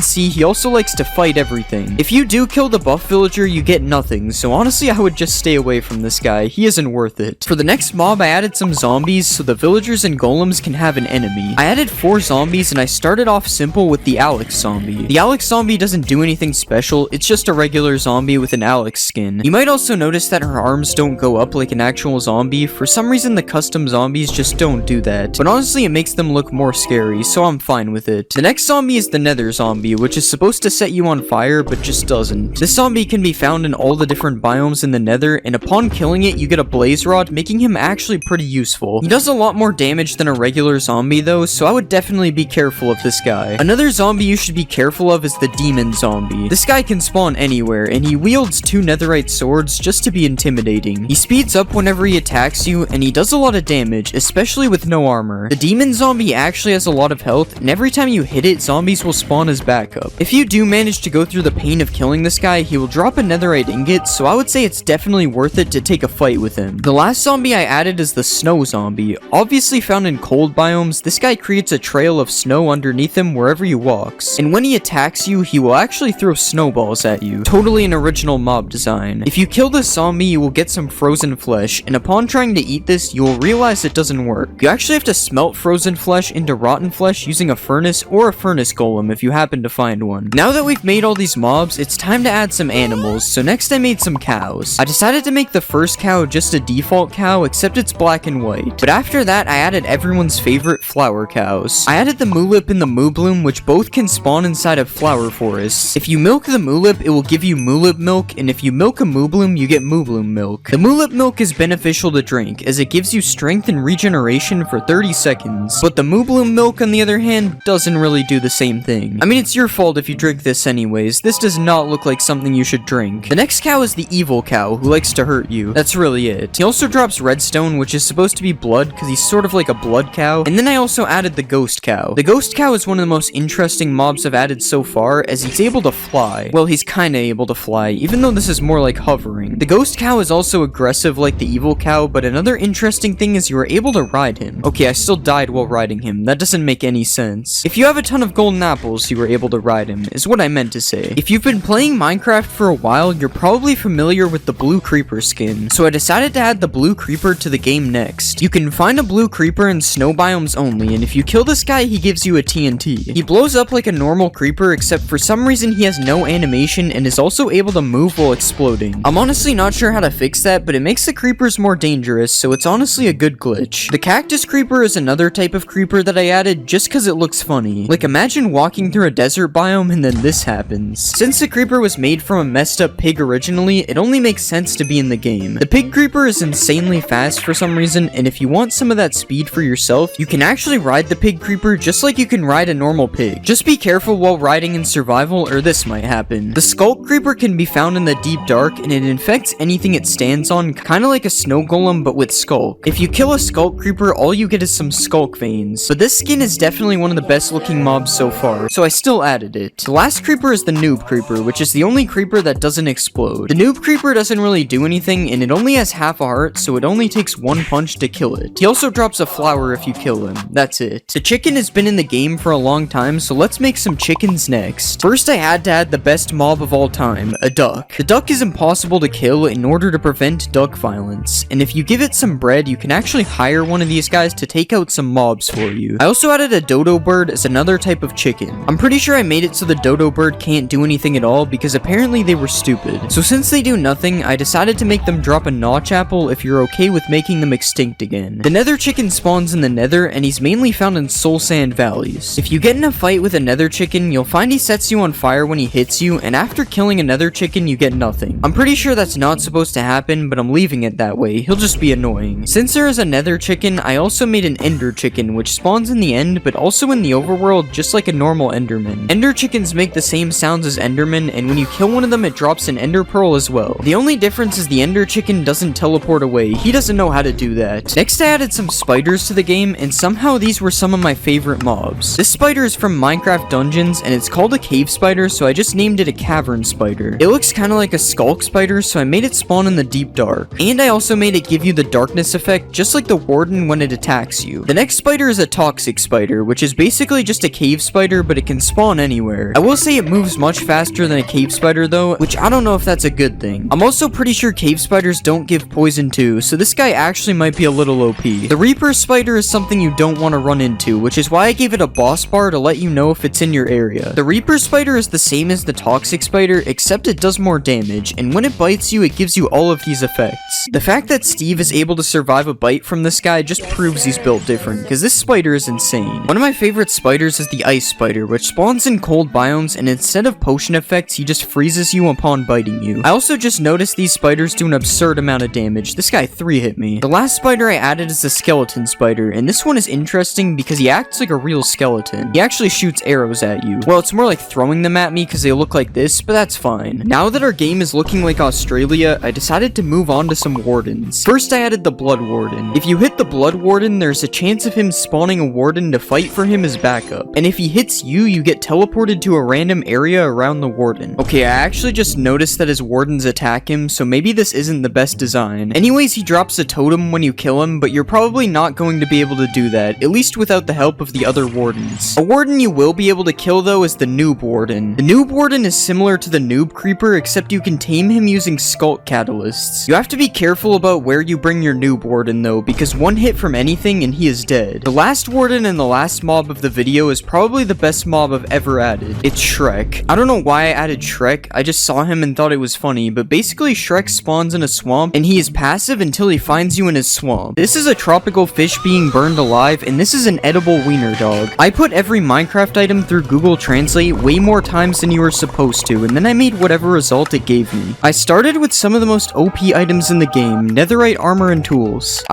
see, he also likes to fight everything. If you do kill the buff villager, you get nothing, so honestly I would just stay away from this guy. He isn't worth it. For the next mob, I added some zombies so the villagers and golems can have an enemy. I added 4 zombies, and I started off simple with the Alex zombie. The Alex zombie doesn't do anything special, it's just a regular zombie with an Alex skin. You might also notice that her arms don't go up like an actual zombie. For some reason the custom zombies just don't do that, but honestly it makes them look more scary, so I'm fine with it. The next zombie is the nether zombie, which is supposed to set you on fire, but just doesn't. This zombie can be found in all the different biomes in the nether, and upon killing it you get a blaze rod, making him actually pretty useful. He does a lot more damage than a regular zombie though, so I would definitely be careful of this guy. Another zombie you should be careful of is the demon zombie. This guy can spawn anywhere, and he wields 2 netherite swords just to be intimidating. He speeds up whenever he attacks you, and he does a lot of damage, especially with no armor. The demon zombie actually has a lot of health, and every time you hit it, zombies will spawn as backup. If you do manage to go through the pain of killing this guy, he will drop a netherite ingot, so I would say it's definitely worth it to take a fight with him. The last zombie I added is the snow zombie. Obviously found in cold biomes, this guy creates a trail of snow underneath him wherever he walks, and when he attacks you, he will actually throw snowballs at you. Totally an original mob design. If you kill this zombie, you will get some frozen flesh, and upon trying to eat this, you will realize it doesn't work. You actually have to smelt frozen flesh into rotten flesh using a furnace or a furnace golem if you happen to find one. Now that we've made all these mobs, it's time to add some animals, so next I made some cows. I decided to make the first cow just a default cow, except it's black and white. But after that, I added everyone's favorite flower cows. I added the moolip and the moobloom, which both can spawn inside of flower forests. If you milk the moolip, it will give you moolip milk, and if you milk a moobloom, you get moobloom milk. The moolip milk is beneficial to drink, as it gives you strength and regeneration for 30 seconds, but the moobloom milk, on the other hand, doesn't really do the same thing. I mean, it's your fault if you drink this anyways. This does not look like something you should drink. The next cow is the evil cow, who likes to hurt you. That's really it. He also drops redstone, which is supposed to be blood, because he's sort of like a blood cow. And then I also added the ghost cow. The ghost cow is one of the most interesting mobs I've added so far, as he's able to fly. Well, he's kinda able to fly, even though this is more like hovering. The ghost cow is also aggressive like the evil cow, but another interesting thing is you are able to ride him. Okay, I still died while riding him. That doesn't make any sense. If you have a ton of golden apples, you were able to ride him, is what I meant to say. If you've been playing Minecraft for a while, you're probably familiar with the blue creeper skin, so I decided to add the blue creeper to the game next. You can find a blue creeper in snow biomes only, and if you kill this guy, he gives you a TNT. He blows up like a normal creeper, except for some reason he has no animation and is also able to move while exploding. I'm honestly not sure how to fix that, but it makes the creepers more dangerous, so it's honestly a good glitch. The cactus creeper is another type of creeper that I added just because it looks funny. Like, imagine walking through a desert biome and then this happens. Since the creeper was made from a messed up pig originally, it only makes sense to be in the game. The pig creeper is insanely fast for some reason, and if you want some of that speed for yourself, you can actually ride the pig creeper just like you can ride a normal pig. Just be careful while riding in survival or this might happen. The skulk creeper can be found in the deep dark, and it infects anything it stands on, kinda like a snow golem but with skulk. If you kill a skulk creeper, all you get is some skulk veins. But this skin is definitely one of the best looking mobs so far, so I still added it. The last creeper is the noob creeper, which is the only creeper that doesn't explode. The noob creeper doesn't really do anything, and it only has half a heart, so so it only takes one punch to kill it. He also drops a flower if you kill him. That's it. The chicken has been in the game for a long time, so let's make some chickens next. First, I had to add the best mob of all time, a duck. The duck is impossible to kill in order to prevent duck violence, and if you give it some bread, you can actually hire one of these guys to take out some mobs for you. I also added a dodo bird as another type of chicken. I'm pretty sure I made it so the dodo bird can't do anything at all because apparently they were stupid. So since they do nothing, I decided to make them drop a notch apple if you're okay with making them extinct again. The nether chicken spawns in the nether, and he's mainly found in soul sand valleys. If you get in a fight with a nether chicken, you'll find he sets you on fire when he hits you, and after killing another chicken, you get nothing. I'm pretty sure that's not supposed to happen, but I'm leaving it that way. He'll just be annoying. Since there is a nether chicken, I also made an ender chicken, which spawns in the end, but also in the overworld, just like a normal enderman. Ender chickens make the same sounds as endermen, and when you kill one of them, it drops an ender pearl as well. The only difference is the ender chicken doesn't teleport away. He doesn't know how to do that. Next, I added some spiders to the game, and somehow these were some of my favorite mobs. This spider is from Minecraft Dungeons, and it's called a cave spider, so I just named it a cavern spider. It looks kind of like a skulk spider, so I made it spawn in the deep dark. And I also made it give you the darkness effect, just like the warden when it attacks you. The next spider is a toxic spider, which is basically just a cave spider, but it can spawn anywhere. I will say it moves much faster than a cave spider though, which I don't know if that's a good thing. I'm also pretty sure cave spiders don't give poison too, so this guy actually might be a little OP. The Reaper spider is something you don't want to run into, which is why I gave it a boss bar to let you know if it's in your area. The Reaper spider is the same as the toxic spider, except it does more damage, and when it bites you, it gives you all of these effects. The fact that Steve is able to survive a bite from this guy just proves he's built different, because this spider is insane. One of my favorite spiders is the ice spider, which spawns in cold biomes, and instead of potion effects, he just freezes you upon biting you. I also just noticed these spiders do an absurd amount of damage. This guy 3-hit me. The last spider I added is the skeleton spider, and this one is interesting because he acts like a real skeleton. He actually shoots arrows at you. Well, it's more like throwing them at me because they look like this, but that's fine. Now that our game is looking like Australia, I decided to move on to some wardens. First, I added the blood warden. If you hit the blood warden, there's a chance of him spawning a warden to fight for him as backup. And if he hits you, you get teleported to a random area around the warden. Okay, I actually just noticed that his wardens attack him, so maybe this isn't the best design. Anyways, he drops a totem when you kill him, but you're probably not going to be able to do that, at least without the help of the other wardens. A warden you will be able to kill though is the noob warden. The noob warden is similar to the noob creeper, except you can tame him using sculk catalysts. You have to be careful about where you bring your noob warden though, because one hit from anything and he is dead. The last warden and the last mob of the video is probably the best mob I've ever added. It's Shrek. I don't know why I added Shrek, I just saw him and thought it was funny, but basically Shrek spawns in a swamp and he is passive until he finds you in his swamp. This is a tropical fish being burned alive, and this is an edible wiener dog. I put every Minecraft item through Google Translate way more times than you were supposed to, and then I made whatever result it gave me. I started with some of the most OP items in the game, netherite armor and tools.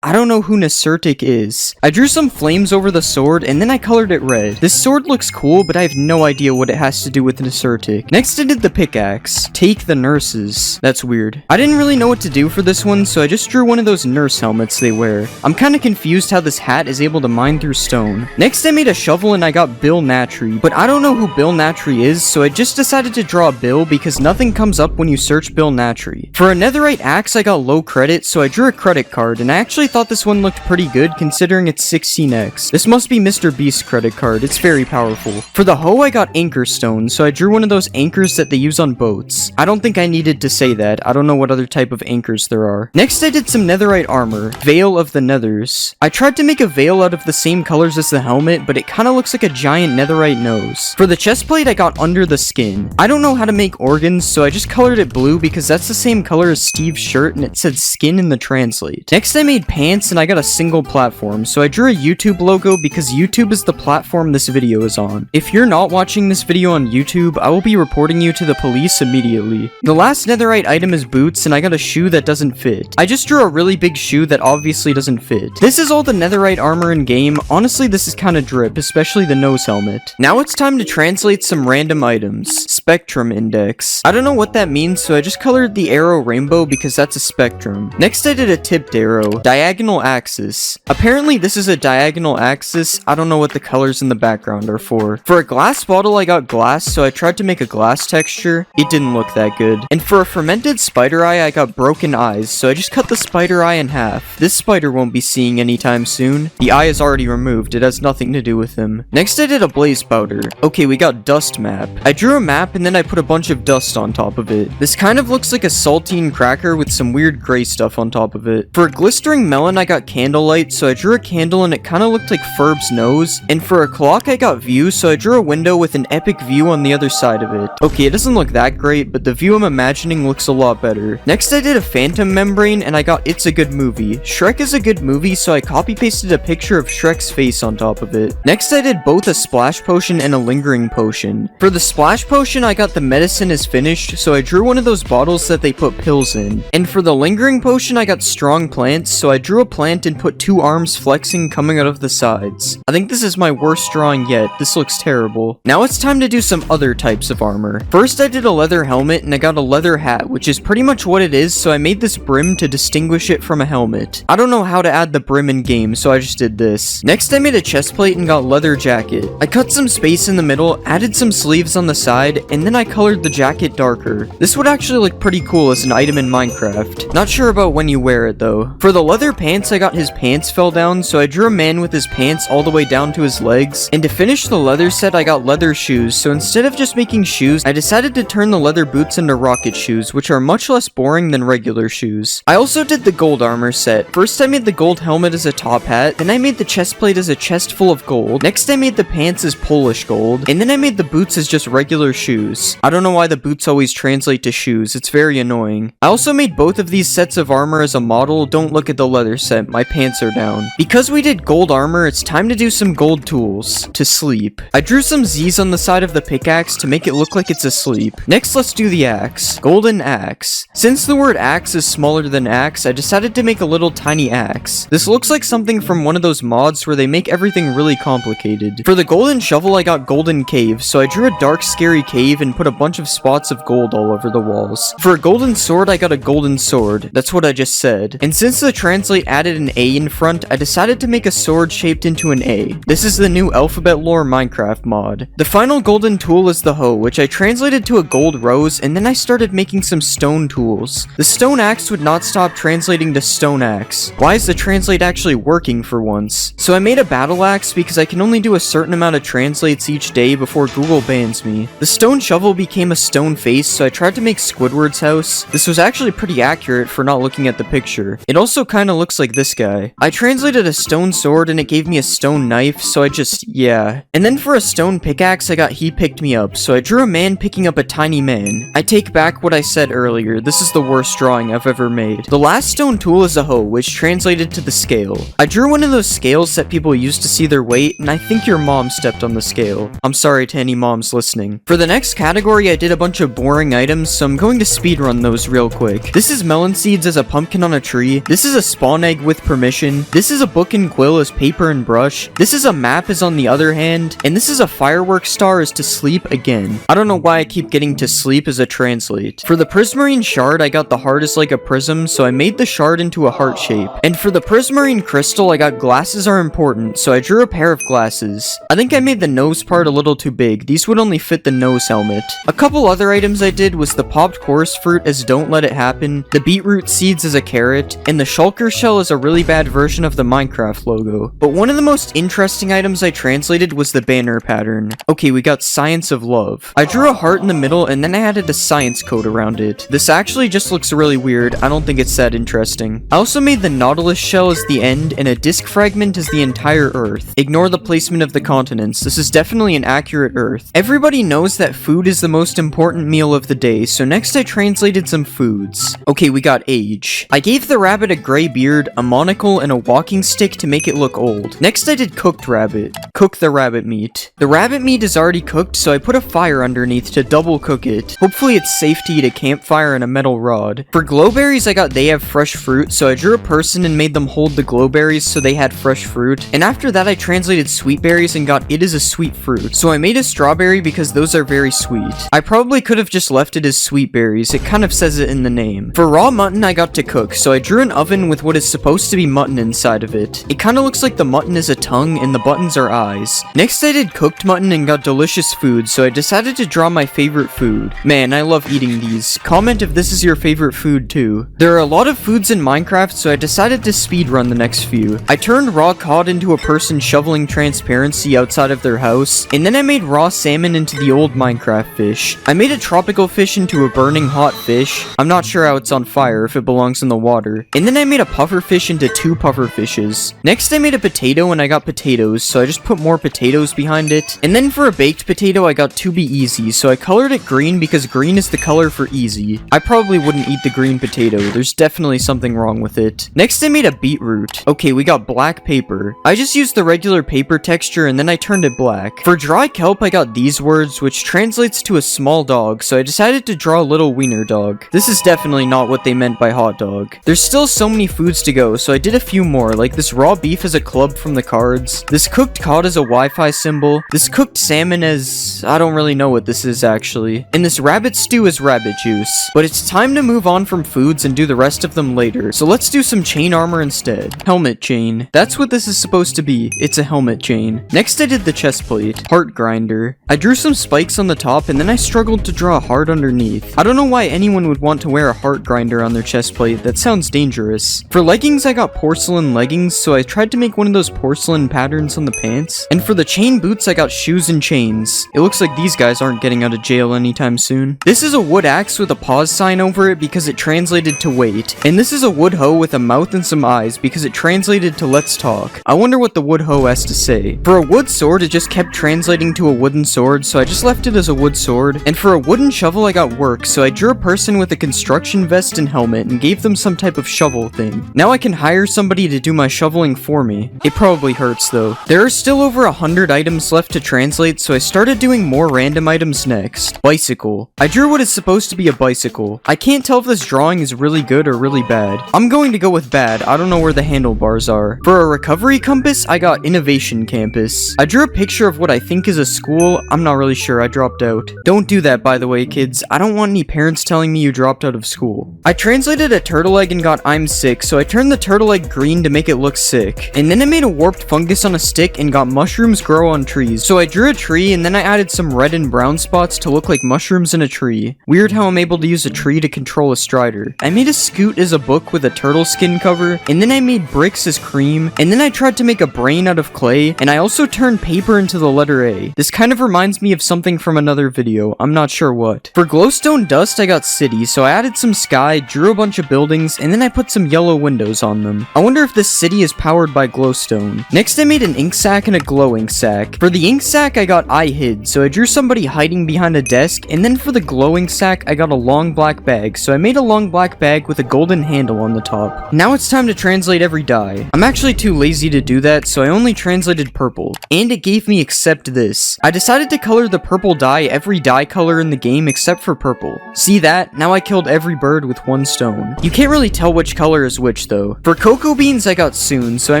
I don't know who Nesertic is. I drew some flames over the sword, and then I colored it red. This sword looks cool, but I have no idea what it has to do with Nesertic. Next I did the pickaxe. Take the nurses. That's weird. I didn't really know what to do for this one, so I just drew one of those nurse helmets they wear. I'm kinda confused how this hat is able to mine through stone. Next I made a shovel and I got Bill Natry, but I don't know who Bill Natry is, so I just decided to draw Bill because nothing comes up when you search Bill Natry. For a netherite axe I got low credit, so I drew a credit card, and I actually thought this one looked pretty good considering it's 16x. This must be Mr. Beast's credit card, it's very powerful. For the hoe I got anchor stone, so I drew one of those anchors that they use on boats. I don't think I needed to say that, I don't know what other type of anchors there are. Next I did some netherite armor, Veil of the Nethers. I tried to make a veil out of the same colors as the helmet, but it kinda looks like a giant netherite nose. For the chestplate I got under the skin. I don't know how to make organs, so I just colored it blue because that's the same color as Steve's shirt and it said skin in the translate. Next I made pants and I got a single platform, so I drew a YouTube logo because YouTube is the platform this video is on. If you're not watching this video on YouTube, I will be reporting you to the police immediately. The last netherite item is boots, and I got a shoe that doesn't fit. I just drew a really big shoe that obviously doesn't fit. This is all the netherite armor in game. Honestly, this is kinda drip, especially the nose helmet. Now it's time to translate some random items. Spectrum index. I don't know what that means, so I just colored the arrow rainbow because that's a spectrum. Next I did a tipped arrow. diagonal axis. Apparently this is a diagonal axis. I don't know what the colors in the background are for. For a glass bottle, I got glass, so I tried to make a glass texture. It didn't look that good. And for a fermented spider eye, I got broken eyes, so I just cut the spider eye in half. This spider won't be seeing anytime soon. The eye is already removed. It has nothing to do with him. Next, I did a blaze powder. Okay, we got dust map. I drew a map and then I put a bunch of dust on top of it. This kind of looks like a saltine cracker with some weird gray stuff on top of it. For a glistering melon, I got candlelight, so I drew a candle and it kind of looked like Ferb's nose. And for a clock, I got view, so I drew a window with an epic view on the other side of it. Okay, it doesn't look that great, but the view I'm imagining looks a lot better. Next, I did a phantom membrane and I got It's a Good Movie. Shrek is a good movie, so I copy pasted a picture of Shrek's face on top of it. Next, I did both a splash potion and a lingering potion. For the splash potion, I got the medicine is finished, so I drew one of those bottles that they put pills in. And for the lingering potion, I got strong plants, so I drew a plant and put 2 arms flexing coming out of the sides. I think this is my worst drawing yet. This looks terrible. Now it's time to do some other types of armor. First, I did a leather helmet and I got a leather hat, which is pretty much what it is, so I made this brim to distinguish it from a helmet. I don't know how to add the brim in game, so I just did this. Next, I made a chest plate and got leather jacket. I cut some space in the middle, added some sleeves on the side, and then I colored the jacket darker. This would actually look pretty cool as an item in Minecraft. Not sure about when you wear it though. For the leather pants, I got his pants fell down, so I drew a man with his pants all the way down to his legs. And to finish the leather set, I got leather shoes, so instead of just making shoes, I decided to turn the leather boots into rocket shoes, which are much less boring than regular shoes. I also did the gold armor set. First, I made the gold helmet as a top hat, then I made the chest plate as a chest full of gold. Next, I made the pants as Polish gold, and then I made the boots as just regular shoes. I don't know why the boots always translate to shoes. It's very annoying. I also made both of these sets of armor as a model. Don't look at the leather set. My pants are down. Because we did gold armor, it's time to do some gold tools. To sleep. I drew some Z's on the side of the pickaxe to make it look like it's asleep. Next, let's do the axe. Golden axe. Since the word axe is smaller than axe, I decided to make a little tiny axe. This looks like something from one of those mods where they make everything really complicated. For the golden shovel, I got golden cave, so I drew a dark scary cave and put a bunch of spots of gold all over the walls. For a golden sword, I got a golden sword. That's what I just said. And since the translate added an A in front, I decided to make a sword shaped into an A. This is the new Alphabet Lore Minecraft mod. The final golden tool is the hoe, which I translated to a gold rose, and then I started making some stone tools. The stone axe would not stop translating to stone axe. Why is the translate actually working for once? So I made a battle axe because I can only do a certain amount of translates each day before Google bans me. The stone shovel became a stone face, so I tried to make Squidward's house. This was actually pretty accurate for not looking at the picture. It also kind of looks like this guy. I translated a stone sword and it gave me a stone knife, so I just, yeah. And then for a stone pickaxe, I got he picked me up, so I drew a man picking up a tiny man. I take back what I said earlier. This is the worst drawing I've ever made. The last stone tool is a hoe, which translated to the scale. I drew one of those scales that people use to see their weight, and I think your mom stepped on the scale. I'm sorry to any moms listening. For the next category, I did a bunch of boring items, so I'm going to speedrun those real quick. This is melon seeds as a pumpkin on a tree. This is a spawn egg with permission. This is a book and quill as paper and brush. This is a map as on the other hand. And this is a fireworks star as to sleep again. I don't know why I keep getting to sleep as a translate. For the prismarine shard, I got the heart as like a prism, so I made the shard into a heart shape. And for the prismarine crystal, I got glasses are important, so I drew a pair of glasses. I think I made the nose part a little too big. These would only fit the nose helmet. A couple other items I did was the popped chorus fruit as don't let it happen, the beetroot seeds as a carrot, and the shulker shell as a really bad version of the Minecraft logo. But one of the most interesting items I translated was the banner pattern. Okay, we got science of love. I drew a heart in the middle and then I added a science code around it. This actually just looks really weird. I don't think it's that interesting. I also made the nautilus shell as the end and a disc fragment as the entire earth. Ignore the placement of the continents. This is definitely an accurate earth. Everybody knows that food is the most important meal of the day, so next I translated some foods. Okay, we got age. I gave the rabbit a gray beard, a monocle, and a walking stick to make it look old. Next I did cooked rabbit. Cook the rabbit meat. The rabbit meat is already cooked, so I put a fire underneath to double cook it. Hopefully it's safe to eat a campfire and a metal rod. For glowberries, I got they have fresh fruit, so I drew a person and made them hold the glowberries so they had fresh fruit. And after that I translated sweet berries and got it is a sweet fruit. So I made a strawberry because those are very sweet. I probably could have just left it as sweet berries. It kind of says it in the name. For raw mutton, I got to cook, so I drew an oven with what is supposed to be mutton inside of it. It kind of looks like the mutton is a tongue and the buttons are eyes. Next I did cooked mutton and got delicious food, so I decided to draw my favorite food. Man, I love eating these. Comment if this is your favorite food too. There are a lot of foods in Minecraft, so I decided to speedrun the next few. I turned raw cod into a person shoveling transparency outside of their house, and then I made raw salmon into the old Minecraft fish. I made a tropical fish into a burning hot fish. I'm not sure how it's on fire if it belongs in the water. And then I made a puffer fish into 2 puffer fishes. Next I made a potato and I got potatoes, so I just put more potatoes behind it. And then for a baked potato I got to be easy, so I colored it green because green is the color for easy. I probably wouldn't eat the green potato, there's definitely something wrong with it. Next I made a beetroot. Okay, we got black paper. I just used the regular paper texture and then I turned it black. For dry kelp I got these words, which translates to a small dog, so I decided to draw a little wiener dog. This is definitely not what they meant by hot dog. There's still so many foods to go, so I did a few more, like this raw beef as a club from the cards, this cooked cod as a Wi-Fi symbol, this cooked salmon as... I don't really know what this is actually, and this rabbit stew as rabbit juice. But it's time to move on from foods and do the rest of them later, so let's do some chain armor instead. Helmet chain. That's what this is supposed to be. It's a helmet chain. Next I did the chest plate. Heart grinder. I drew some spikes on the top and then I struggled to draw a heart underneath. I don't know why anyone would want to wear a heart grinder on their chest plate. That sounds dangerous. For leggings I got porcelain leggings, so I tried to make one of those porcelain patterns on the pants. And for the chain boots I got shoes and chains. It looks like these guys aren't getting out of jail anytime soon. This is a wood axe with a pause sign over it because it translated to wait. And this is a wood hoe with a mouth and some eyes because it translated to let's talk. I wonder what the wood hoe has to say. For a wood sword it just kept translating to a wooden sword, so I just left it as a wood sword. And for a wooden shovel I got work, so I drew a person with a construction vest and helmet and gave them some type of shovel thing. Now I can hire somebody to do my shoveling for me. It probably hurts though. There are still over 100 items left to translate, so I started doing more random items next. Bicycle. I drew what is supposed to be a bicycle. I can't tell if this drawing is really good or really bad. I'm going to go with bad. I don't know where the handlebars are. For a recovery compass, I got Innovation Campus. I drew a picture of what I think is a school. I'm not really sure. I dropped out. Don't do that, by the way, kids. I don't want any parents telling me you dropped out of school. I translated a turtle egg and got I'm sick, so I turned the turtle egg green to make it look sick. And then I made a warped fungus on a stick and got mushrooms grow on trees. So I drew a tree and then I added some red and brown spots to look like mushrooms in a tree. Weird how I'm able to use a tree to control a strider. I made a scoot as a book with a turtle skin cover, and then I made bricks as cream, and then I tried to make a brain out of clay, and I also turned paper into the letter A. This kind of reminds me of something from another video. I'm not sure what. For glowstone dust, I got city, so I added some sky, drew a bunch of buildings, and then I put some yellow windows on them. I wonder if this city is powered by glowstone. Next, I made an ink sac and a glowing sac. For the ink sac, I got I hid, so I drew somebody hiding behind a desk, and then for the glowing sac, I got a long black bag, so I made a long black bag with a golden handle on the top. Now it's time to translate every dye. I'm actually too lazy to do that, so I only translated purple. And it gave me except this. I decided to color the purple dye every dye color in the game except for purple. See that? Now I killed every bird with 1 stone. You can't really tell which color is which though. For cocoa beans I got soon, so I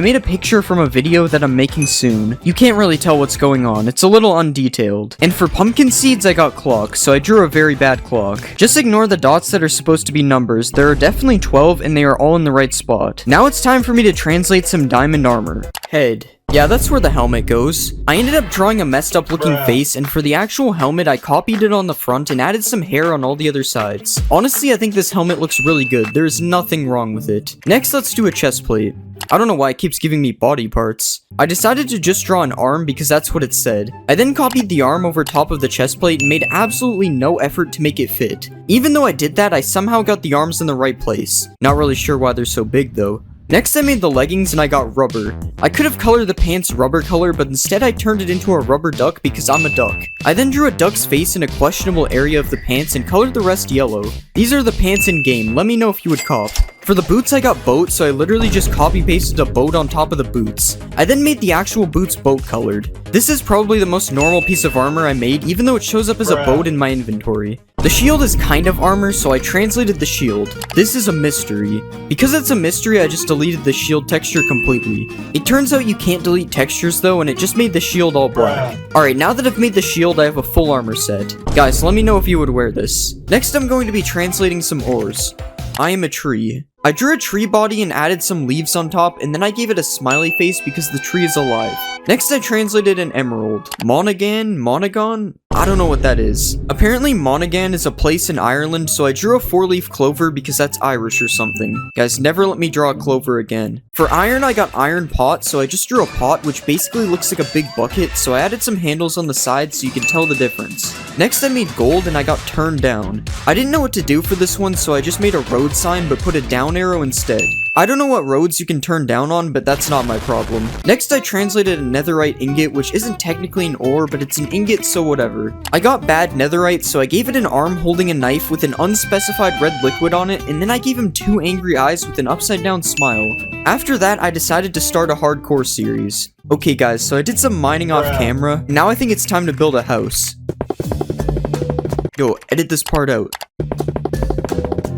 made a picture from a video that I'm making soon. You can't really tell what's going on, it's a little undetailed. And for pumpkin seeds I got clock, so I drew a very bad clock. Just ignore the dots that are supposed to be numbers. There are definitely 12 and they are all in the right spot. Now it's time for me to translate some diamond armor. Head. Yeah, that's where the helmet goes. I ended up drawing a messed up looking face, and for the actual helmet, I copied it on the front and added some hair on all the other sides. Honestly, I think this helmet looks really good. There is nothing wrong with it. Next, let's do a chest plate. I don't know why it keeps giving me body parts. I decided to just draw an arm because that's what it said. I then copied the arm over top of the chest plate and made absolutely no effort to make it fit. Even though I did that, I somehow got the arms in the right place. Not really sure why they're so big though. Next I made the leggings and I got rubber. I could have colored the pants rubber color, but instead I turned it into a rubber duck because I'm a duck. I then drew a duck's face in a questionable area of the pants and colored the rest yellow. These are the pants in game, let me know if you would cop. For the boots I got boat, so I literally just copy pasted a boat on top of the boots. I then made the actual boots boat colored. This is probably the most normal piece of armor I made, even though it shows up as a boat in my inventory. The shield is kind of armor, so I translated the shield. This is a mystery. Because it's a mystery, I just deleted the shield texture completely. It turns out you can't delete textures though, and it just made the shield all black. Alright, now that I've made the shield, I have a full armor set. Guys, let me know if you would wear this. Next, I'm going to be translating some ores. I am a tree. I drew a tree body and added some leaves on top, and then I gave it a smiley face because the tree is alive. Next, I translated an emerald. Monaghan? I don't know what that is. Apparently, Monaghan is a place in Ireland, so I drew a 4-leaf clover because that's Irish or something. Guys, never let me draw a clover again. For iron, I got iron pot, so I just drew a pot, which basically looks like a big bucket, so I added some handles on the side so you can tell the difference. Next, I made gold, and I got turned down. I didn't know what to do for this one, so I just made a road sign, but put a down arrow instead. I don't know what roads you can turn down on, but that's not my problem. Next, I translated a netherite ingot, which isn't technically an ore, but it's an ingot, so whatever. I got bad netherite, so I gave it an arm holding a knife with an unspecified red liquid on it, and then I gave him 2 angry eyes with an upside down smile. After that, I decided to start a hardcore series. Okay guys, so I did some mining off camera. Now I think it's time to build a house. Yo, edit this part out.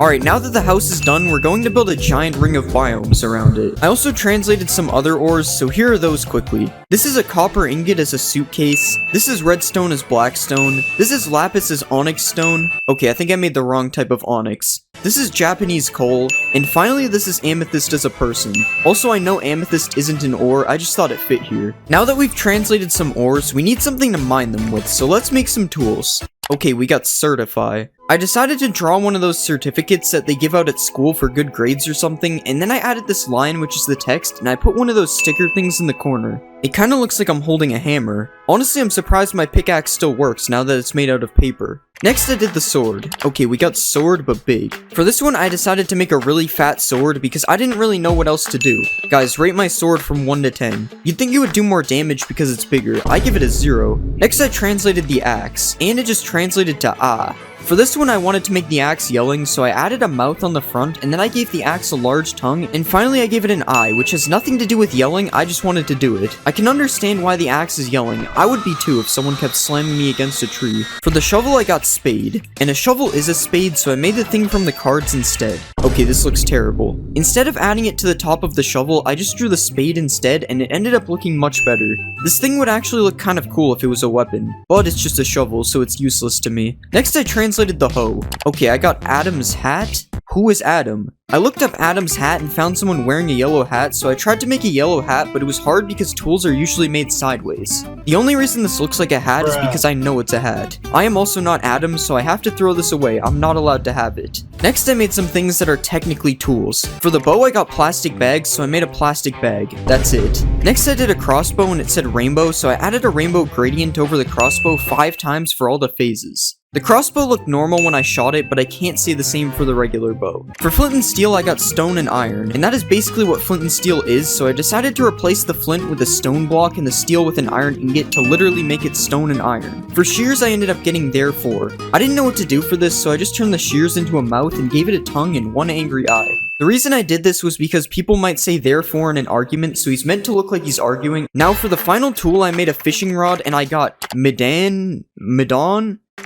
Alright, now that the house is done, we're going to build a giant ring of biomes around it. I also translated some other ores, so here are those quickly. This is a copper ingot as a suitcase. This is redstone as blackstone. This is lapis as onyx stone. Okay, I think I made the wrong type of onyx. This is Japanese coal. And finally, this is amethyst as a person. Also, I know amethyst isn't an ore, I just thought it fit here. Now that we've translated some ores, we need something to mine them with, so let's make some tools. Okay, we got certify. I decided to draw one of those certificates that they give out at school for good grades or something, and then I added this line, which is the text, and I put one of those sticker things in the corner. It kinda looks like I'm holding a hammer. Honestly, I'm surprised my pickaxe still works now that it's made out of paper. Next, I did the sword. Okay, we got sword, but big. For this one, I decided to make a really fat sword because I didn't really know what else to do. Guys, rate my sword from 1 to 10. You'd think it would do more damage because it's bigger. I give it a 0. Next, I translated the axe, and it just translated to ah. For this one, I wanted to make the axe yelling, so I added a mouth on the front, and then I gave the axe a large tongue, and finally I gave it an eye, which has nothing to do with yelling, I just wanted to do it. I can understand why the axe is yelling. I would be too if someone kept slamming me against a tree. For the shovel, I got spade. And a shovel is a spade, so I made the thing from the cards instead. Okay, this looks terrible. Instead of adding it to the top of the shovel, I just drew the spade instead, and it ended up looking much better. This thing would actually look kind of cool if it was a weapon, but it's just a shovel, so it's useless to me. Next, I translated the hoe. Okay, I got Adam's hat. Who is Adam? I looked up Adam's hat and found someone wearing a yellow hat, so I tried to make a yellow hat, but it was hard because tools are usually made sideways. The only reason this looks like a hat is because I know it's a hat. I am also not Adam, so I have to throw this away. I'm not allowed to have it. Next, I made some things that are technically tools. For the bow, I got plastic bags, so I made a plastic bag. That's it. Next, I did a crossbow and it said rainbow, so I added a rainbow gradient over the crossbow 5 times for all the phases. The crossbow looked normal when I shot it, but I can't say the same for the regular bow. For flint and steel, I got stone and iron, and that is basically what flint and steel is, so I decided to replace the flint with a stone block and the steel with an iron ingot to literally make it stone and iron. For shears, I ended up getting therefore. I didn't know what to do for this, so I just turned the shears into a mouth and gave it a tongue and 1 angry eye. The reason I did this was because people might say therefore in an argument, so he's meant to look like he's arguing. Now for the final tool, I made a fishing rod and I got Medan?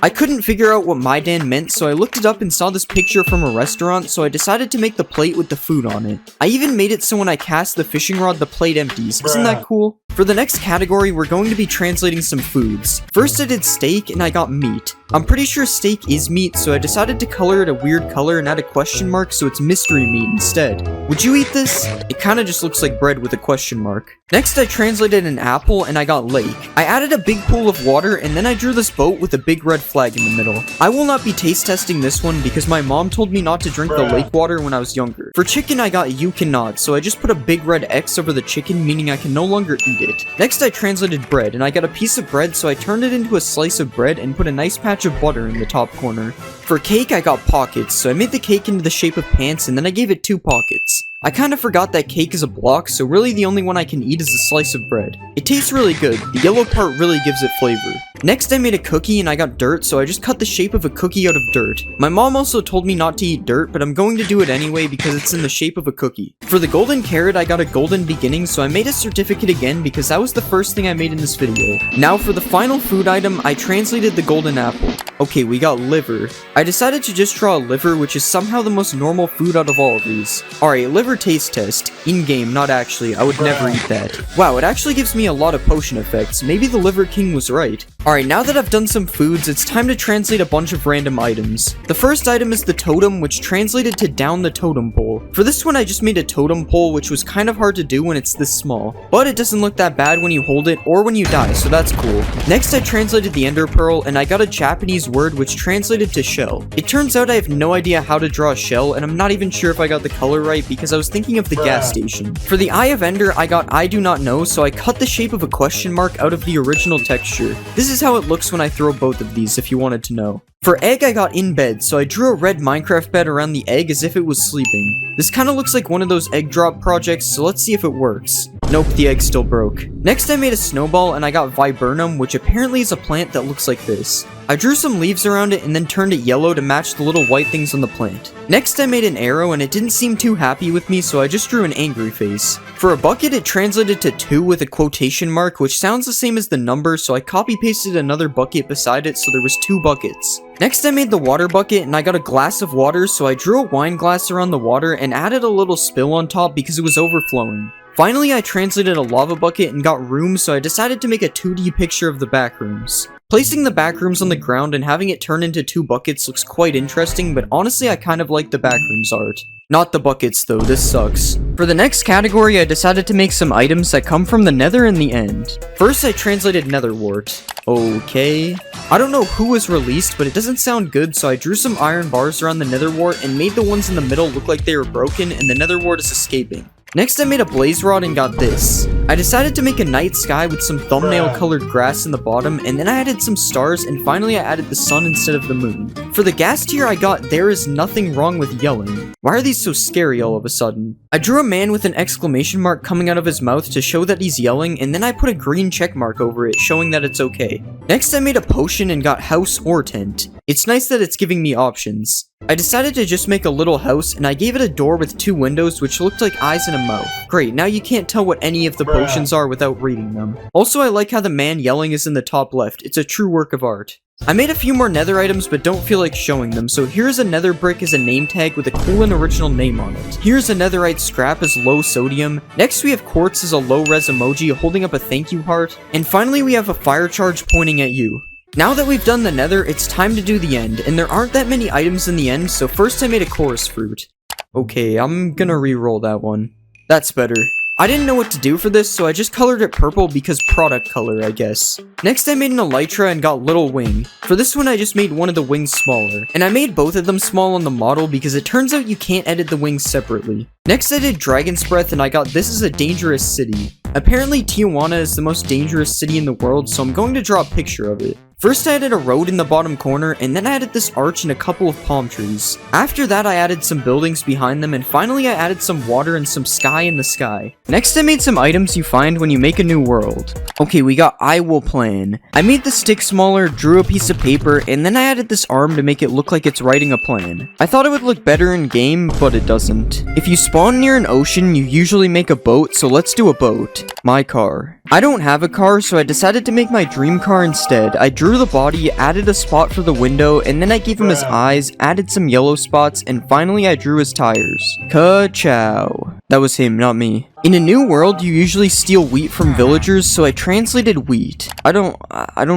I couldn't figure out what Maidan meant, so I looked it up and saw this picture from a restaurant, so I decided to make the plate with the food on it. I even made it so when I cast the fishing rod, the plate empties. Isn't that cool? For the next category, we're going to be translating some foods. First, I did steak, and I got meat. I'm pretty sure steak is meat, so I decided to color it a weird color and add a question mark so it's mystery meat instead. Would you eat this? It kinda just looks like bread with a question mark. Next, I translated an apple, and I got lake. I added a big pool of water, and then I drew this boat with a big red flag in the middle. I will not be taste testing this one because my mom told me not to drink the lake water when I was younger. For chicken, I got you cannot, so I just put a big red X over the chicken, meaning I can no longer eat it. Next, I translated bread, and I got a piece of bread, so I turned it into a slice of bread and put a nice patch of butter in the top corner. For cake, I got pockets, so I made the cake into the shape of pants, and then I gave it 2 pockets. I kinda forgot that cake is a block, so really the only one I can eat is a slice of bread. It tastes really good. The yellow part really gives it flavor. Next, I made a cookie and I got dirt, so I just cut the shape of a cookie out of dirt. My mom also told me not to eat dirt, but I'm going to do it anyway because it's in the shape of a cookie. For the golden carrot, I got a golden beginning, so I made a certificate again because that was the first thing I made in this video. Now for the final food item, I translated the golden apple. Okay, we got liver. I decided to just draw a liver, which is somehow the most normal food out of all of these. Alright, liver taste test. In-game, not actually. I would never eat that. Wow, it actually gives me a lot of potion effects. Maybe the Liver King was right. Alright, now that I've done some foods, it's time to translate a bunch of random items. The first item is the totem, which translated to down the totem pole. For this one, I just made a totem pole, which was kind of hard to do when it's this small. But it doesn't look that bad when you hold it or when you die, so that's cool. Next, I translated the ender pearl, and I got a Japanese word which translated to shell. It turns out I have no idea how to draw a shell, and I'm not even sure if I got the color right because I was thinking of the gas station. For the eye of ender, I got I do not know, so I cut the shape of a question mark out of the original texture. This is how it looks when I throw both of these, if you wanted to know. For egg, I got in bed, so I drew a red Minecraft bed around the egg as if it was sleeping. This kind of looks like one of those egg drop projects, so let's see if it works. Nope, the egg still broke. Next, I made a snowball, and I got viburnum, which apparently is a plant that looks like this. I drew some leaves around it and then turned it yellow to match the little white things on the plant. Next, I made an arrow, and it didn't seem too happy with me, so I just drew an angry face. For a bucket, it translated to 2 with a quotation mark, which sounds the same as the number, so I copy-pasted another bucket beside it so there was 2 buckets. Next, I made the water bucket, and I got a glass of water, so I drew a wine glass around the water and added a little spill on top because it was overflowing. Finally, I translated a lava bucket and got rooms, so I decided to make a 2D picture of the back rooms. Placing the back rooms on the ground and having it turn into 2 buckets looks quite interesting, but honestly I kind of like the back rooms art. Not the buckets though, this sucks. For the next category, I decided to make some items that come from the nether in the end. First, I translated nether wart. Okay. I don't know who was released, but it doesn't sound good, so I drew some iron bars around the nether wart and made the ones in the middle look like they were broken and the nether wart is escaping. Next, I made a blaze rod and got this. I decided to make a night sky with some thumbnail colored grass in the bottom, and then I added some stars, and finally I added the sun instead of the moon. For the gas tier, I got there is nothing wrong with yelling. Why are these so scary all of a sudden? I drew a man with an exclamation mark coming out of his mouth to show that he's yelling, and then I put a green check mark over it showing that it's okay. Next, I made a potion and got house or tent. It's nice that it's giving me options. I decided to just make a little house, and I gave it a door with 2 windows which looked like eyes and a mouth. Great, now you can't tell what any of the potions are without reading them. Also, I like how the man yelling is in the top left. It's a true work of art. I made a few more nether items but don't feel like showing them, so here's a nether brick as a name tag with a cool and original name on it. Here's a netherite scrap as low sodium. Next we have quartz as a low res emoji holding up a thank you heart. And finally we have a fire charge pointing at you. Now that we've done the nether, it's time to do the end, and there aren't that many items in the end, so first I made a chorus fruit. Okay, I'm gonna re-roll that one. That's better. I didn't know what to do for this, so I just colored it purple because product color, I guess. Next, I made an elytra and got little wing. For this one, I just made one of the wings smaller. And I made both of them small on the model because it turns out you can't edit the wings separately. Next, I did dragon's breath and I got this is a dangerous city. Apparently, Tijuana is the most dangerous city in the world, so I'm going to draw a picture of it. First, I added a road in the bottom corner, and then I added this arch and a couple of palm trees. After that, I added some buildings behind them, and finally I added some water and some sky in the sky. Next, I made some items you find when you make a new world. Okay, we got I will plan. I made the stick smaller, drew a piece of paper, and then I added this arm to make it look like it's writing a plan. I thought it would look better in game, but it doesn't. If you spawn near an ocean, you usually make a boat, so let's do a boat. My car. I don't have a car, so I decided to make my dream car instead. I drew the body, added a spot for the window, and then I gave him his eyes, added some yellow spots, and finally I drew his tires. Ka-chow. That was him, not me. In a new world, you usually steal wheat from villagers, so I translated wheat. I don't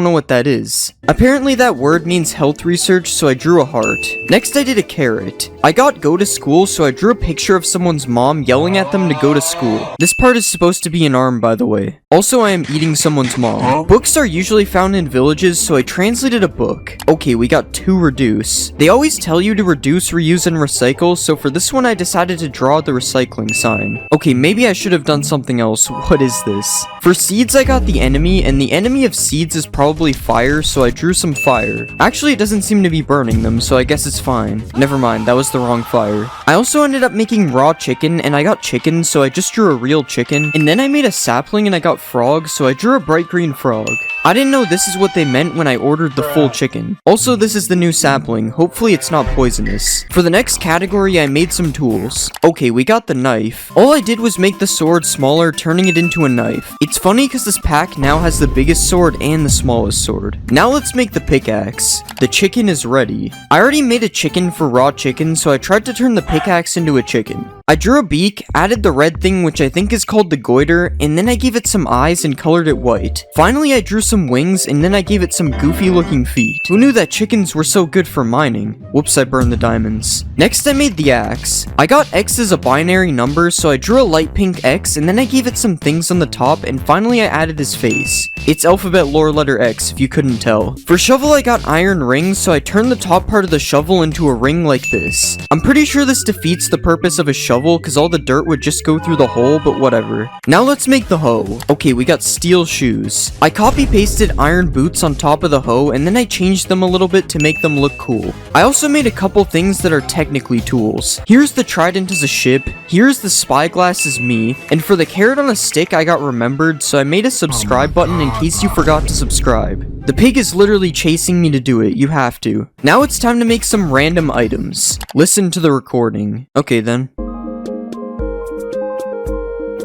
know what that is. Apparently that word means health research, so I drew a heart. Next I did a carrot. I got go to school, so I drew a picture of someone's mom yelling at them to go to school. This part is supposed to be an arm, by the way. Also, I am eating someone's mom. Books are usually found in villages, so I translated a book. Okay, we got 2 reduce. They always tell you to reduce, reuse, and recycle, so for this one I decided to draw the recycling sign. Okay, maybe I should have done something else. What is this? For seeds, I got the enemy, and the enemy of seeds is probably fire, so I drew some fire. Actually, it doesn't seem to be burning them, so I guess it's fine. Never mind, that was the wrong fire. I also ended up making raw chicken, and I got chicken, so I just drew a real chicken. And then I made a sapling and I got frog, so I drew a bright green frog. I didn't know this is what they meant when I ordered the full chicken. Also, this is the new sapling. Hopefully it's not poisonous. For the next category, I made some tools. Okay, we got the knife. All I did was make the sword smaller, turning it into a knife. It's funny because this pack now has the biggest sword and the smallest sword. Now let's make the pickaxe. The chicken is ready. I already made a chicken for raw chicken, so I tried to turn the pickaxe into a chicken. I drew a beak, added the red thing which I think is called the goiter, and then I gave it some eyes and colored it white. Finally I drew some wings and then I gave it some goofy looking feet. Who knew that chickens were so good for mining? Whoops, I burned the diamonds. Next I made the axe. I got X as a binary number, so I drew a light pink X and then I gave it some things on the top, and finally I added his face. It's alphabet lore letter X if you couldn't tell. For shovel I got iron rings, so I turned the top part of the shovel into a ring like this. I'm pretty sure this defeats the purpose of a shovel because all the dirt would just go through the hole, but whatever. Now let's make the hoe. Okay, we got steel shoes. I copy pasted iron boots on top of the hoe and then I changed them a little bit to make them look cool. I also made a couple things that are technically tools. Here's the trident as a ship, here's the spyglass as me, and for the carrot on a stick I got remembered, so I made a subscribe button in case you forgot to subscribe. The pig is literally chasing me to do it, you have to. Now it's time to make some random items. Listen to the recording. Okay then.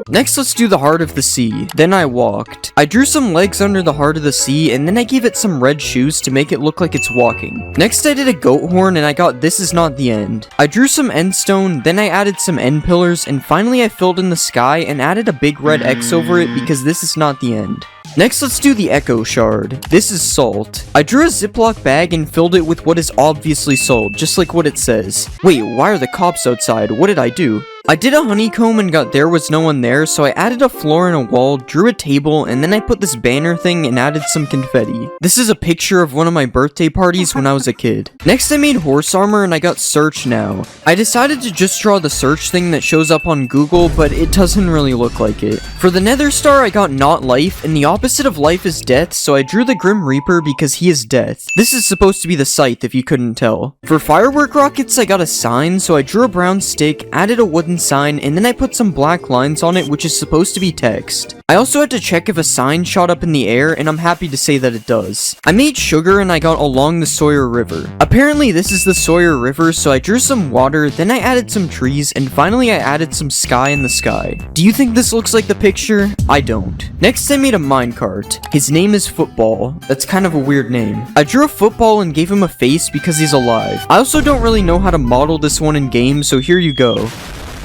Next, let's do the heart of the sea. Then I walked. I drew some legs under the heart of the sea, and then I gave it some red shoes to make it look like it's walking. Next, I did a goat horn, and I got this is not the end. I drew some end stone, then I added some end pillars, and finally I filled in the sky and added a big red X over it because this is not the end. Next, let's do the echo shard. This is salt. I drew a Ziploc bag and filled it with what is obviously salt, just like what it says. Wait, why are the cops outside? What did I do? I did a honeycomb and got there was no one there, so I added a floor and a wall, drew a table, and then I put this banner thing and added some confetti. This is a picture of one of my birthday parties when I was a kid. Next I made horse armor and I got search now. I decided to just draw the search thing that shows up on Google, but it doesn't really look like it. For the nether star I got not life, and the opposite of life is death, so I drew the Grim Reaper because he is death. This is supposed to be the scythe if you couldn't tell. For firework rockets I got a sign, so I drew a brown stick, added a wooden sign, and then I put some black lines on it which is supposed to be text. I also had to check if a sign shot up in the air, and I'm happy to say that it does. I made sugar and I got along the Sawyer River. Apparently this is the Sawyer River, so I drew some water, then I added some trees, and finally I added some sky in the sky. Do you think this looks like the picture? I don't. Next I made a minecart. His name is Football. That's kind of a weird name. I drew a football and gave him a face because he's alive. I also don't really know how to model this one in game, so here you go.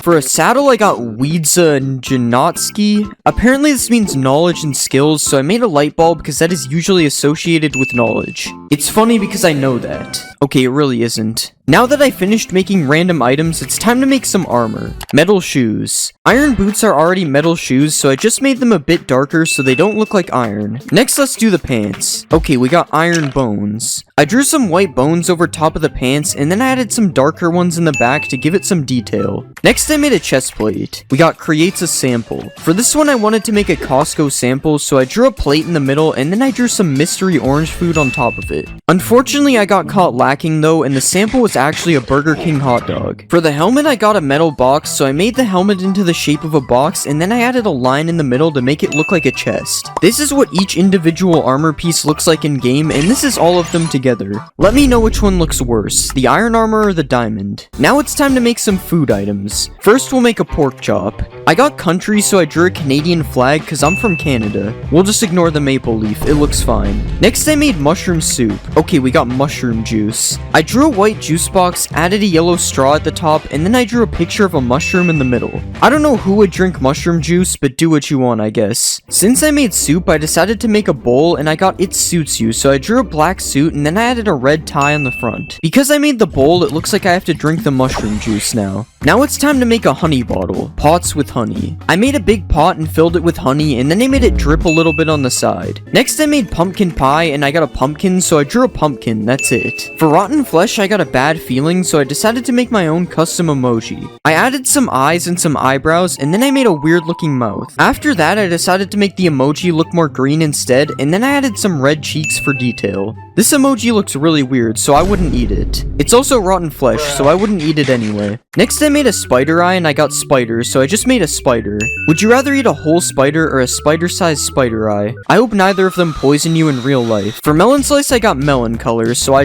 For a saddle, I got Wiedza Janotsky. Apparently this means knowledge and skills, so I made a light bulb because that is usually associated with knowledge. It's funny because I know that. Okay, it really isn't. Now that I finished making random items, it's time to make some armor. Metal shoes. Iron boots are already metal shoes, so I just made them a bit darker so they don't look like iron. Next, let's do the pants. Okay, we got iron bones. I drew some white bones over top of the pants, and then I added some darker ones in the back to give it some detail. Next, I made a chest plate. We got creates a sample. For this one, I wanted to make a Costco sample, so I drew a plate in the middle, and then I drew some mystery orange food on top of it. Unfortunately, I got caught lacking though, and the sample was actually a Burger King hot dog. For the helmet, I got a metal box, so I made the helmet into the shape of a box, and then I added a line in the middle to make it look like a chest. This is what each individual armor piece looks like in game, and this is all of them together. Let me know which one looks worse, the iron armor or the diamond. Now it's time to make some food items. First, we'll make a pork chop. I got country, so I drew a Canadian flag because I'm from Canada. We'll just ignore the maple leaf, it looks fine. Next, I made mushroom soup. Okay, we got mushroom juice. I drew a white juice box, added a yellow straw at the top, and then I drew a picture of a mushroom in the middle. I don't know who would drink mushroom juice, but do what you want, I guess. Since I made soup, I decided to make a bowl, and I got it suits you, so I drew a black suit, and then I added a red tie on the front. Because I made the bowl, it looks like I have to drink the mushroom juice now. Now it's time to make a honey bottle. Pots with honey. I made a big pot and filled it with honey, and then I made it drip a little bit on the side. Next I made pumpkin pie, and I got a pumpkin, so I drew a pumpkin, that's it. For rotten flesh, I got a bad feeling, so I decided to make my own custom emoji. I added some eyes and some eyebrows, and then I made a weird looking mouth. After that, I decided to make the emoji look more green instead, and then I added some red cheeks for detail. This emoji looks really weird, so I wouldn't eat it. It's also rotten flesh, so I wouldn't eat it anyway. Next I made a spider eye and I got spiders, so I just made a spider. Would you rather eat a whole spider or a spider-sized spider eye? I hope neither of them poison you in real life. For melon slice I got melon colors, so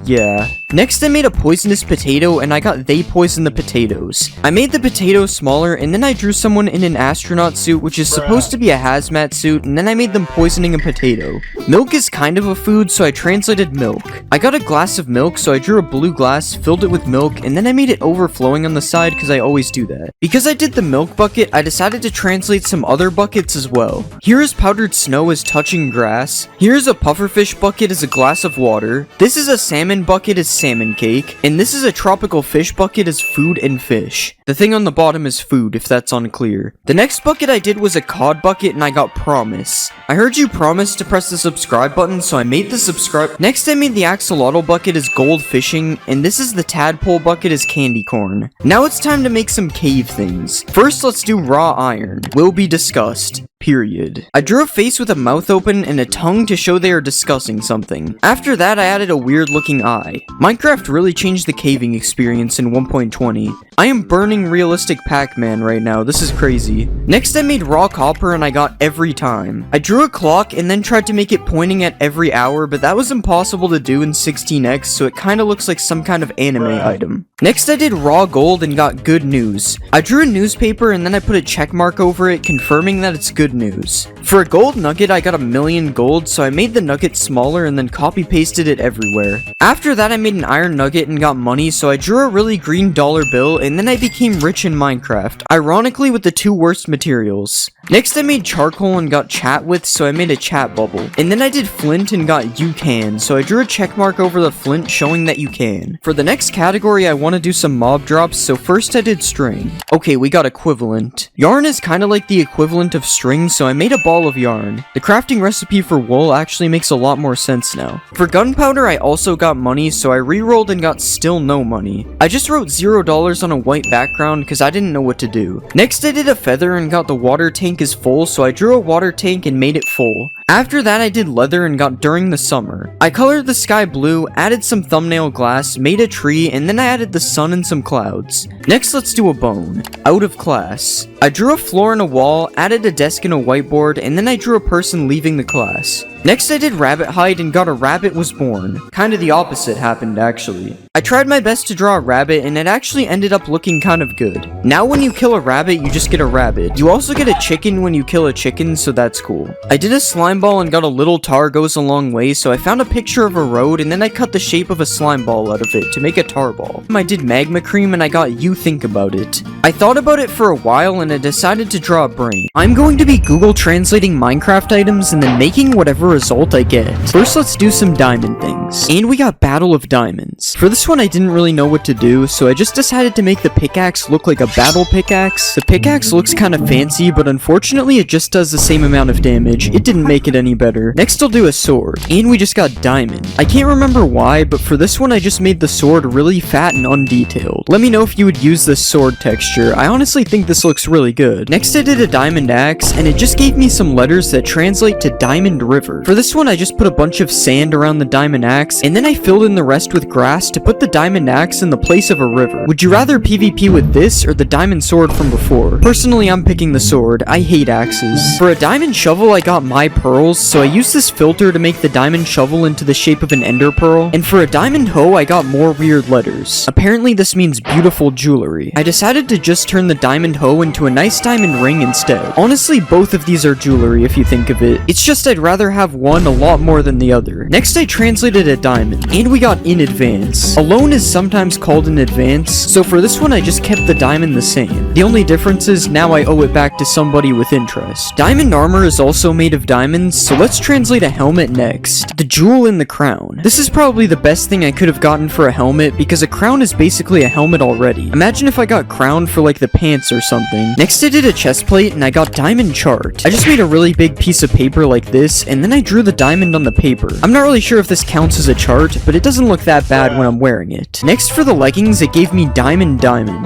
yeah. Next I made a poisonous potato and I got they poison the potatoes. I made the potato smaller and then I drew someone in an astronaut suit which is supposed to be a hazmat suit, and then I made them poisoning a potato. Milk is kind of a food, so I translated milk. I got a glass of milk, so I drew a blue glass, filled it with milk, and then I made it overflowing on the side because I always do that. Because I did the milk bucket, I decided to translate some other buckets as well. Here is powdered snow as touching grass. Here is a pufferfish bucket as a glass of water. This is a salmon bucket as salmon cake. And this is a tropical fish bucket as food and fish. The thing on the bottom is food, if that's unclear. The next bucket I did was a cod bucket and I got promise. I heard you promise to press the subscribe button, so I made the subscribe. Next I made the axolotl bucket as gold fishing, and this is the tadpole bucket as candy corn. Now it's time to make some cave things. First let's do raw iron. Will be discussed. Period. I drew a face with a mouth open and a tongue to show they are discussing something. After that, I added a weird looking eye. Minecraft really changed the caving experience in 1.20. I am burning realistic Pac-Man right now, this is crazy. Next I made raw copper and I got every time. I drew a clock and then tried to make it pointing at every hour, but that was impossible to do in 16x, so it kinda looks like some kind of anime item. Next I did raw gold and got good news. I drew a newspaper and then I put a check mark over it, confirming that it's good news. For a gold nugget, I got 1,000,000 gold, so I made the nugget smaller and then copy pasted it everywhere. After that, I made an iron nugget and got money, so I drew a really green dollar bill and then I became rich in Minecraft, ironically with the two worst materials. Next, I made charcoal and got chat with, so I made a chat bubble. And then I did flint and got you can, so I drew a check mark over the flint showing that you can. For the next category, I want to do some mob drops, so first I did string. Okay, we got equivalent. Yarn is kind of like the equivalent of string, so I made a ball of yarn. The crafting recipe for wool actually makes a lot more sense now. For gunpowder, I also got money, so I re-rolled and got still no money. I just wrote $0 on a white background because I didn't know what to do. Next, I did a feather and got the water tank is full, so I drew a water tank and made it full. After that, I did leather and got during the summer. I colored the sky blue, added some thumbnail glass, made a tree, and then I added the sun and some clouds. Next, let's do a bone. Out of class. I drew a floor and a wall, added a desk and a whiteboard, and then I drew a person leaving the class. Next I did rabbit hide and got a rabbit was born. Kinda the opposite happened actually. I tried my best to draw a rabbit and it actually ended up looking kind of good. Now when you kill a rabbit, you just get a rabbit. You also get a chicken when you kill a chicken, so that's cool. I did a slime ball and got a little tar goes a long way, so I found a picture of a road and then I cut the shape of a slime ball out of it to make a tar ball. I did magma cream and I got you think about it. I thought about it for a while and I decided to draw a brain. I'm going to be Google translating Minecraft items and then making whatever result I get. First, let's do some diamond things. And we got Battle of Diamonds. For this one, I didn't really know what to do, so I just decided to make the pickaxe look like a battle pickaxe. The pickaxe looks kind of fancy, but unfortunately, it just does the same amount of damage. It didn't make it any better. Next, I'll do a sword. And we just got diamond. I can't remember why, but for this one, I just made the sword really fat and undetailed. Let me know if you would use this sword texture. I honestly think this looks really good. Next, I did a diamond axe, and it just gave me some letters that translate to Diamond River. For this one, I just put a bunch of sand around the diamond axe, and then I filled in the rest with grass to put the diamond axe in the place of a river. Would you rather PvP with this or the diamond sword from before? Personally, I'm picking the sword. I hate axes. For a diamond shovel, I got my pearls, so I used this filter to make the diamond shovel into the shape of an ender pearl. And for a diamond hoe, I got more weird letters. Apparently, this means beautiful jewelry. I decided to just turn the diamond hoe into a nice diamond ring instead. Honestly, both of these are jewelry if you think of it. It's just I'd rather have one a lot more than the other. Next, I translated a diamond, and we got in advance. Alone is sometimes called in advance, so for this one, I just kept the diamond the same. The only difference is now I owe it back to somebody with interest. Diamond armor is also made of diamonds, so let's translate a helmet next. The jewel in the crown. This is probably the best thing I could have gotten for a helmet, because a crown is basically a helmet already. Imagine if I got crown for like the pants or something. Next, I did a chest plate, and I got diamond chart. I just made a really big piece of paper like this, and then I drew the diamond on the paper. I'm not really sure if this counts as a chart, but it doesn't look that bad when I'm wearing it. Next, for the leggings, it gave me diamond.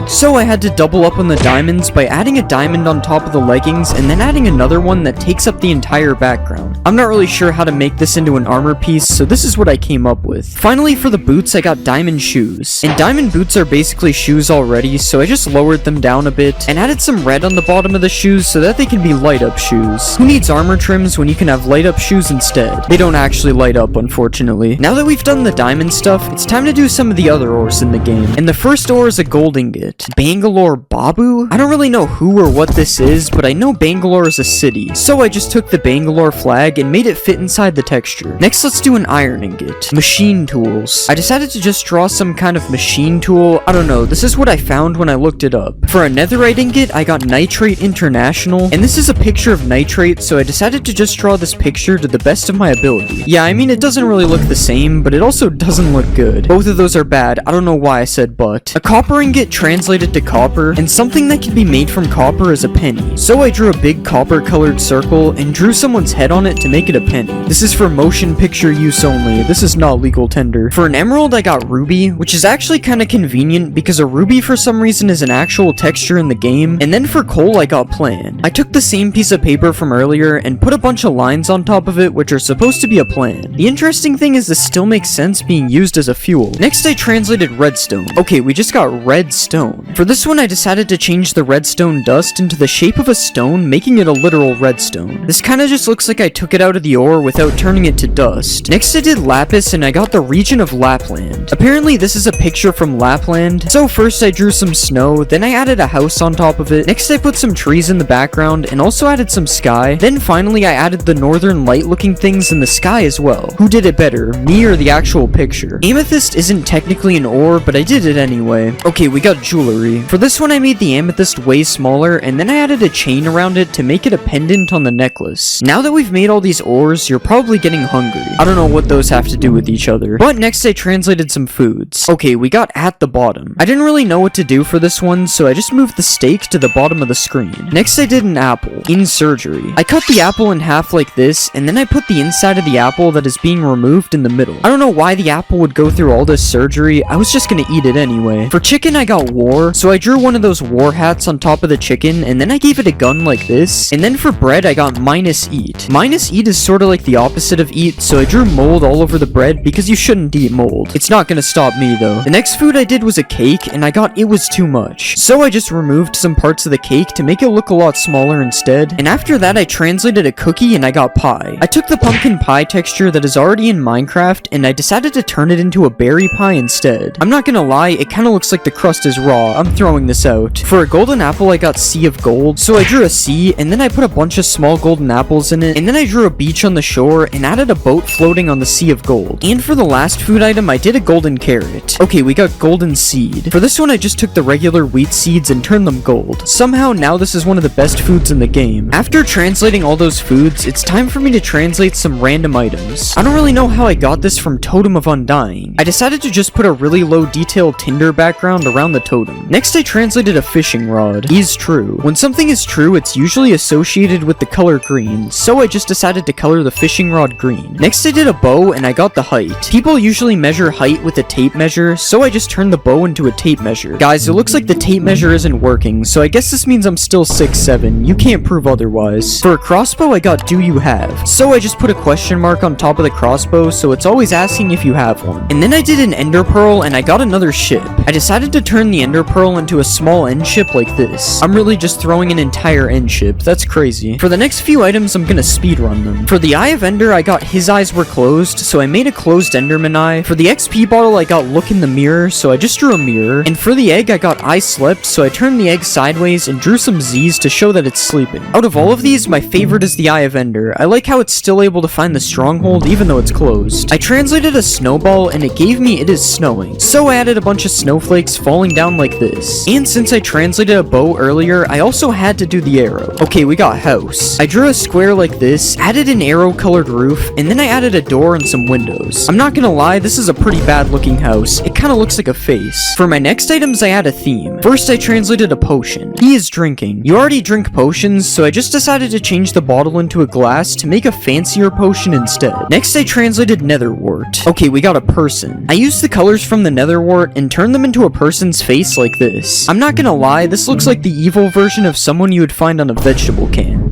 So I had to double up on the diamonds by adding a diamond on top of the leggings and then adding another one that takes up the entire background. background. I'm not really sure how to make this into an armor piece, so this is what I came up with. Finally, for the boots, I got diamond shoes. And diamond boots are basically shoes already, so I just lowered them down a bit and added some red on the bottom of the shoes so that they can be light up shoes. Who needs armor trims when you can have light up shoes instead? They don't actually light up, unfortunately. Now that we've done the diamond stuff, it's time to do some of the other ores in the game. And the first ore is a gold ingot. Bangalore Babu? I don't really know who or what this is, but I know Bangalore is a city. So I just took the Bangalore flag and made it fit inside the texture. Next, let's do an iron ingot. Machine tools. I decided to just draw some kind of machine tool. I don't know, this is what I found when I looked it up. For a netherite ingot, I got Nitrate International, and this is a picture of nitrate, so I decided to just draw this picture to the best of my ability. Yeah, I mean, it doesn't really look the same, but it also doesn't look good. Both of those are bad. I don't know why I said but. A copper ingot translated to copper, and something that can be made from copper is a penny. So I drew a big copper colored circle and drew someone's head on it to make it a penny. This is for motion picture use only. This is not legal tender. For an emerald, I got ruby, which is actually kind of convenient because a ruby for some reason is an actual texture in the game. And then for coal, I got plan. I took the same piece of paper from earlier and put a bunch of lines on top of it, which are supposed to be a plan. The interesting thing is this still makes sense being used as a fuel. Next, I translated redstone. Okay, we just got redstone. For this one, I decided to change the redstone dust into the shape of a stone, making it a literal redstone. This kind of just looks like I took it out of the ore without turning it to dust. Next, I did lapis and I got the region of Lapland. Apparently, this is a picture from Lapland. So first, I drew some snow, then I added a house on top of it. Next, I put some trees in the background and also added some sky. Then finally, I added the northern light looking things in the sky as well. Who did it better, me or the actual picture? Amethyst isn't technically an ore, but I did it anyway. Okay, we got jewelry. For this one, I made the amethyst way smaller, and then I added a chain around it to make it a pendant on the necklace. Now that we've made all these ores, you're probably getting hungry. I don't know what those have to do with each other. But next, I translated some foods. Okay, we got at the bottom. I didn't really know what to do for this one, so I just moved the steak to the bottom of the screen. Next, I did an apple. In surgery. I cut the apple in half like this, and then I put the inside of the apple that is being removed in the middle. I don't know why the apple would go through all this surgery. I was just gonna eat it anyway. For chicken, I got war, so I drew one of those war hats on top of the chicken, and then I gave it a gun like this. And then for bread, I got minus eat. Minus eat is sort of like the opposite of eat, so I drew mold all over the bread because you shouldn't eat mold. It's not gonna stop me though. The next food I did was a cake, and I got it was too much. So I just removed some parts of the cake to make it look a lot smaller instead. And after that, I translated a cookie and I got pie. I took the pumpkin pie texture that is already in Minecraft, and I decided to turn it into a berry pie instead. I'm not gonna lie, it kinda looks like the crust is raw. I'm throwing this out. For a golden apple, I got sea of gold. So I drew a sea, and then I put a bunch of small golden apples in it, and then I drew a beach on the shore and added a boat floating on the sea of gold. And for the last food item, I did a golden carrot. Okay, we got golden seed. For this one, I just took the regular wheat seeds and turned them gold. Somehow, now this is one of the best foods in the game. After translating all those foods, it's time for me to translate some random items. I don't really know how I got this from Totem of Undying. I decided to just put a really low detail Tinder background around the totem. Next, I translated a fishing rod. Is true. When something is true, it's usually associated with the color green, so I just decided to color the fishing rod green. Next, I did a bow and I got the height. People usually measure height with a tape measure, so I just turned the bow into a tape measure. Guys, it looks like the tape measure isn't working, so I guess this means I'm still 6'7". You can't prove otherwise. For a crossbow, I got do you have? So I just put a question mark on top of the crossbow, so it's always asking if you have one. And then I did an ender pearl and I got another ship. I decided to turn the ender pearl into a small end ship like this. I'm really just throwing an entire end ship. That's crazy. For the next few items, I'm gonna speedrun them. For the eye of ender, I got his eyes were closed, so I made a closed enderman eye. For the XP bottle, I got look in the mirror, so I just drew a mirror. And for the egg, I got I slept, so I turned the egg sideways and drew some Z's to show that it's sleeping. Out of all of these, my favorite is the eye of ender. I like how it's still able to find the stronghold even though it's closed. I translated a snowball and it gave me it is snowing. So I added a bunch of snowflakes falling down like this. And since I translated a bow earlier, I also had to do the arrow. Okay, we got house. I drew a square like this, added an arrow colored roof, and then I added a door and some windows. I'm not gonna lie, this is a pretty bad looking house. It kinda looks like a face. For my next items, I add a theme. First, I translated a potion. He is drinking. You already drink potions, so I just decided to change the bottle into a glass to make a fancier potion instead. Next, I translated netherwort. Okay, we got a person. I used the colors from the netherwort and turned them into a person's face like this. I'm not gonna lie, this looks like the evil version of someone you would find on a vegetable can.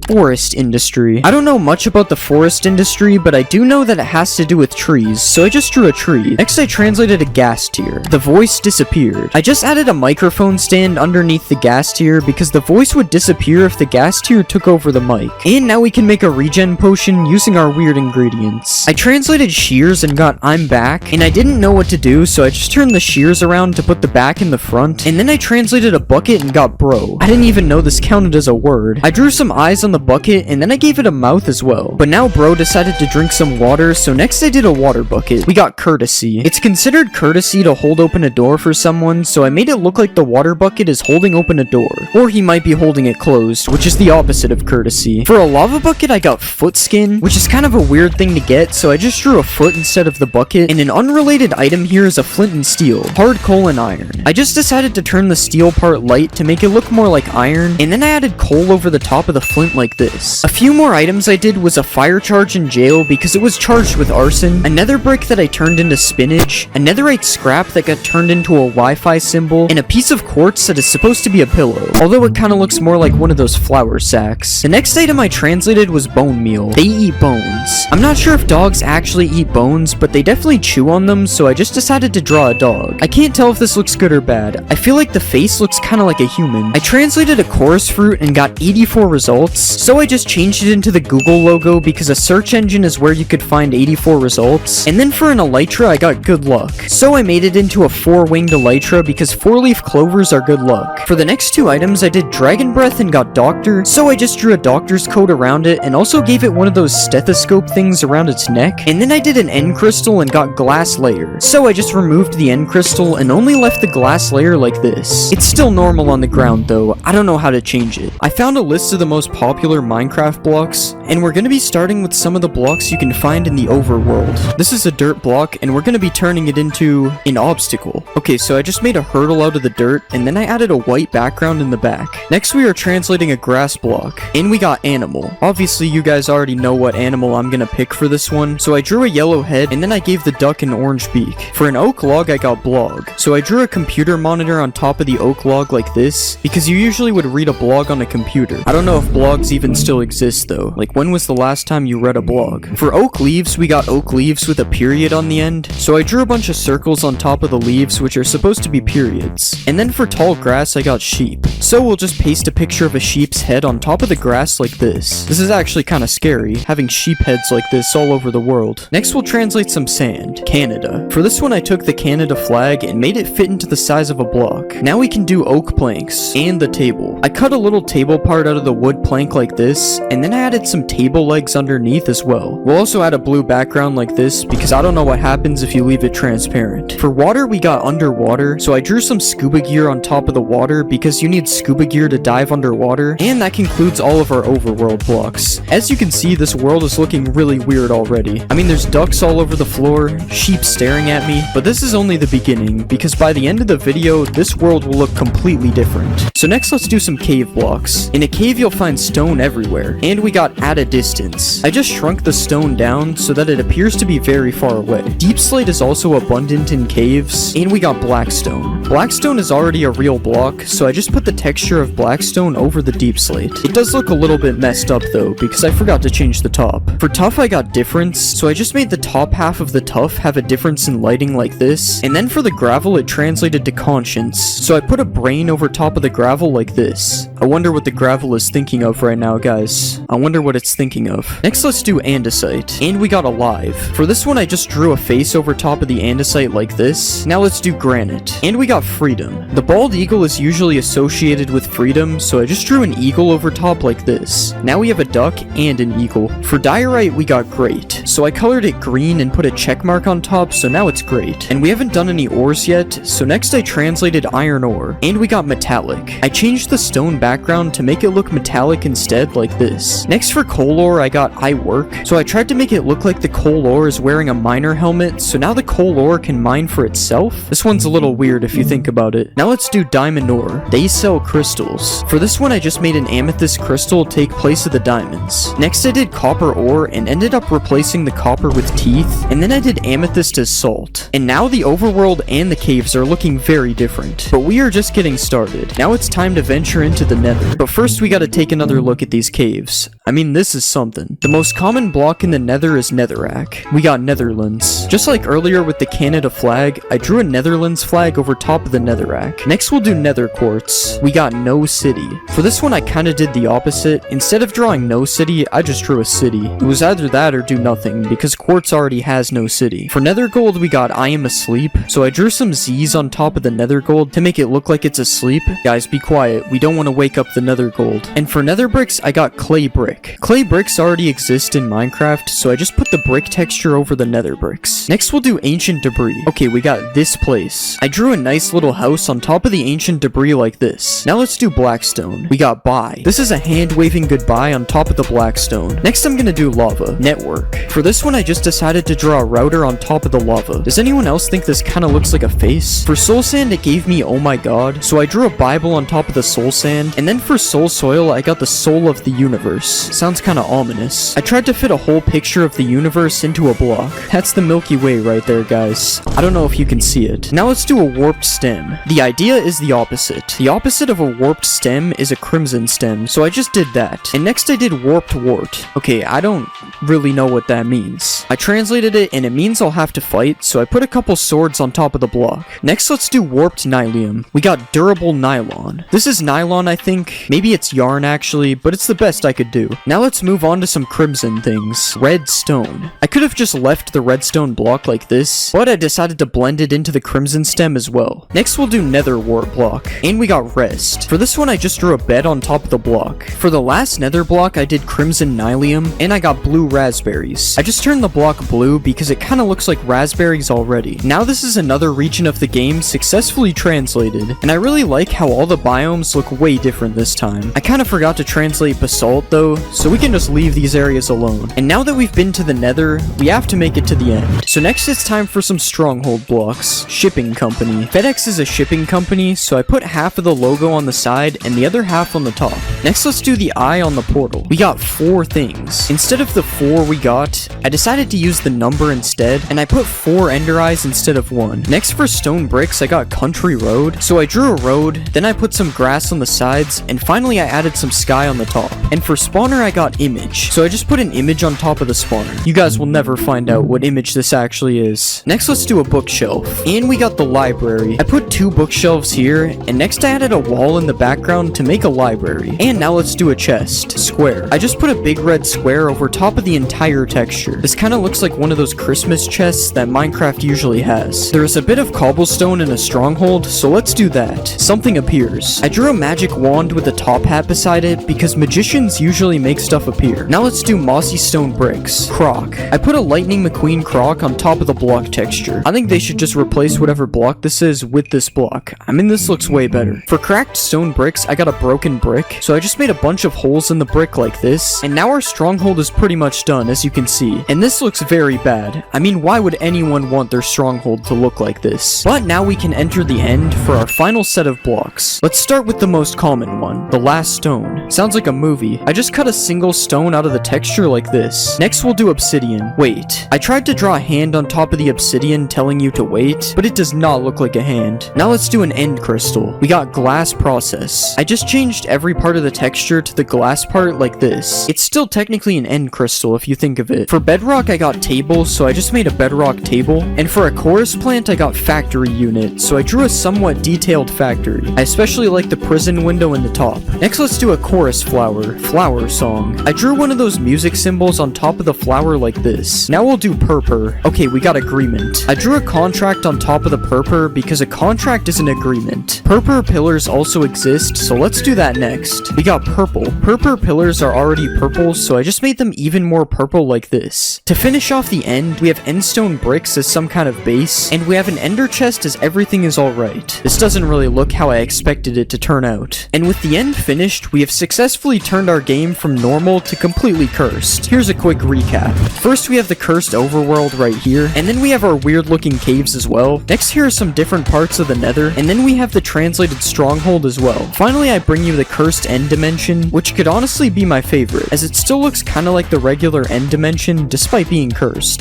Forest industry. I don't know much about the forest industry, but I do know that it has to do with trees, so I just drew a tree. Next I translated a gas tier. The voice disappeared. I just added a microphone stand underneath the gas tier because the voice would disappear if the gas tier took over the mic. And now we can make a regen potion using our weird ingredients. I translated shears and got I'm back, and I didn't know what to do, so I just turned the shears around to put the back in the front, and then I translated a bucket and got bro. I didn't even know this counted as a word. I drew some eyes on the bucket, and then I gave it a mouth as well. But now bro decided to drink some water, so next I did a water bucket. We got courtesy. It's considered courtesy to hold open a door for someone, so I made it look like the water bucket is holding open a door. Or he might be holding it closed, which is the opposite of courtesy. For a lava bucket, I got foot skin, which is kind of a weird thing to get, so I just drew a foot instead of the bucket, and an unrelated item here is a flint and steel, hard coal and iron. I just decided to turn the steel part light to make it look more like iron, and then I added coal over the top of the flint like this. A few more items I did was a fire charge in jail because it was charged with arson, a nether brick that I turned into spinach, a netherite scrap that got turned into a Wi-Fi symbol, and a piece of quartz that is supposed to be a pillow, although it kind of looks more like one of those flour sacks. The next item I translated was bone meal. They eat bones. I'm not sure if dogs actually eat bones, but they definitely chew on them, so I just decided to draw a dog. I can't tell if this looks good or bad. I feel like the face looks kind of like a human. I translated a chorus fruit and got 84 results, so I just changed it into the Google logo because a search engine is where you could find 84 results. And then for an elytra, I got good luck, so I made it into a 4-winged elytra because 4-leaf clovers are good luck. For the next two items, I did dragon breath and got doctor, so I just drew a doctor's coat around it and also gave it one of those stethoscope things around its neck. And then I did an end crystal and got glass layer, so I just removed the end crystal and only left the glass layer like this. It's still normal on the ground though. I don't know how to change it. I found a list of the most popular Minecraft blocks, and we're gonna be starting with some of the blocks you can find in the overworld. This is a dirt block, and we're gonna be turning it into an obstacle. Okay, so I just made a hurdle out of the dirt, and then I added a white background in the back. Next we are translating a grass block, and we got animal. Obviously you guys already know what animal I'm gonna pick for this one, so I drew a yellow head, and then I gave the duck an orange beak. For an oak log I got blog, so I drew a computer monitor on top of the oak log like this, because you usually would read a blog on a computer. I don't know if blogs even still exist though. Like, when was the last time you read a blog? For oak leaves, we got oak leaves with a period on the end, so I drew a bunch of circles on top of the leaves which are supposed to be periods. And then for tall grass I got sheep, so we'll just paste a picture of a sheep's head on top of the grass like this. This is actually kind of scary, having sheep heads like this all over the world. Next we'll translate some sand. Canada. For this one I took the Canada flag and made it fit into the size of a block. Now we can do oak planks and the table. I cut a little table part out of the wood plank like this, and then I added some table legs underneath as well. We'll also add a blue background like this because I don't know what happens if you leave it transparent. For water we got underwater, so I drew some scuba gear on top of the water because you need scuba gear to dive underwater, and that concludes all of our overworld blocks. As you can see, this world is looking really weird already. I mean, there's ducks all over the floor, sheep staring at me, but this is only the beginning because by the end of the video, this world will look completely different. So next let's do some cave blocks. In a cave you'll find stone everywhere, and we got at a distance. I just shrunk the stone down so that it appears to be very far away. Deep slate is also abundant in caves, and we got blackstone. Blackstone is already a real block, so I just put the texture of blackstone over the deep slate. It does look a little bit messed up though, because I forgot to change the top. For tuff I got difference, so I just made the top half of the tuff have a difference in lighting like this, and then for the gravel it translated to conscience, so I put a brain over top of the gravel like this. I wonder what the gravel is thinking of right now, guys. I wonder what it's thinking of. Next let's do andesite, and we got alive. For this one I just drew a face over top of the andesite like this. Now let's do granite, and we got freedom. The bald eagle is usually associated with freedom, so I just drew an eagle over top like this. Now we have a duck and an eagle. For diorite we got great, so I colored it green and put a check mark on top, so now it's great. And we haven't done any ores yet, so next I translated iron ore, and we got metallic. I changed the stone background to make it look metallic instead like this. Next for coal ore I got I work, so I tried to make it look like the coal ore is wearing a miner helmet, so now the coal ore can mine for itself. This one's a little weird if you think about it. Now let's do diamond ore. They sell crystals. For this one I just made an amethyst crystal take place of the diamonds. Next I did copper ore and ended up replacing the copper with teeth, and then I did amethyst as salt. And now the overworld and the caves are looking very different, but we are just getting started. Now it's time to venture into the nether, but first we gotta take another look at these caves. I mean, this is something. The most common block in the nether is netherrack. We got Netherlands. Just like earlier with the Canada flag, I drew a Netherlands flag over top of the netherrack. Next we'll do nether quartz. We got no city. For this one I kinda did the opposite. Instead of drawing no city, I just drew a city. It was either that or do nothing, because quartz already has no city. For nether gold we got I am asleep, so I drew some Z's on top of the nether gold to make it look like it's asleep. Guys, be quiet, we don't want to wake up the nether gold. And for nether bricks, I got clay brick. Clay bricks already exist in Minecraft, so I just put the brick texture over the nether bricks. Next we'll do ancient debris. Okay, we got this place. I drew a nice little house on top of the ancient debris like this. Now let's do blackstone. We got bye. This is a hand waving goodbye on top of the blackstone. Next I'm gonna do lava. Network. For this one I just decided to draw a router on top of the lava. Does anyone else think this kinda looks like a face? For soul sand it gave me oh my god, so I drew a Bible on top of the soul sand, and then for soul soil I got the soul of the universe. Sounds kinda ominous. I tried to fit a whole picture of the universe into a block. That's the Milky Way right there, guys. I don't know if you can see it. Now let's do a warped stem. The idea is the opposite. The opposite of a warped stem is a crimson stem, so I just did that. And next I did warped wart. Okay, I don't really know what that means. I translated it and it means I'll have to fight, so I put a couple swords on top of the block. Next let's do warped nylium. We got durable nylon. This is nylon I think. Maybe it's yarn actually, but it's the best I could do. Now let's move on to some crimson things. Redstone. I could have just left the redstone block like this, but I decided to blend it into the crimson stem as well. Next we'll do nether wart block. And we got rest. For this one I just drew a bed on top of the block. For the last nether block I did crimson nylium, and I got blue raspberries. I just turned the block blue because it kinda looks like raspberries already. Now this is another region of the game successfully translated, and I really like how all the biomes look way different this time. I kinda forgot to translate basalt though, so we can just leave these areas alone. And now that we've been to the nether, we have to make it to the end. So next it's time for some stronghold blocks. Shipping company. FedEx is a shipping company, so I put half of the logo on the side and the other half on the top. Next let's do the eye on the portal. We got 4 things. Instead of the 4 we got, I decided to use the number instead, and I put 4 ender eyes instead of 1. Next for stone bricks I got country road, so I drew a road, then I put some grass on the sides, and finally I added some sky on the top. And for spawner I got image, so I just put an image on top of the spawner. You guys will never find out what image this actually is. Next let's do a bookshelf. And we got the library. I put 2 bookshelves here, and next I added a wall in the background to make a library. And now let's do a chest. Square. I just put a big red square over top of the entire texture. This kind of looks like one of those Christmas chests that Minecraft usually has. There is a bit of cobblestone in a stronghold, so let's do that. Something appears. I drew a magic wand with a top hat beside it because magicians usually make stuff appear. Now let's do mossy stone bricks. Croc. I put a lightning McQueen croc on top of the block texture. I think they should just replace whatever block this is with this block. I mean, this looks way better. For cracked stone bricks, I got a broken brick, so I just made a bunch of holes in the brick like this, and now our stronghold is pretty much done, as you can see. And this looks very bad. I mean, why would anyone want their stronghold to look like this? But now we can enter the end for our final set of blocks. Let's start with the most common one, the last stone. Sounds like a movie. I just cut a single stone out of the texture like this. Next we'll do obsidian. Wait, I tried to draw a hand on top of the obsidian telling you to wait, but it does not look like a hand. Now let's do an end crystal. We got glass process. I just changed every part of the texture to the glass part like this. It's still technically an end crystal if you think of it. For bedrock I got table, so I just made a bedrock table. And for a chorus plant I got factory unit, so I drew a somewhat detailed factory. I especially like the prison window in the top. Next let's do a chorus flower. Flower song. I drew one of those music symbols on top of the flower like this. Now we'll do purpur. Okay, we got agreement. I drew a contract on top of the purpur because a contract is an agreement. Purpur pillars also exist, so let's do that next. We got purple. Purpur pillars are already purple, so I just made them even more purple like this. To finish off the end, we have endstone bricks as some kind of base, and we have an ender chest as everything is alright. This doesn't really look how I expected it to turn out. And with the end finished, we have successfully turned our game from normal to completely cursed. Here's a quick recap. First we have the cursed overworld right here, and then we have our weird looking caves as well. Next here are some different parts of the nether, and then we have the translated stronghold as well. Finally I bring you the cursed end dimension, which could honestly be my favorite, as it still looks kinda like the regular end dimension despite being cursed.